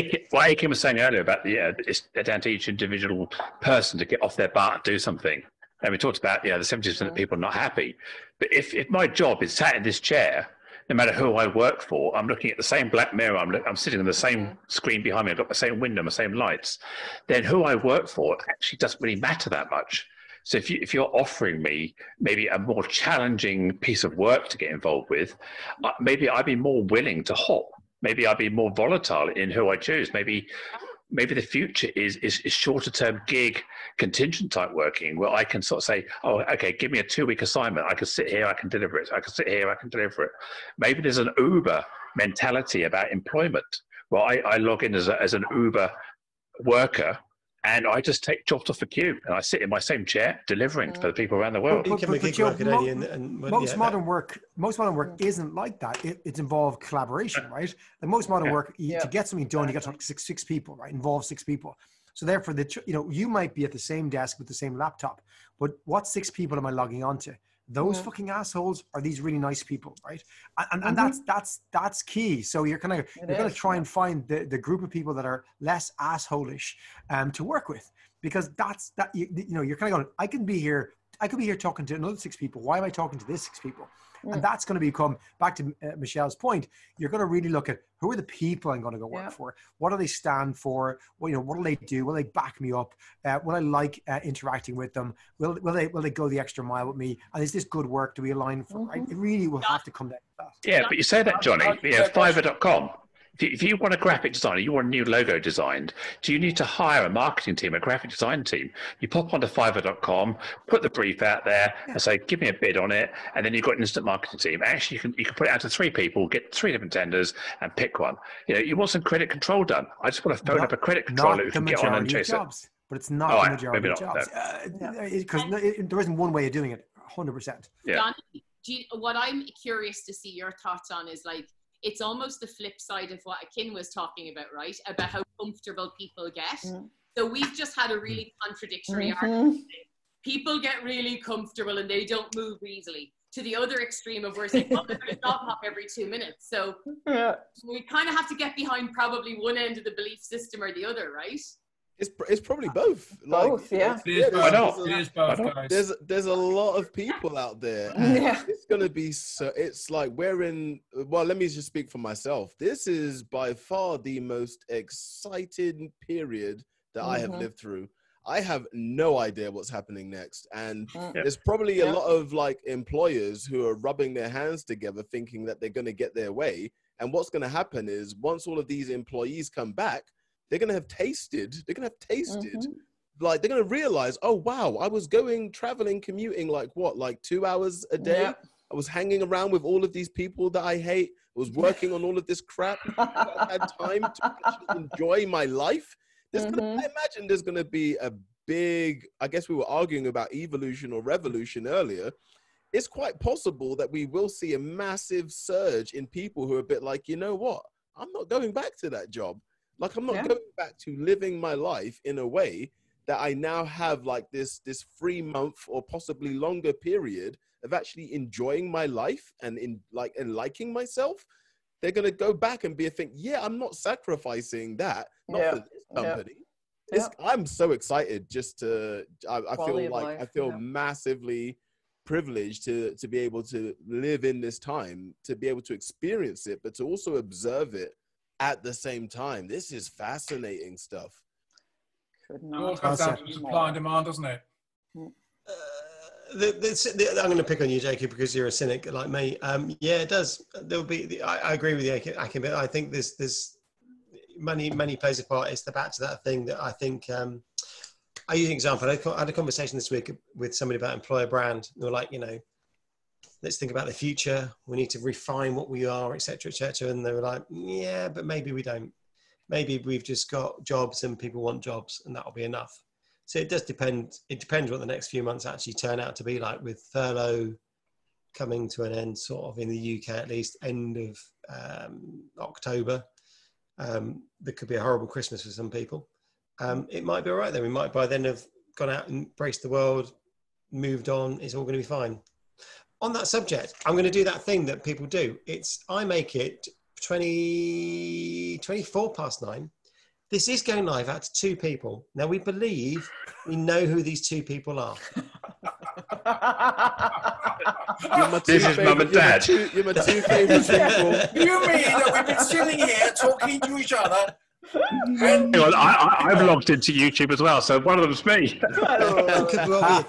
Akin was saying earlier about it's down to each individual person to get off their butt and do something. And we talked about the 70% of people not happy. But if my job is sat in this chair, no matter who I work for, I'm looking at the same black mirror, I'm sitting on the same screen behind me, I've got the same window, the same lights, then who I work for actually doesn't really matter that much. So if you're offering me maybe a more challenging piece of work to get involved with, maybe I'd be more willing to hop. Maybe I'd be more volatile in who I choose. Maybe the future is shorter term gig contingent type working, where I can sort of say, oh, okay, give me a 2-week assignment. I can sit here, I can deliver it. I can sit here, I can deliver it. Maybe there's an Uber mentality about employment, where I log in as an Uber worker, and I just take jobs off the queue, and I sit in my same chair delivering for the people around the world. Most modern work isn't like that. It's involved collaboration, right? Like most modern work, to get something done, you got to talk to six people, right? Involve 6 people. So therefore, you might be at the same desk with the same laptop, but what 6 people am I logging onto? Those fucking assholes are these really nice people, right? And that's key. So you're gonna try and find the group of people that are less assholish to work with, because you're kind of going, I could be here talking to another 6 people. Why am I talking to these 6 people? And that's going to become, back to Michelle's point, you're going to really look at who are the people I'm going to go work for? What do they stand for? Well, what do they do? Will they back me up? Will I like interacting with them? Will they go the extra mile with me? And is this good work? Do we align for? Right? It really will have to come down to that. Yeah, but you say that, Johnny. Fiverr.com. If you want a graphic designer, you want a new logo designed, do you need to hire a marketing team, a graphic design team? You pop onto Fiverr.com, put the brief out there and say, give me a bid on it. And then you've got an instant marketing team. Actually, you can put it out to 3 people, get 3 different tenders and pick one. You want some credit control done. I just want to phone up a credit controller who can get on and chase it. But it's not the majority of jobs. Because there isn't one way of doing it, 100%. Yeah. Johnny, what I'm curious to see your thoughts on is, like, it's almost the flip side of what Akin was talking about, right? About how comfortable people get. So we've just had a really contradictory argument. People get really comfortable and they don't move easily, to the other extreme of where saying, oh, they're going to stop hop every 2 minutes. So we kind of have to get behind probably one end of the belief system or the other, right? It's probably both. Both, yeah. Why not? It is both, guys. There's a lot of people out there. And it's going to be so. It's like we're in. Well, let me just speak for myself. This is by far the most exciting period that I have lived through. I have no idea what's happening next. And there's probably a lot of like employers who are rubbing their hands together thinking that they're going to get their way. And what's going to happen is once all of these employees come back, they're going to have tasted, like they're going to realize, oh, wow, I was traveling, commuting like 2 hours a day. I was hanging around with all of these people that I hate. I was working on all of this crap. I had time to actually enjoy my life. I imagine there's going to be a big, I guess we were arguing about evolution or revolution earlier. It's quite possible that we will see a massive surge in people who are a bit like, you know what? I'm not going back to that job. Like, I'm not going back to living my life in a way that I now have like this 3 month or possibly longer period of actually enjoying my life and liking myself. They're going to go back and I'm not sacrificing that, not for this company. I'm so excited just to, I feel massively privileged to be able to live in this time, to be able to experience it, but to also observe it at the same time. This is fascinating stuff. It all comes down to supply and demand, doesn't it? I'm going to pick on you, Jacob, because you're a cynic like me. Yeah, it does. There'll be. I agree with you, Akin, but I think there's money plays a part. It's back to that thing that I think. I use an example. I had a conversation this week with somebody about employer brand. They were like, let's think about the future. We need to refine what we are, etc., etc. And they were like, yeah, but maybe we don't. Maybe we've just got jobs and people want jobs, and that'll be enough. So it does depend. It depends what the next few months actually turn out to be like, with furlough coming to an end, sort of in the UK at least, end of October. There could be a horrible Christmas for some people. It might be all right then. We might by then have gone out and embraced the world, moved on. It's all going to be fine. On that subject, I'm going to do that thing that people do. I make it 24 past 9. This is going live out to 2 people. Now, we believe we know who these 2 people are. This is Mum and Dad. You're my 2 favorite people. You mean that we've been sitting here talking to each other? I've logged into YouTube as well, so one of them's me.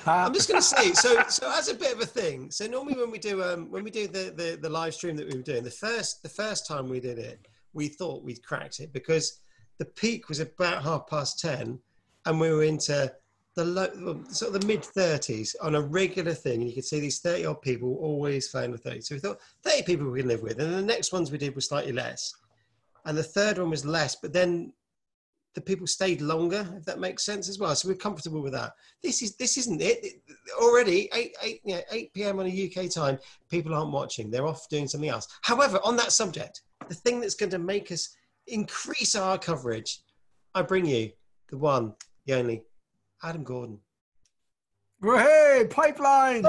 I'm just going to say, so as a bit of a thing, so normally when we do the live stream that we were doing, the first time we did it, we thought we'd cracked it because the peak was about 10:30, and we were into sort of the mid-30s on a regular thing, and you could see these 30-odd people always playing with 30. So we thought 30 people we can live with, and then the next ones we did were slightly less. And the third one was less, but then the people stayed longer, if that makes sense as well. So we're comfortable with that. This isn't it. Already 8 p.m. on a UK time, people aren't watching. They're off doing something else. However, on that subject, the thing that's going to make us increase our coverage, I bring you the one, the only, Adam Gordon. Hey, pipelines!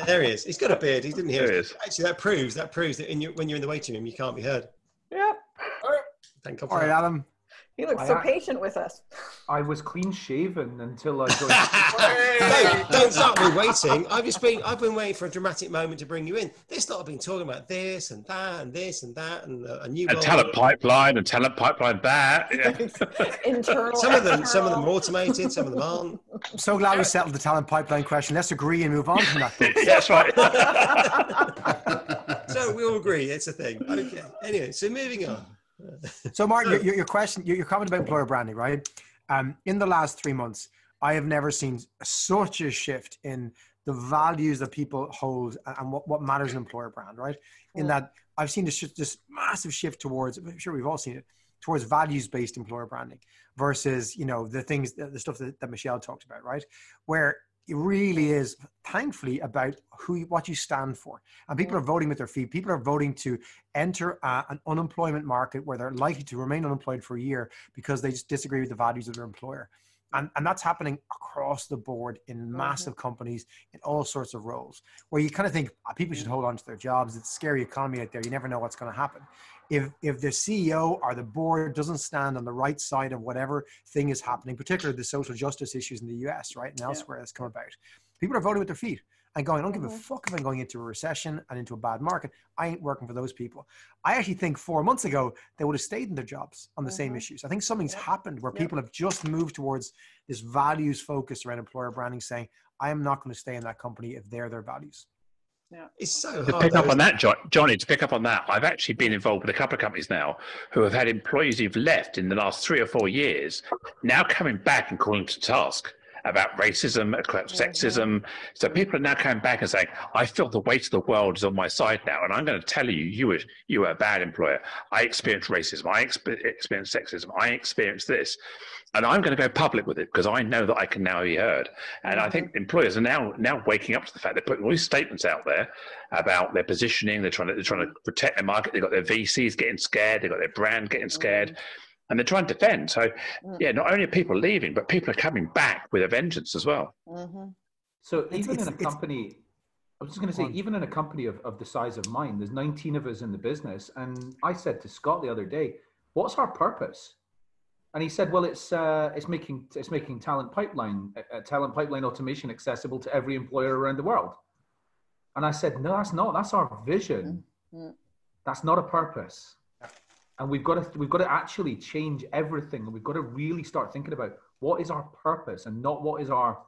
There he is. He's got a beard. He didn't hear it. Actually, that proves that when you're in the waiting room, you can't be heard. Yep. Thank God. All right, Adam. He looks so patient with us. I was clean shaven until I joined. Don't start me waiting. I've been waiting for a dramatic moment to bring you in. This lot have been talking about this and that and this and that and a new talent pipeline and talent pipeline that. Internal. Some of them are automated. Some of them aren't. I'm so glad we settled the talent pipeline question. Let's agree and move on from that. Folks. That's right. So we all agree it's a thing. Okay. Anyway, so moving on. So, Mark, your question, your comment about employer branding, right? In the last 3 months, I have never seen such a shift in the values that people hold and what matters in employer brand, right? In that I've seen this massive shift towards, I'm sure we've all seen it, towards values-based employer branding versus, the stuff that Michelle talked about, right? Where it really is, thankfully, about what you stand for. And people are voting with their feet. People are voting to enter an unemployment market where they're likely to remain unemployed for a year because they just disagree with the values of their employer. And that's happening across the board in massive companies in all sorts of roles, where you kind of think people should hold on to their jobs. It's a scary economy out there. You never know what's going to happen. If the CEO or the board doesn't stand on the right side of whatever thing is happening, particularly the social justice issues in the US, right, and elsewhere that's come about, people are voting with their feet and going, I don't give a fuck if I'm going into a recession and into a bad market. I ain't working for those people. I actually think 4 months ago, they would have stayed in their jobs on the same issues. I think something's happened where people have just moved towards this values focus around employer branding, saying, I am not going to stay in that company if they're their values. Yeah. It's so to hard. pick up on that, Johnny, to pick up on that, I've actually been involved with a couple of companies now who have had employees who've left in the last 3 or 4 years, now coming back and calling to task about racism, sexism. So people are now coming back and saying, I feel the weight of the world is on my side now, and I'm going to tell you, you were a bad employer. I experienced racism. I experienced sexism. I experienced this. And I'm going to go public with it because I know that I can now be heard. And I think employers are now waking up to the fact they're putting all these statements out there about their positioning. They're trying to protect their market. They've got their VCs getting scared. They've got their brand getting scared. And they're trying to defend. So, yeah, not only are people leaving, but people are coming back with a vengeance as well. So even in a company, I was just going to say, even in a company of the size of mine, there's 19 of us in the business. And I said to Scott the other day, what's our purpose? And he said, well, it's making talent pipeline automation accessible to every employer around the world. And I said, no, that's not. That's our vision. That's not a purpose. And we've got to actually change everything. And we've got to really start thinking about what is our purpose and not what is our,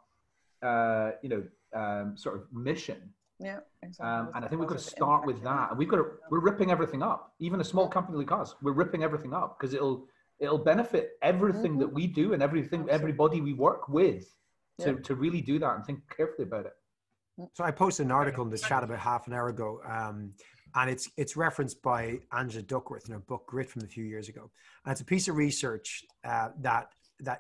sort of mission. Yeah, exactly. And I think we've got to start with that. And we're ripping everything up. Even a small company like us, we're ripping everything up because it'll benefit everything that we do and everybody we work with to really do that and think carefully about it. So I posted an article in the chat about half an hour ago, and it's referenced by Angela Duckworth in her book Grit from a few years ago. And it's a piece of research that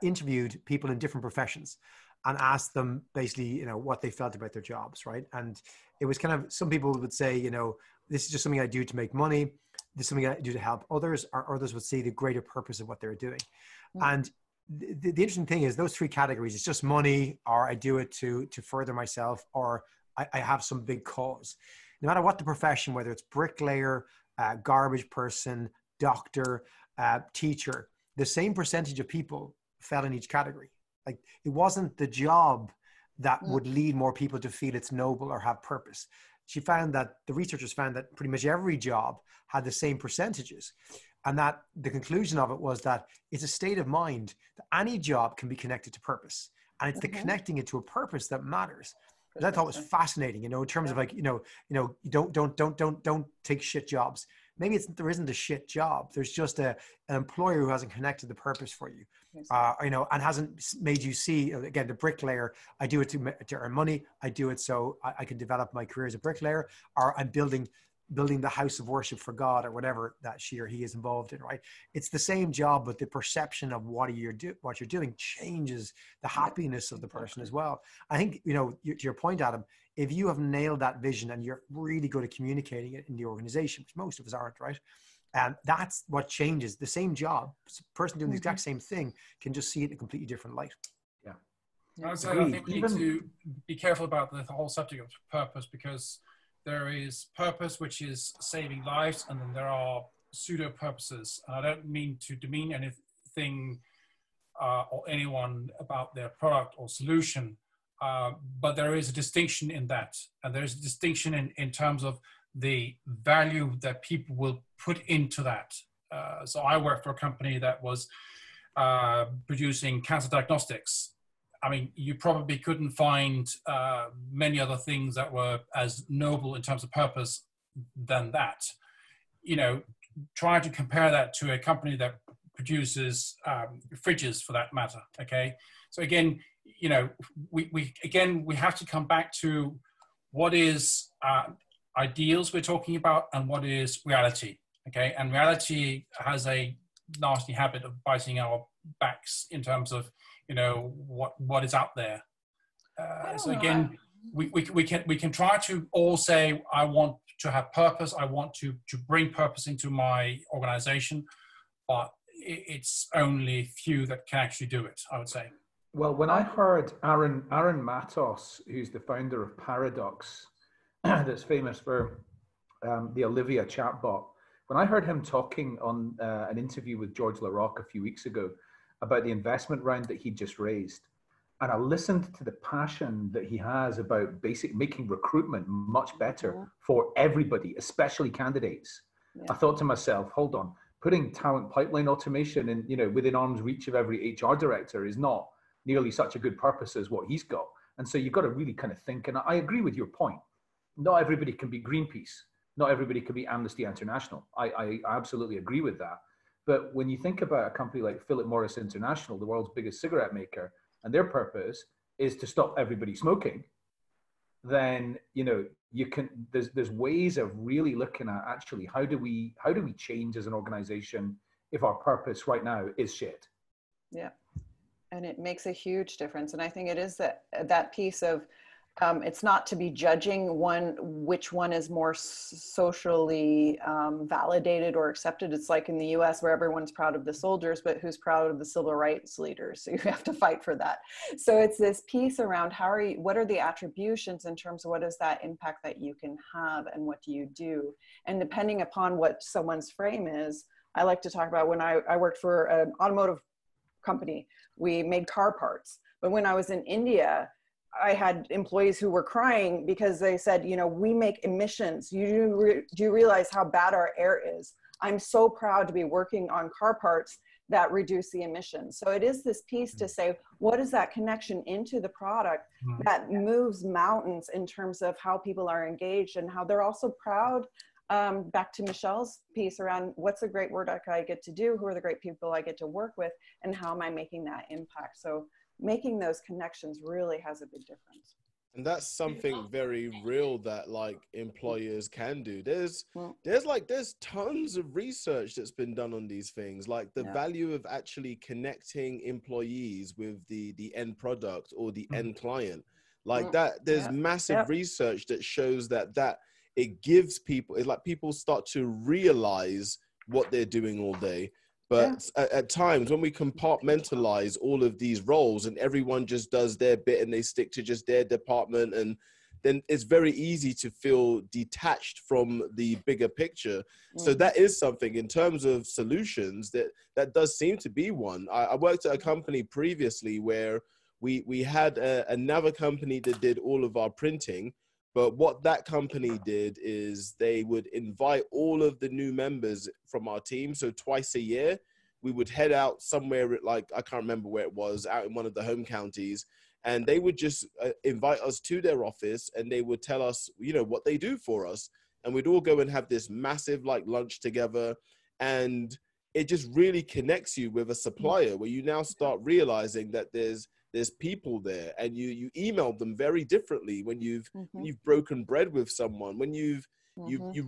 interviewed people in different professions and asked them basically, what they felt about their jobs, right? And it was kind of, some people would say, this is just something I do to make money. This is something I do to help others, or others would see the greater purpose of what they're doing. And the interesting thing is those 3 categories, it's just money, or I do it to further myself, or I have some big cause. No matter what the profession, whether it's bricklayer, garbage person, doctor, teacher, the same percentage of people fell in each category. Like, it wasn't the job that would lead more people to feel it's noble or have purpose. She found that the researchers found that pretty much every job had the same percentages. And that the conclusion of it was that it's a state of mind that any job can be connected to purpose. And it's the connecting it to a purpose that matters. Which I thought was fascinating, in terms of like, don't take shit jobs. Maybe there isn't a shit job. There's just an employer who hasn't connected the purpose for you, and hasn't made you see, again, the bricklayer, I do it to earn money. I do it so I can develop my career as a bricklayer, or I'm building the house of worship for God, or whatever that she or he is involved in, right? It's the same job, but the perception of what you're doing changes the happiness of the person as well. I think, to your point, Adam, if you have nailed that vision and you're really good at communicating it in the organization, which most of us aren't, right? And that's what changes. The same job, a person doing the exact same thing can just see it in a completely different light. Yeah. I think we need to be careful about the whole subject of purpose, because there is purpose, which is saving lives, and then there are pseudo purposes. I don't mean to demean anything or anyone about their product or solution, but there is a distinction in that. And there's a distinction in terms of the value that people will put into that. So I worked for a company that was producing cancer diagnostics. I mean, you probably couldn't find many other things that were as noble in terms of purpose than that. Try to compare that to a company that produces fridges, for that matter. Okay, so again, we have to come back to what is ideals we're talking about and what is reality. Okay, and reality has a nasty habit of biting our backs in terms of what is out there. So again, we can try to all say, I want to have purpose. I want to bring purpose into my organization, but it's only few that can actually do it, I would say. Well, when I heard Aaron Matos, who's the founder of Paradox, that's famous for the Olivia chatbot, when I heard him talking on an interview with George LaRocque a few weeks ago about the investment round that he just raised, and I listened to the passion that he has about making recruitment much better for everybody, especially candidates. I thought to myself, hold on, putting talent pipeline automation in, within arm's reach of every HR director is not nearly such a good purpose as what he's got. And so you've got to really kind of think, and I agree with your point. Not everybody can be Greenpeace. Not everybody can be Amnesty International. I absolutely agree with that. But when you think about a company like Philip Morris International, the world's biggest cigarette maker, and their purpose is to stop everybody smoking, then you can. There's ways of really looking at actually how do we change as an organization if our purpose right now is shit. Yeah, and it makes a huge difference. And I think it is that piece of. It's not to be judging which one is more socially validated or accepted. It's like in the US where everyone's proud of the soldiers, but who's proud of the civil rights leaders? So you have to fight for that. So it's this piece around what are the attributions in terms of what is that impact that you can have and what do you do? And depending upon what someone's frame is, I like to talk about when I worked for an automotive company, we made car parts. But when I was in India, I had employees who were crying because they said, we make emissions. Do you realize how bad our air is? I'm so proud to be working on car parts that reduce the emissions. So it is this piece to say, what is that connection into the product that moves mountains in terms of how people are engaged and how they're also proud. Back to Michelle's piece around what's a great work I get to do, who are the great people I get to work with, and how am I making that impact? So making those connections really has a big difference. And that's something very real that employers can do. There's tons of research that's been done on these things, like the value of actually connecting employees with the end product or the end client. There's massive research that shows that it gives people, it's like people start to realize what they're doing all day. But at times when we compartmentalize all of these roles and everyone just does their bit and they stick to just their department, and then it's very easy to feel detached from the bigger picture. So that is something in terms of solutions that does seem to be one. I worked at a company previously where we had another company that did all of our printing. But what that company did is they would invite all of the new members from our team. So twice a year, we would head out somewhere I can't remember where it was, out in one of the home counties. And they would just invite us to their office and they would tell us, what they do for us. And we'd all go and have this massive lunch together. And it just really connects you with a supplier where you now start realizing that there's people there, and you email them very differently when you've broken bread with someone, when you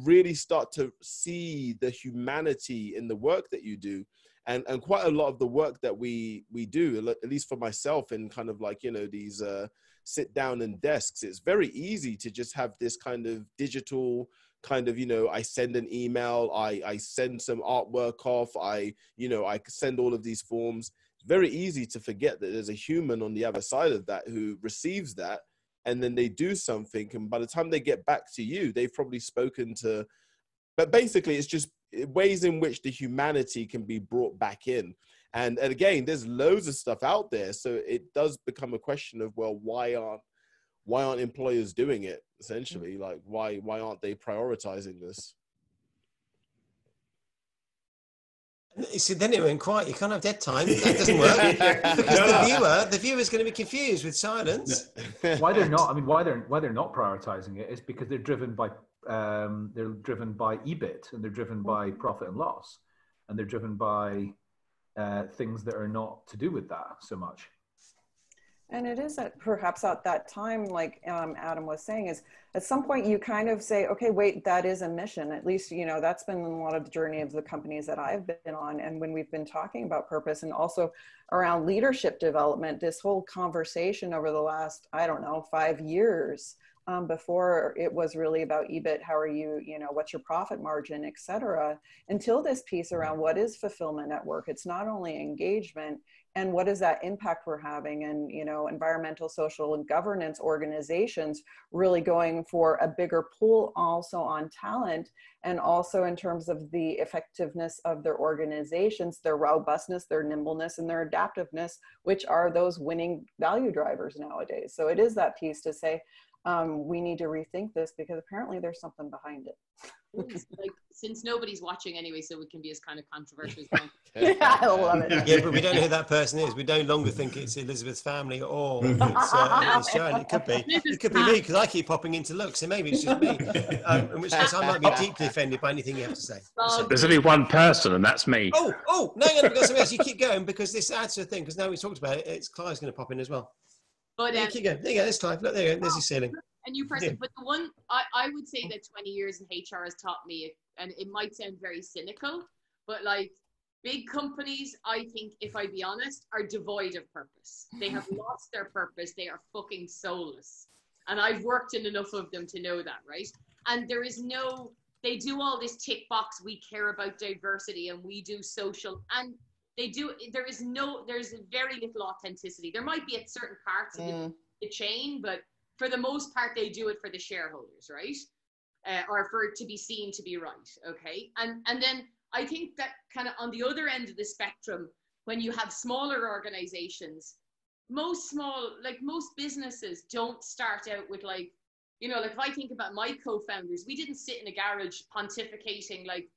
really start to see the humanity in the work that you do. And quite a lot of the work that we do, at least for myself, in kind of these sit down and desks, it's very easy to just have this kind of digital kind of, I send an email, I send some artwork off, I send all of these forms. Very easy to forget that there's a human on the other side of that who receives that, and then they do something, and by the time they get back to you, they've probably spoken to, but basically it's just ways in which the humanity can be brought back in. And again, there's loads of stuff out there, so it does become a question of, well, why aren't employers doing it, essentially? Why aren't they prioritizing this? See, then it went quiet. You can't have dead time. That doesn't work. The viewer's going to be confused with silence. Why they're not prioritizing it is because they're driven by EBIT, and they're driven by profit and loss, and they're driven by things that are not to do with that so much. And it is that perhaps at that time, like Adam was saying, is at some point you kind of say, okay, wait, that is a mission. At least, you know, that's been a lot of the journey of the companies that I've been on. And when we've been talking about purpose and also around leadership development, this whole conversation over the last, I don't know, 5 years, before it was really about EBIT, how are you, you know, what's your profit margin, et cetera, until this piece around what is fulfillment at work. It's not only engagement, and what is that impact we're having, and, you know, environmental, social, and governance organizations really going for a bigger pull also on talent, and also in terms of the effectiveness of their organizations, their robustness, their nimbleness, and their adaptiveness, which are those winning value drivers nowadays. So it is that piece to say, we need to rethink this because apparently there's something behind it. Like, since nobody's watching anyway, so we can be as kind of controversial as possible. Yeah, I love it. Yeah, but we don't know who that person is. We no longer think it's Elizabeth's family or it's Joanne. It could be. It could be me because I keep popping into look. So maybe it's just me. In which case, I might be deeply offended by anything you have to say. There's only one person, and that's me. No, we've got something else. You keep going because this adds to the thing. Because now we talked about it, it's Clive's going to pop in as well. But keep going. There you go. There's Clive. Look, there you go. There's his ceiling. A new person, but the one I would say that 20 years in HR has taught me, and it might sound very cynical, but like big companies, I think, if I be honest, are devoid of purpose. They have lost their purpose. They are fucking soulless. And I've worked in enough of them to know that, right? And there is no, they do all this tick box, we care about diversity and we do social, and they do, there's very little authenticity. There might be at certain parts of the chain, but for the most part, they do it for the shareholders, right? Or for it to be seen to be right, okay? And then I think that kind of on the other end of the spectrum, when you have smaller organizations, most businesses don't start out with like, you know, like if I think about my co-founders, we didn't sit in a garage pontificating like,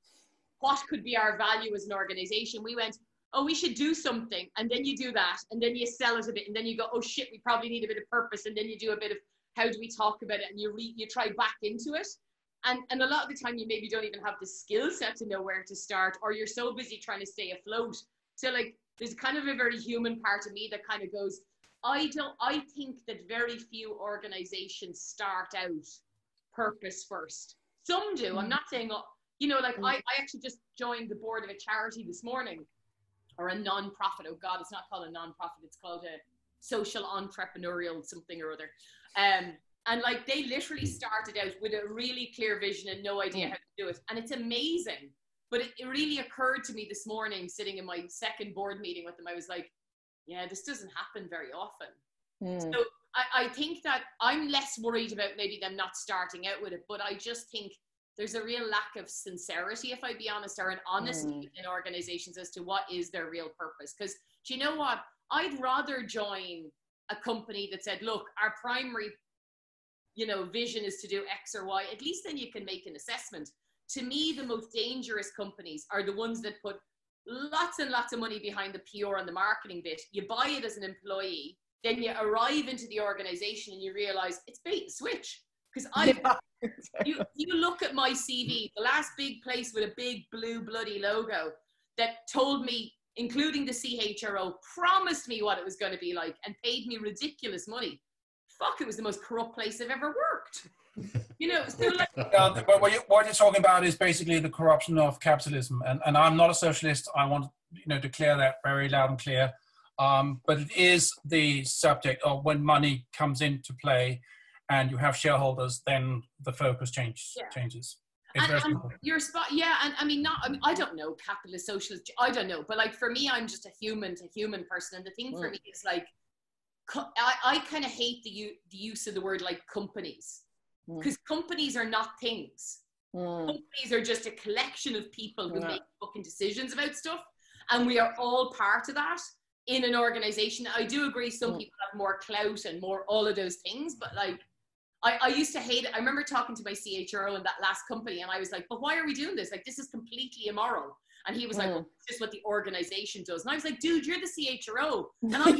what could be our value as an organization? We went, oh, we should do something. And then you do that. And then you sell it a bit. And then you go, oh shit, we probably need a bit of purpose. And then you do a bit of, how do we talk about it? And you try back into it. And a lot of the time you maybe don't even have the skill set to know where to start, or you're so busy trying to stay afloat. So like, there's kind of a very human part of me that kind of goes, I think that very few organizations start out purpose first. Some do. I'm not saying, you know, like I actually just joined the board of a charity this morning, or a non-profit. Oh God, it's not called a non-profit. It's called a social entrepreneurial something or other. And like they literally started out with a really clear vision and no idea how to do it. And it's amazing. But it really occurred to me this morning, sitting in my second board meeting with them, I was like, yeah, this doesn't happen very often. So I think that I'm less worried about maybe them not starting out with it, but I just think there's a real lack of sincerity, if I be honest, or an honesty in organizations as to what is their real purpose. Because do you know what? I'd rather join a company that said, look, our primary, you know, vision is to do X or Y. At least then you can make an assessment. To me, the most dangerous companies are the ones that put lots and lots of money behind the PR and the marketing bit. You buy it as an employee, then you arrive into the organization and you realize it's bait and switch. Because you look at my CV, the last big place with a big blue bloody logo that told me, including the CHRO, promised me what it was going to be like and paid me ridiculous money. Fuck, it was the most corrupt place I've ever worked. You know, so like, what you're talking about is basically the corruption of capitalism. And I'm not a socialist. I want to declare that very loud and clear. But it is the subject of when money comes into play and you have shareholders, then the focus changes. And your spot, and I mean, I don't know, capitalist, socialist, I don't know, but like for me, I'm just a human to human person, and the thing for me is like, I kind of hate the use of the word like companies, because companies are not things. Companies are just a collection of people who make fucking decisions about stuff, and we are all part of that in an organization. I do agree some people have more clout and more all of those things, but like, I used to hate it. I remember talking to my CHRO in that last company, and I was like, but why are we doing this? Like, this is completely immoral. And he was like, well, this is what the organization does. And I was like, dude, you're the CHRO. And I'm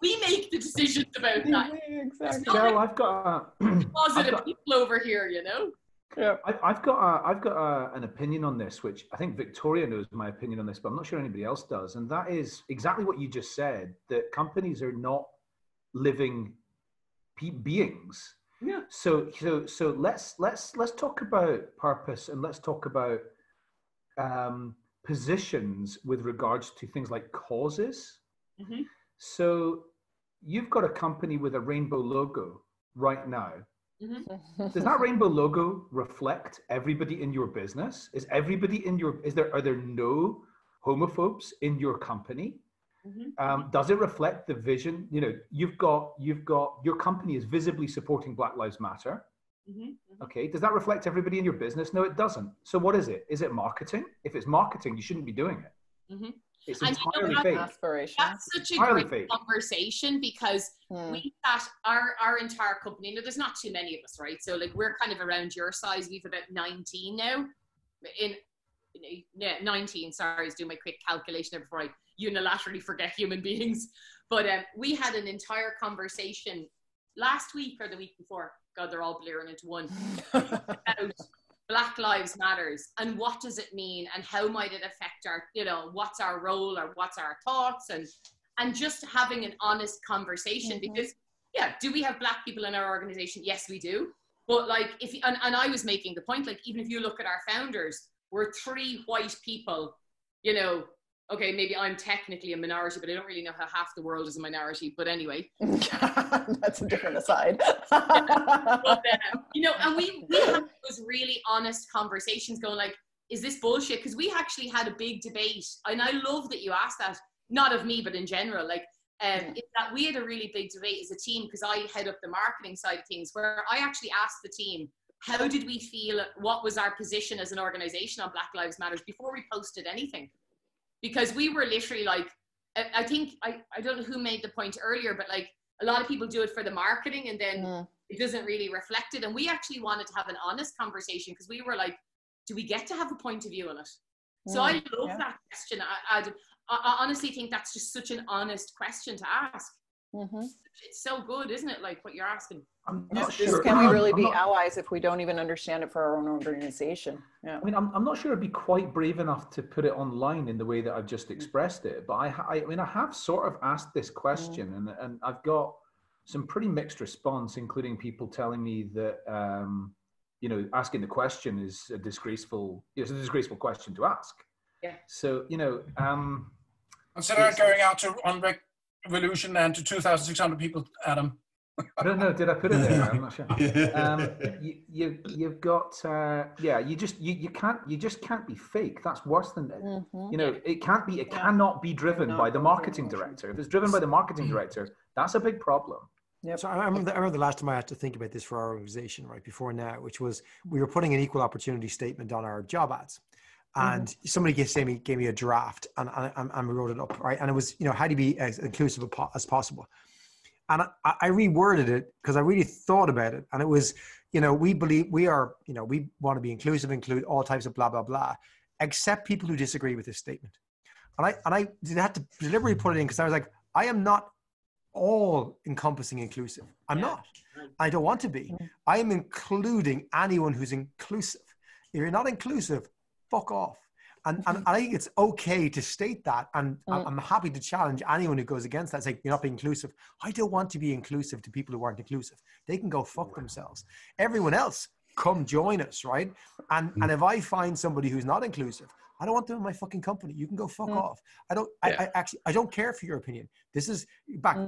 we make the decisions about that. Exactly. Well, I've got positive people over here, you know? Yeah. I've got an opinion on this, which I think Victoria knows my opinion on this, but I'm not sure anybody else does. And that is exactly what you just said, that companies are not living beings. Yeah. So let's talk about purpose, and let's talk about positions with regards to things like causes. Mm-hmm. So you've got a company with a rainbow logo right now. Mm-hmm. Does that rainbow logo reflect everybody in your business? Are there no homophobes in your company? Mm-hmm. Does it reflect the vision? You know, you've got your company is visibly supporting Black Lives Matter. Mm-hmm. Okay, does that reflect everybody in your business? No, it doesn't. So what is it? Is it marketing? If it's marketing, you shouldn't be doing it. Mm-hmm. It's And entirely you know, fake. that's such a Entirely great fake. conversation, because we sat our entire company, you know, there's not too many of us, right? So like we're kind of around your size. We've about 19 now. 19, sorry, I was doing my quick calculation there before I unilaterally forget human beings. But we had an entire conversation last week or the week before. God, they're all blurring into one. About Black Lives Matters, and what does it mean, and how might it affect our, you know, what's our role or what's our thoughts, and just having an honest conversation. Because yeah, do we have Black people in our organization? Yes, we do. But like, and I was making the point, like, even if you look at our founders, we're 3 white people, you know. Okay, maybe I'm technically a minority, but I don't really know how half the world is a minority. But anyway. That's a different aside. But, you know, and we had those really honest conversations going like, is this bullshit? Because we actually had a big debate. And I love that you asked that, not of me, but in general. Like, is that we had a really big debate as a team, because I head up the marketing side of things, where I actually asked the team, how did we feel? What was our position as an organization on Black Lives Matters before we posted anything? Because we were literally like, I think, I don't know who made the point earlier, but like a lot of people do it for the marketing and then it doesn't really reflect it. And we actually wanted to have an honest conversation, because we were like, do we get to have a point of view on it? So I love that question. I honestly think that's just such an honest question to ask. It's so good, isn't it? Like what you're asking. I'm not sure. Can we really be allies if we don't even understand it for our own organization? Yeah. I mean, I'm not sure I'd be quite brave enough to put it online in the way that I've just expressed it. But I mean, I have sort of asked this question, and I've got some pretty mixed response, including people telling me that, you know, asking the question is a disgraceful question to ask. Yeah. So, you know, consider going out on Revolution and to 2,600 people, Adam. I don't know. Did I put it there? I'm not sure. You've got you just can't be fake. That's worse than you know. It cannot be driven by the marketing director. If it's driven by the marketing director, that's a big problem. Yeah. So I remember the last time I had to think about this for our organization, right before now, which was we were putting an equal opportunity statement on our job ads. And somebody gave me a draft and we wrote it up, right? And it was, you know, how do you be as inclusive as possible? And I reworded it because I really thought about it. And it was, you know, we believe we are, you know, we want to be inclusive, include all types of blah, blah, blah, except people who disagree with this statement. And I had to deliberately put it in because I was like, I am not all encompassing inclusive. I'm not. I don't want to be. I am including anyone who's inclusive. If you're not inclusive, fuck off. And I think it's okay to state that. And I'm happy to challenge anyone who goes against that, saying, you're not being inclusive. I don't want to be inclusive to people who aren't inclusive. They can go fuck themselves. Everyone else, come join us, right? And if I find somebody who's not inclusive, I don't want them in my fucking company. You can go fuck off. I don't care for your opinion. This is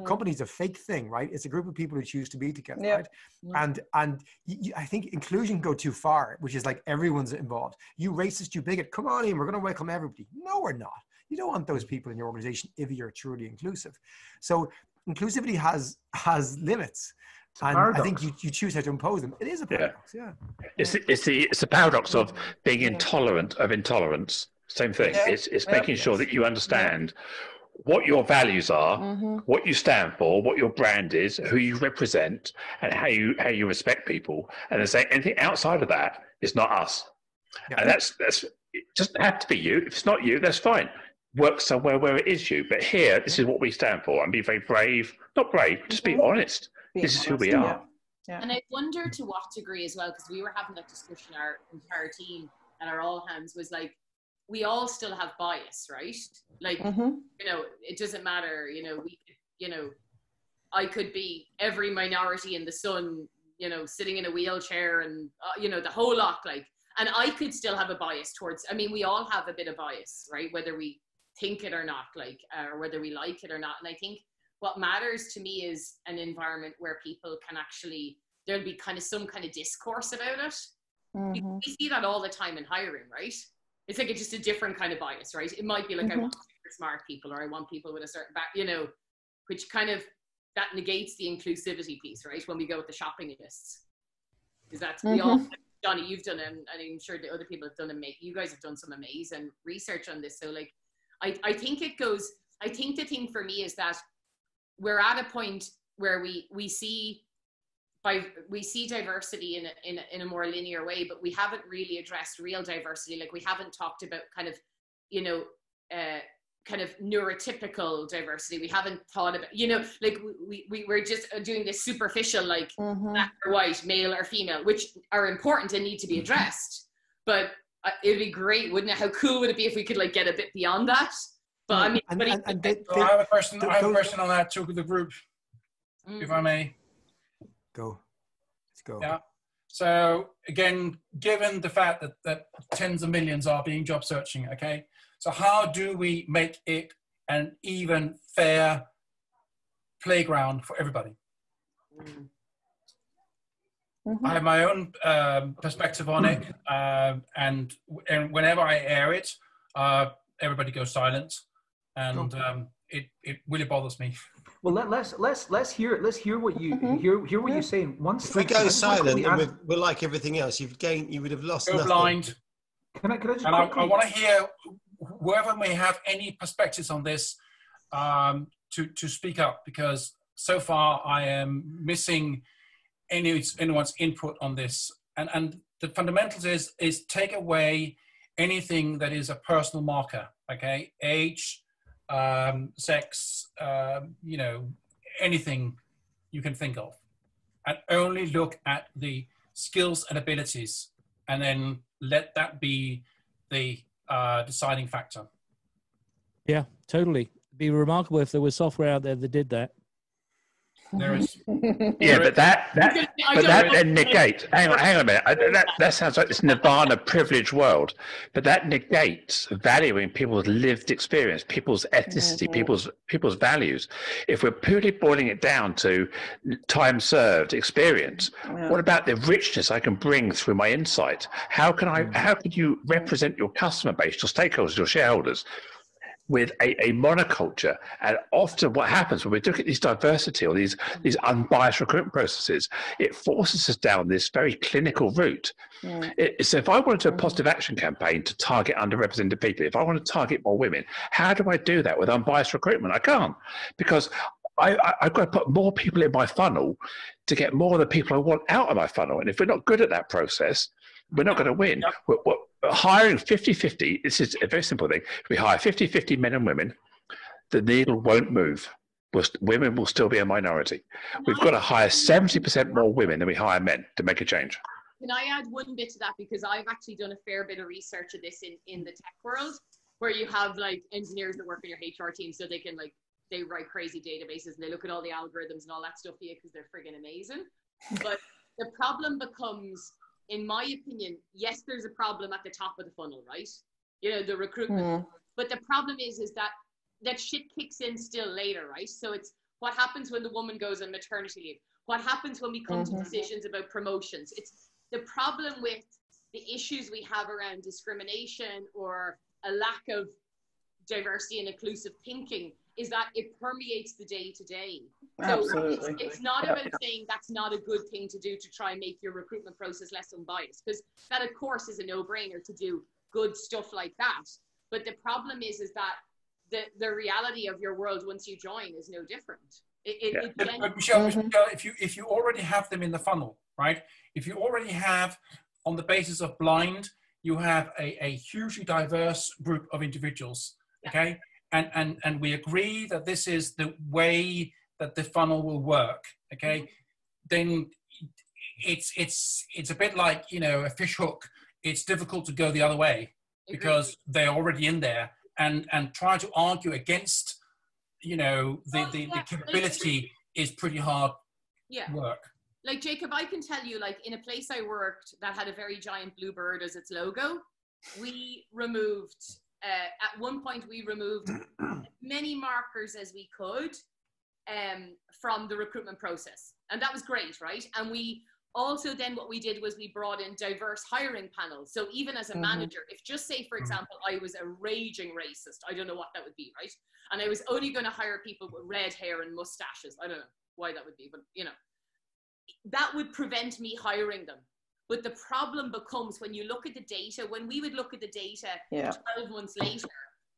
company's a fake thing, right? It's a group of people who choose to be together, right? And I think inclusion go too far, which is like everyone's involved. You racist, you bigot, come on in. We're going to welcome everybody. No, we're not. You don't want those people in your organization if you're truly inclusive. So inclusivity has limits. And I think you choose how to impose them. It is a paradox, It's a paradox of being intolerant of intolerance. Same thing. It's making sure that you understand what your values are, what you stand for, what your brand is, who you represent, and how you respect people. And then say anything outside of that is not us. And that's it doesn't have to be you. If it's not you, that's fine. Work somewhere where it is you. But here, this is what we stand for. And be very brave. Not brave, just be honest. This is who we are. Yeah. And I wonder to what degree as well, because we were having that discussion, our entire team at our all hands was like, we all still have bias, right? Like, you know, it doesn't matter, you know, I could be every minority in the sun, you know, sitting in a wheelchair and, you know, the whole lot, like, and I could still have a bias towards, I mean, we all have a bit of bias, right? Whether we think it or not, like, or whether we like it or not. And I think what matters to me is an environment where people can actually, there'll be kind of some kind of discourse about it. We see that all the time in hiring, right? It's like it's just a different kind of bias, right? It might be like, I want super smart people, or I want people with a certain back, you know, which kind of, that negates the inclusivity piece, right? When we go with the shopping lists. Is that, we all, Johnny, you've done, and I'm sure the other people have done, you guys have done some amazing research on this. So like, I think it goes, I think the thing for me is that we're at a point where we see diversity in a more linear way, but we haven't really addressed real diversity. Like we haven't talked about kind of, you know, kind of neurotypical diversity. We haven't thought about, you know, like we're just doing this superficial, like black or white, male or female, which are important and need to be addressed. But it'd be great, wouldn't it? How cool would it be if we could like get a bit beyond that? But I mean, I have a question. I have a question on that to the group, if I may. Go. Let's go. Yeah. So again, given the fact that tens of millions are being job searching, okay. So how do we make it an even, fair playground for everybody? I have my own perspective on it, and whenever I air it, everybody goes silent, and it really bothers me. Well, let's hear what you hear what you're saying. Once if we go silent, then we're like everything else. You would have lost. Go nothing. blind. Can I just? And I want to hear whoever may have any perspectives on this to speak up, because so far I am missing anyone's input on this. And the fundamentals is take away anything that is a personal marker. Okay, age, sex, you know, anything you can think of, and only look at the skills and abilities, and then let that be the deciding factor. Yeah, totally. It'd be remarkable if there was software out there that did that. There is. Yeah, but that then negates. Hang on a minute. That sounds like this nirvana privileged world, but that negates valuing people's lived experience, people's ethnicity, people's values. If we're purely boiling it down to time served experience, what about the richness I can bring through my insight? How could you represent your customer base, your stakeholders, your shareholders, with a monoculture? And often what happens when we look at these diversity or these unbiased recruitment processes, it forces us down this very clinical route. So if I wanted to do a positive action campaign to target underrepresented people, if I want to target more women, how do I do that with unbiased recruitment? I can't, because I've got to put more people in my funnel to get more of the people I want out of my funnel. And if we're not good at that process, we're not going to win. We're hiring 50-50, this is a very simple thing. If we hire 50-50 men and women, the needle won't move. Women will still be a minority. We've got to hire 70% more women than we hire men to make a change. Can I add one bit to that? Because I've actually done a fair bit of research of this in the tech world, where you have like engineers that work in your HR team, so they can like, they write crazy databases and they look at all the algorithms and all that stuff for you because they're friggin' amazing. But the problem becomes, in my opinion, yes, there's a problem at the top of the funnel, right? You know, the recruitment. But the problem is that shit kicks in still later, right? So it's what happens when the woman goes on maternity leave? What happens when we come to decisions about promotions? It's the problem with the issues we have around discrimination or a lack of diversity and inclusive thinking is that it permeates the day to day. So it's not about saying that's not a good thing to do to try and make your recruitment process less unbiased, because that of course is a no-brainer to do good stuff like that. But the problem is that the reality of your world once you join is no different. But Michelle, if you already have them in the funnel, right? If you already have, on the basis of blind, you have a hugely diverse group of individuals, okay? And we agree that this is the way that the funnel will work, okay? Then it's a bit like, you know, a fish hook. It's difficult to go the other way because they're already in there, and try to argue against, you know, the capability is pretty hard work. Like, Jacob, I can tell you, like, in a place I worked that had a very giant blue bird as its logo, we removed, at one point, we removed as many markers as we could from the recruitment process. And that was great, right? And we also then what we did was we brought in diverse hiring panels. So even as a manager, if just say, for example, I was a raging racist, I don't know what that would be, right? And I was only going to hire people with red hair and mustaches. I don't know why that would be, but, you know, that would prevent me hiring them. But the problem becomes when you look at the data, when we would look at the data 12 months later,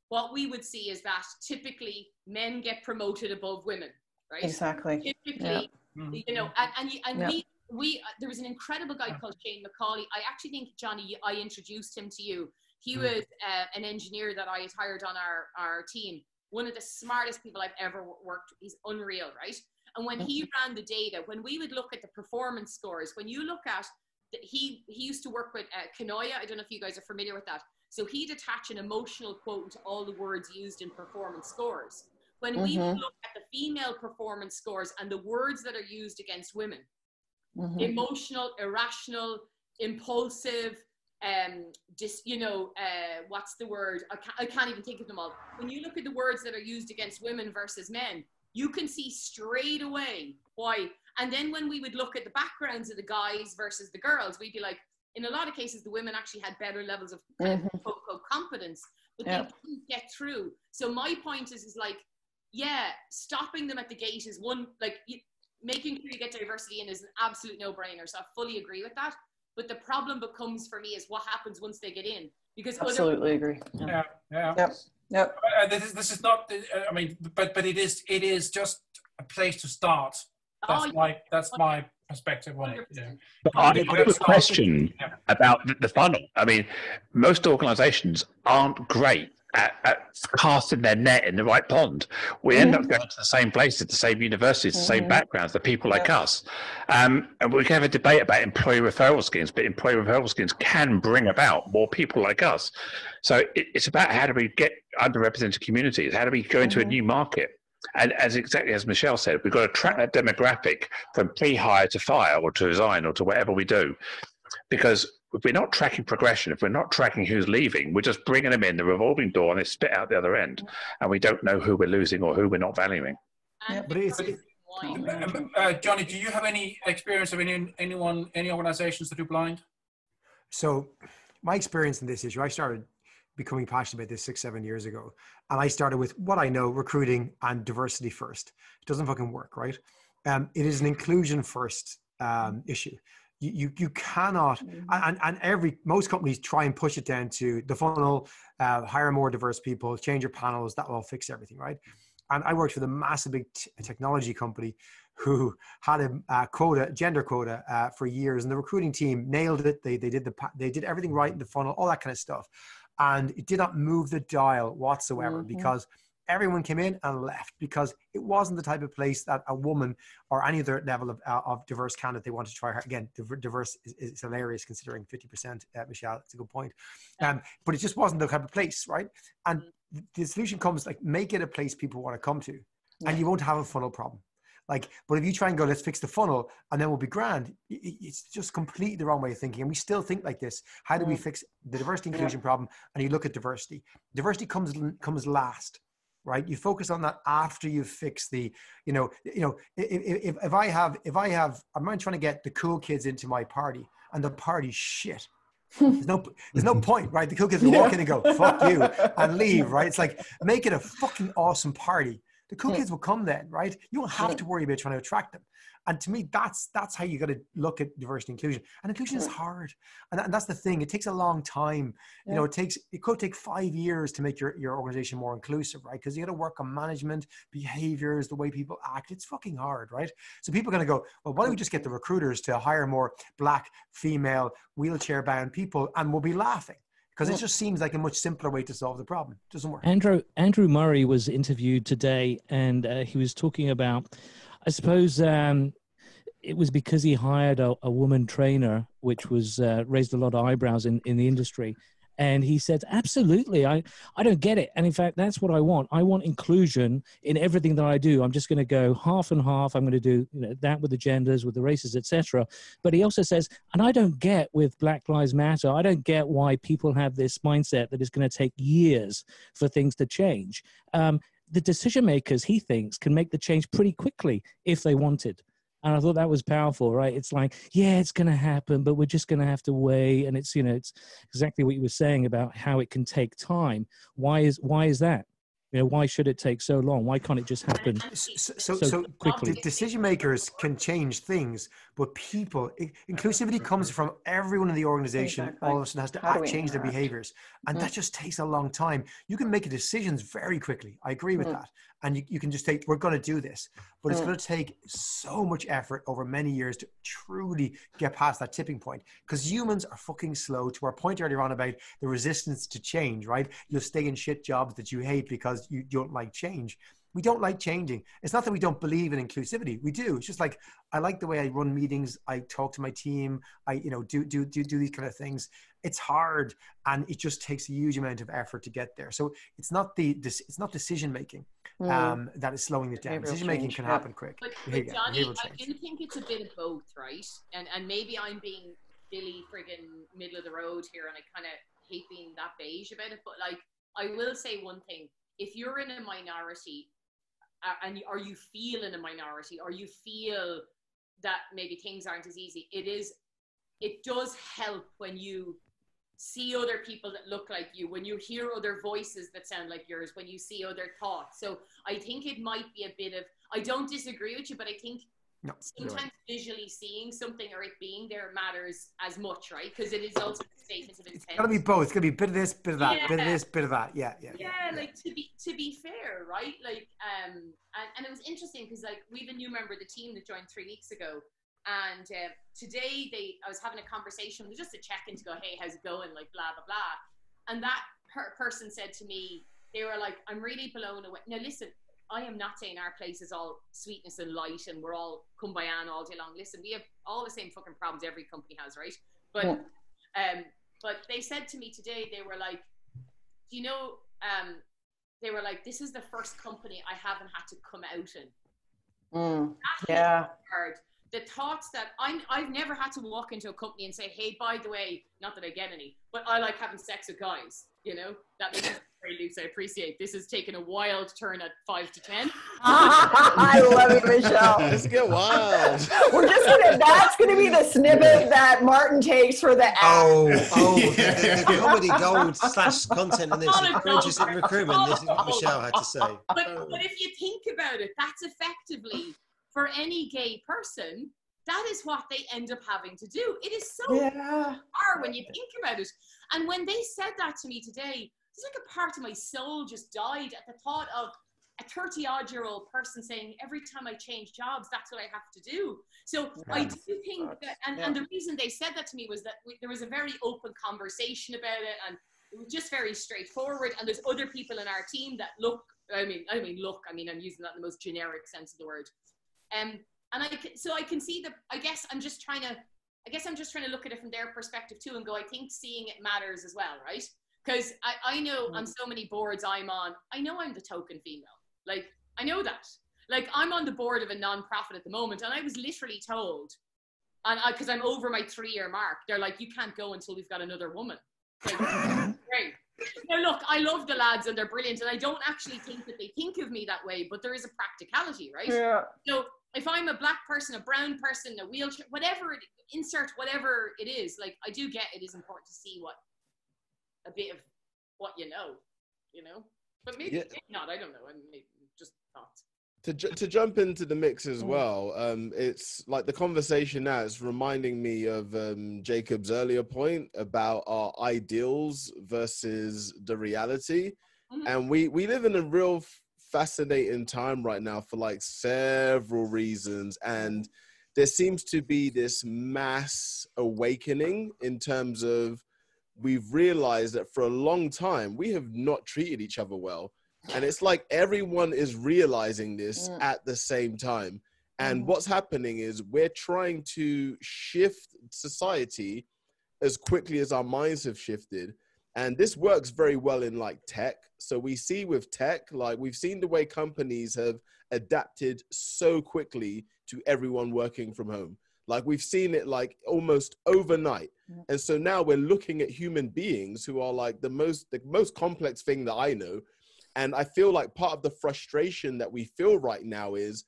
what we would see is that typically men get promoted above women, right? Exactly. Typically, you know, we there was an incredible guy called Shane McCauley. I actually think, Johnny, I introduced him to you. He was an engineer that I had hired on our team. One of the smartest people I've ever worked with. He's unreal, right? And when he ran the data, when we would look at the performance scores, when you look at, he used to work with Kanoya. I don't know if you guys are familiar with that. So he'd attach an emotional quote to all the words used in performance scores. When we would look at the female performance scores and the words that are used against women, emotional, irrational, impulsive, you know, what's the word? I can't even think of them all. When you look at the words that are used against women versus men, you can see straight away why. And then when we would look at the backgrounds of the guys versus the girls, we'd be like, in a lot of cases, the women actually had better levels of competence, but they didn't get through. So my point is like, yeah, stopping them at the gate is one, like, making sure you get diversity in is an absolute no-brainer. So I fully agree with that. But the problem becomes for me is what happens once they get in. Because absolutely agree. Yep. This is not. I mean, but it is just a place to start. That's my perspective on it. Yeah. But I have a question about the funnel. I mean, most organisations aren't great at casting their net in the right pond. We end up going to the same places, the same universities, the same backgrounds, the people like us. And we can have a debate about employee referral schemes, but employee referral schemes can bring about more people like us. So it's about how do we get underrepresented communities? How do we go into a new market? And exactly as Michelle said, we've got to track that demographic from pre-hire to fire or to resign or to whatever we do. Because if we're not tracking progression, if we're not tracking who's leaving, we're just bringing them in the revolving door and they spit out the other end. And we don't know who we're losing or who we're not valuing. Johnny, do you have any experience of any organizations that do blind? So my experience in this issue, I started becoming passionate about this 6-7 years ago. And I started with what I know, recruiting and diversity first. It doesn't fucking work, right? It is an inclusion first issue. You cannot, and most companies try and push it down to the funnel, hire more diverse people, change your panels, that will fix everything, right? And I worked with a massive big technology company who had a gender quota for years, and the recruiting team nailed it. They did everything right in the funnel, all that kind of stuff, and it did not move the dial whatsoever because everyone came in and left because it wasn't the type of place that a woman or any other level of diverse candidate they wanted to try. Again, diverse is hilarious considering 50%, Michelle, it's a good point. But it just wasn't the type of place, right? And the solution comes like, make it a place people want to come to and you won't have a funnel problem. Like, but if you try and go, let's fix the funnel and then we'll be grand, it's just completely the wrong way of thinking. And we still think like this. How do we fix the diversity inclusion problem? And you look at diversity. Diversity comes last. Right, you focus on that after you fix the, if I have, I'm trying to get the cool kids into my party, and the party's shit. There's no point, right? The cool kids will walk in and go, "Fuck you," and leave, right? It's like, make it a fucking awesome party. The cool kids will come then, right? You don't have to worry about trying to attract them. And to me, that's how you got to look at diversity inclusion. And inclusion is hard. And that's the thing. It takes a long time. You know, it could take 5 years to make your organization more inclusive, right? Because you got to work on management, behaviors, the way people act. It's fucking hard, right? So people are going to go, well, why don't we just get the recruiters to hire more black, female, wheelchair-bound people, and we'll be laughing. Because it just seems like a much simpler way to solve the problem. It doesn't work. Andrew Murray was interviewed today, and he was talking about, I suppose, it was because he hired a woman trainer, which was raised a lot of eyebrows in the industry. And he said, absolutely, I don't get it. And in fact, that's what I want. I want inclusion in everything that I do. I'm just going to go half and half. I'm going to do that with the genders, with the races, etc. But he also says, and I don't get with Black Lives Matter, I don't get why people have this mindset that it's going to take years for things to change. The decision makers, he thinks, can make the change pretty quickly if they wanted. And I thought that was powerful, right? It's like, yeah, it's going to happen, but we're just going to have to wait. And it's, it's exactly what you were saying about how it can take time. Why is that? Why should it take so long? Why can't it just happen so quickly? Decision makers can change things, but people, inclusivity comes from everyone in the organization. Exactly. All of a sudden has to change their behaviors. And that just takes a long time. You can make decisions very quickly. I agree with that. And you can just we're going to do this. But it's going to take so much effort over many years to truly get past that tipping point. Because humans are fucking slow, to our point earlier on about the resistance to change, right? You'll stay in shit jobs that you hate because you don't like change. We don't like changing. It's not that we don't believe in inclusivity. We do. It's just like, I like the way I run meetings. I talk to my team. I, do these kind of things. It's hard, and it just takes a huge amount of effort to get there. So it's not decision making that is slowing it down. Decision making can happen quick. But Johnny, I do think it's a bit of both, right? And maybe I'm being Billy friggin' middle of the road here, and I kind of hate being that beige about it. But like, I will say one thing: if you're in a minority, or you feel in a minority, or you feel that maybe things aren't as easy, it does help when you see other people that look like you, when you hear other voices that sound like yours, when you see other thoughts. So I think it might be a bit of, I don't disagree with you, but I think sometimes visually seeing something or it being there matters as much, right? Because it is also a statement of intent. It's got to be both. It's got to be a bit of this, bit of that, bit of this, bit of that. Yeah. Like to be fair, right? Like, and it was interesting because like we have a new member of the team that joined 3 weeks ago. And today I was having a conversation with just a check-in to go, hey, how's it going? Like, blah, blah, blah. And that person said to me, they were like, I'm really blown away. Now, listen, I am not saying our place is all sweetness and light and we're all kumbaya all day long. Listen, we have all the same fucking problems every company has, right? But they said to me today, they were like, do you know, they were like, this is the first company I haven't had to come out in. Hard. The thoughts that I've never had to walk into a company and say, hey, by the way, not that I get any, but I like having sex with guys, that makes it very loose. I appreciate this has taken a wild turn at 5 to 10. I love it, Michelle. Let's get wild. That's gonna be the snippet that Martin takes for the app. The comedy gold / content in this for interest in recruitment. This is what Michelle had to say. But if you think about it, that's effectively, for any gay person, that is what they end up having to do. It is so hard when you think about it. And when they said that to me today, it's like a part of my soul just died at the thought of a 30-odd-year-old person saying, every time I change jobs, that's what I have to do. So I do think that, and the reason they said that to me was that there was a very open conversation about it, and it was just very straightforward. And there's other people in our team that I'm using that in the most generic sense of the word. And I can see that. I guess I'm just trying to look at it from their perspective too, and go, I think seeing it matters as well, right? Because I know on so many boards I'm on, I know I'm the token female. Like, I know that. Like, I'm on the board of a non-profit at the moment, and I was literally told, and because I'm over my 3-year mark, they're like, you can't go until we've got another woman. Like, great. Now, look, I love the lads and they're brilliant, and I don't actually think that they think of me that way, but there is a practicality, right? Yeah. So if I'm a black person, a brown person, a wheelchair, whatever it is, like, I do get it is important to see a bit of what you know, but maybe not, I don't know, and maybe just thoughts. To jump into the mix as well, it's like the conversation now is reminding me of Jacob's earlier point about our ideals versus the reality. And we live in a real fascinating time right now for like several reasons. And there seems to be this mass awakening in terms of we've realized that for a long time, we have not treated each other well. And it's like everyone is realizing this at the same time. And what's happening is we're trying to shift society as quickly as our minds have shifted. And this works very well in like tech. So we see with tech, like we've seen the way companies have adapted so quickly to everyone working from home. Like we've seen it like almost overnight. And so now we're looking at human beings who are like the most complex thing that I know. And I feel like part of the frustration that we feel right now is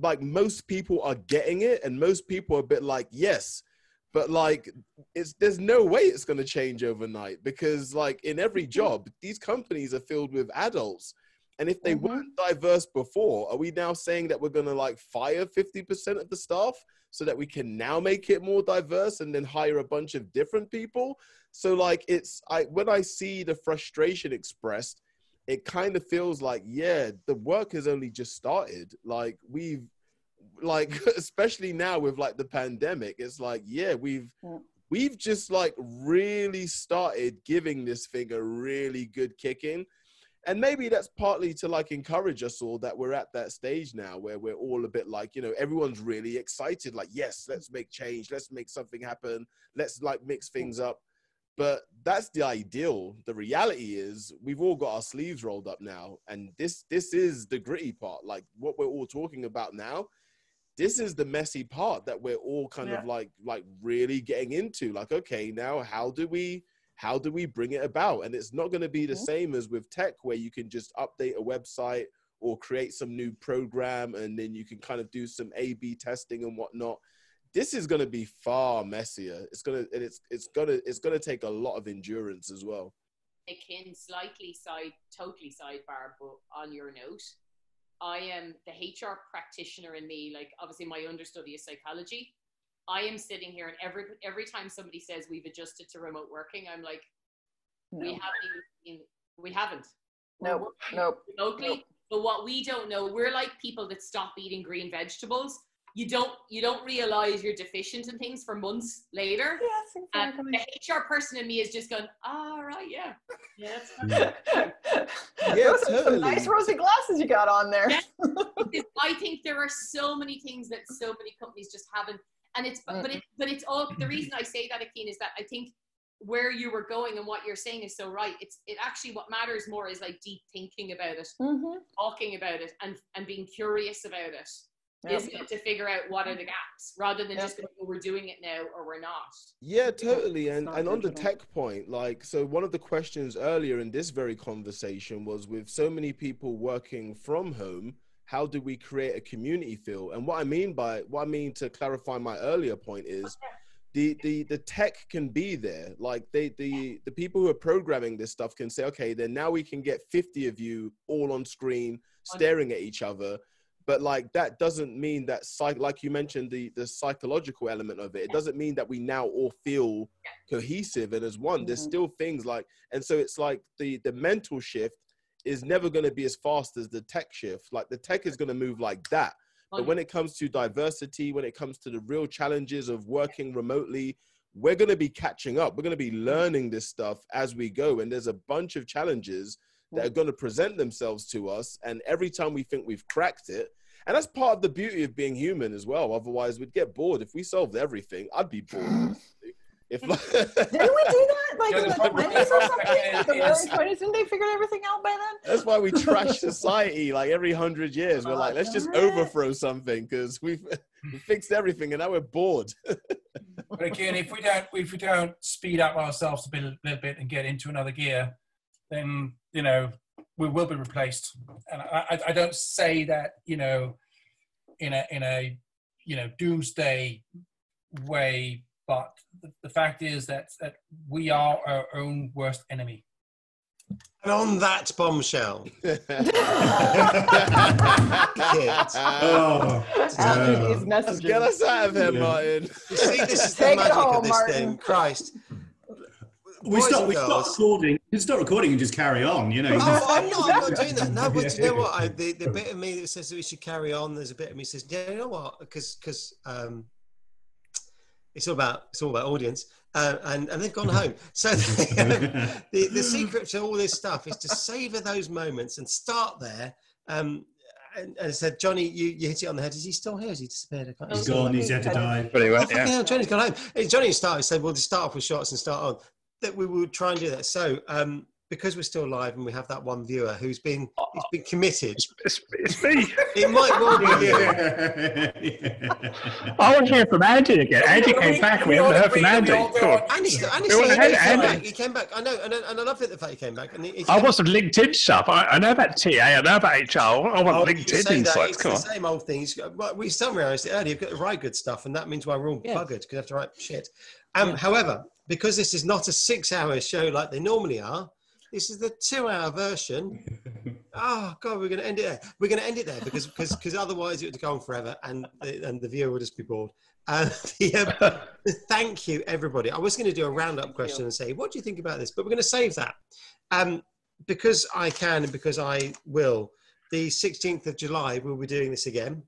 like most people are getting it and most people are a bit like, yes, but like there's no way it's going to change overnight, because like in every job, these companies are filled with adults. And if they weren't diverse before, are we now saying that we're going to like fire 50% of the staff so that we can now make it more diverse and then hire a bunch of different people? So like when I see the frustration expressed, it kind of feels like, yeah, the work has only just started. Like especially now with like the pandemic, it's like, yeah, we've just like really started giving this thing a really good kicking. And maybe that's partly to like encourage us all that we're at that stage now where we're all a bit like, you know, everyone's really excited. Like, yes, let's make change. Let's make something happen. Let's like mix things up. But that's the ideal. The reality is we've all got our sleeves rolled up now. And this is the gritty part. Like what we're all talking about now, this is the messy part that we're all kind of like really getting into. Like, okay, now how do we bring it about? And it's not going to be the same as with tech where you can just update a website or create some new program and then you can kind of do some A/B testing and whatnot. This is going to be far messier. It's going to take a lot of endurance as well. Akin, totally sidebar, but on your note, I am the HR practitioner in me. Like obviously my understudy is psychology. I am sitting here and every time somebody says we've adjusted to remote working, I'm like, we haven't. Nope. Remotely. Nope. But what we don't know, we're like people that stop eating green vegetables. You don't realize you're deficient in things for months later. Yes, exactly. And the HR person in me is just going, right, yeah. Those are some nice rosy glasses you got on there. Yeah. I think there are so many things that so many companies just haven't. And but it's all, the reason I say that, Akin, is that I think where you were going and what you're saying is so right. It actually, what matters more is like deep thinking about it, talking about it and being curious about it. Isn't it, to figure out what are the gaps rather than just going, we're doing it now or we're not. Yeah, totally. And on the tech point, like, so one of the questions earlier in this very conversation was, with so many people working from home, how do we create a community feel? And what I mean to clarify my earlier point is the tech can be there. Like the people who are programming this stuff can say, okay, then now we can get 50 of you all on screen staring at each other. But like, that doesn't mean that, like you mentioned, the psychological element of it, it doesn't mean that we now all feel cohesive and as one. There's still things like, and so it's like the mental shift is never going to be as fast as the tech shift. Like the tech is going to move like that. But when it comes to diversity, when it comes to the real challenges of working remotely, we're going to be catching up. We're going to be learning this stuff as we go. And there's a bunch of challenges that are going to present themselves to us. And every time we think we've cracked it, and that's part of the beauty of being human as well. Otherwise, we'd get bored. If we solved everything, I'd be bored. Didn't we do that? Like in the 20s or something? The early 20s, didn't they figure everything out by then? That's why we trash society like every 100 years. We're like, let's just overthrow something because we fixed everything and now we're bored. But again, if we don't speed up ourselves a little bit and get into another gear, then, you know, we will be replaced. And I don't say that, you know, in a you know, doomsday way, but the fact is that we are our own worst enemy. And on that bombshell, these messages. Get us out of here, Martin. You see, this is the magic of this thing. Christ. We stop recording. You stop recording and just carry on. You know. I'm not doing that. No, but you know what? The bit of me that says that we should carry on. There's a bit of me that says, yeah, you know what? Because it's all about audience, and they've gone home. So the secret to all this stuff is to savor those moments and start there. and I said, Johnny, you hit it on the head. Is he still here? Has he disappeared? He's gone. He's had to die. But anyway, Hell, Johnny's gone home. Johnny started, said, we'll just start off with shots and start on. That we would try and do that. So, because we're still live and we have that one viewer who's been committed. It's me. It might well be you. I want to hear from Andy again. Andy came back. We haven't heard from Andy. He came back. I know, and I love it the fact he came back. And I want some LinkedIn stuff. I know about TA. I know about HR. I want LinkedIn insights. It's the same old thing. We summarised it earlier. You've got to write good stuff, and that means why we're all buggered because we have to write shit. However, because this is not a 6-hour show like they normally are, this is the 2-hour version. Oh God, we're going to end it there. We're going to end it there because otherwise it would go on forever, and the viewer would just be bored. Thank you, everybody. I was going to do a roundup question and say, what do you think about this? But we're going to save that because I can and because I will. The 16th of July, we'll be doing this again.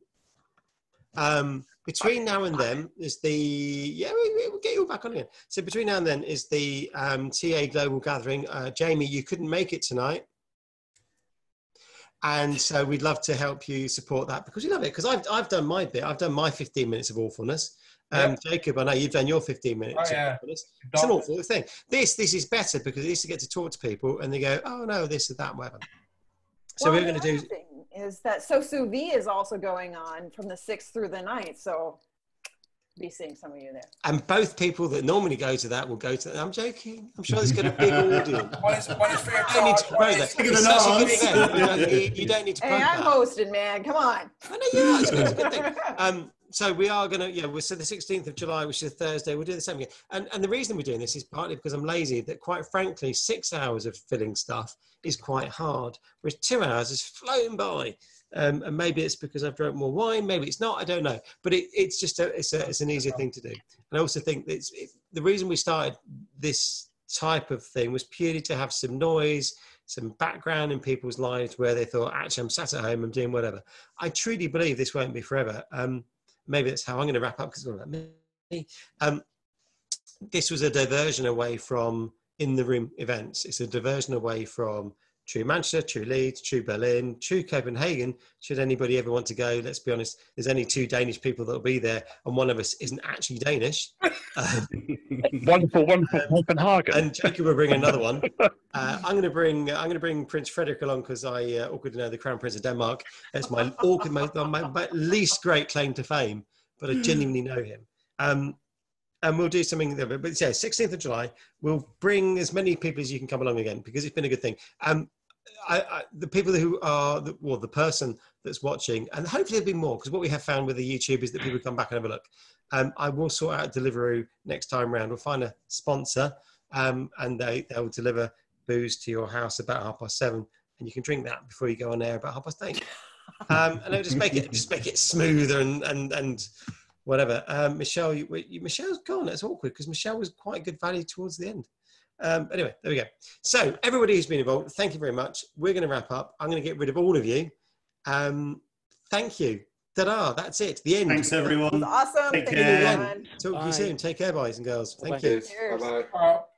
Between now and then is we'll get you all back on again. So between now and then is the TA Global Gathering. Jamie, you couldn't make it tonight. And so we'd love to help you support that because we love it. Because I've done my bit. I've done my 15 minutes of awfulness. Jacob, I know you've done your 15 minutes of awfulness. It's an awful thing. This is better because at least you get to talk to people and they go, oh no, this is that, whatever. So we're going to do... is that sous vide is also going on from the 6th through the 9th, so be seeing some of you there. And both people that normally go to that will go to that. I'm joking. I'm sure there's going to be a big audience. One is free of I need to promote that. It's such a good event. You don't need to promote that. Hey, I'm hosting, man. Come on. I know you are. It's a good thing. So we are going to, so the 16th of July, which is a Thursday, we'll do the same again. And the reason we're doing this is partly because I'm lazy, that quite frankly, 6 hours of filling stuff is quite hard, whereas 2 hours is flown by. And maybe it's because I've drunk more wine, maybe it's not, I don't know. But it's just it's an easier thing to do. And I also think that the reason we started this type of thing was purely to have some noise, some background in people's lives where they thought, actually, I'm sat at home, I'm doing whatever. I truly believe this won't be forever. Maybe that's how I'm going to wrap up because it's all about me. This was a diversion away from in-the-room events. It's a diversion away from True Manchester, True Leeds, True Berlin, True Copenhagen. Should anybody ever want to go, let's be honest, there's only 2 Danish people that will be there, and one of us isn't actually Danish. Wonderful Copenhagen. And Jacob will bring another one. I'm going to bring Prince Frederick along because I awkward to know the Crown Prince of Denmark. That's my my least great claim to fame, but I genuinely know him. And we'll do something there. But yeah, 16th of July, we'll bring as many people as you can come along again because it's been a good thing. The people who are, the person that's watching, and hopefully there'll be more, because what we have found with the YouTube is that people come back and have a look. I will sort out Deliveroo next time round. We'll find a sponsor, and they'll deliver booze to your house about 7:30, and you can drink that before you go on air about 8:30. And it'll just make it smoother and whatever. Michelle, Michelle's gone. That's awkward because Michelle was quite good value towards the end. Anyway, there we go. So everybody who's been involved, thank you very much. We're going to wrap up. I'm going to get rid of all of you. Thank you. Ta-da. That's it. The end. Thanks, everyone. Awesome. Take Thank care. you, Talk to you soon. Take care, boys and girls. Thank Bye. you. Cheers. Bye-bye. Well,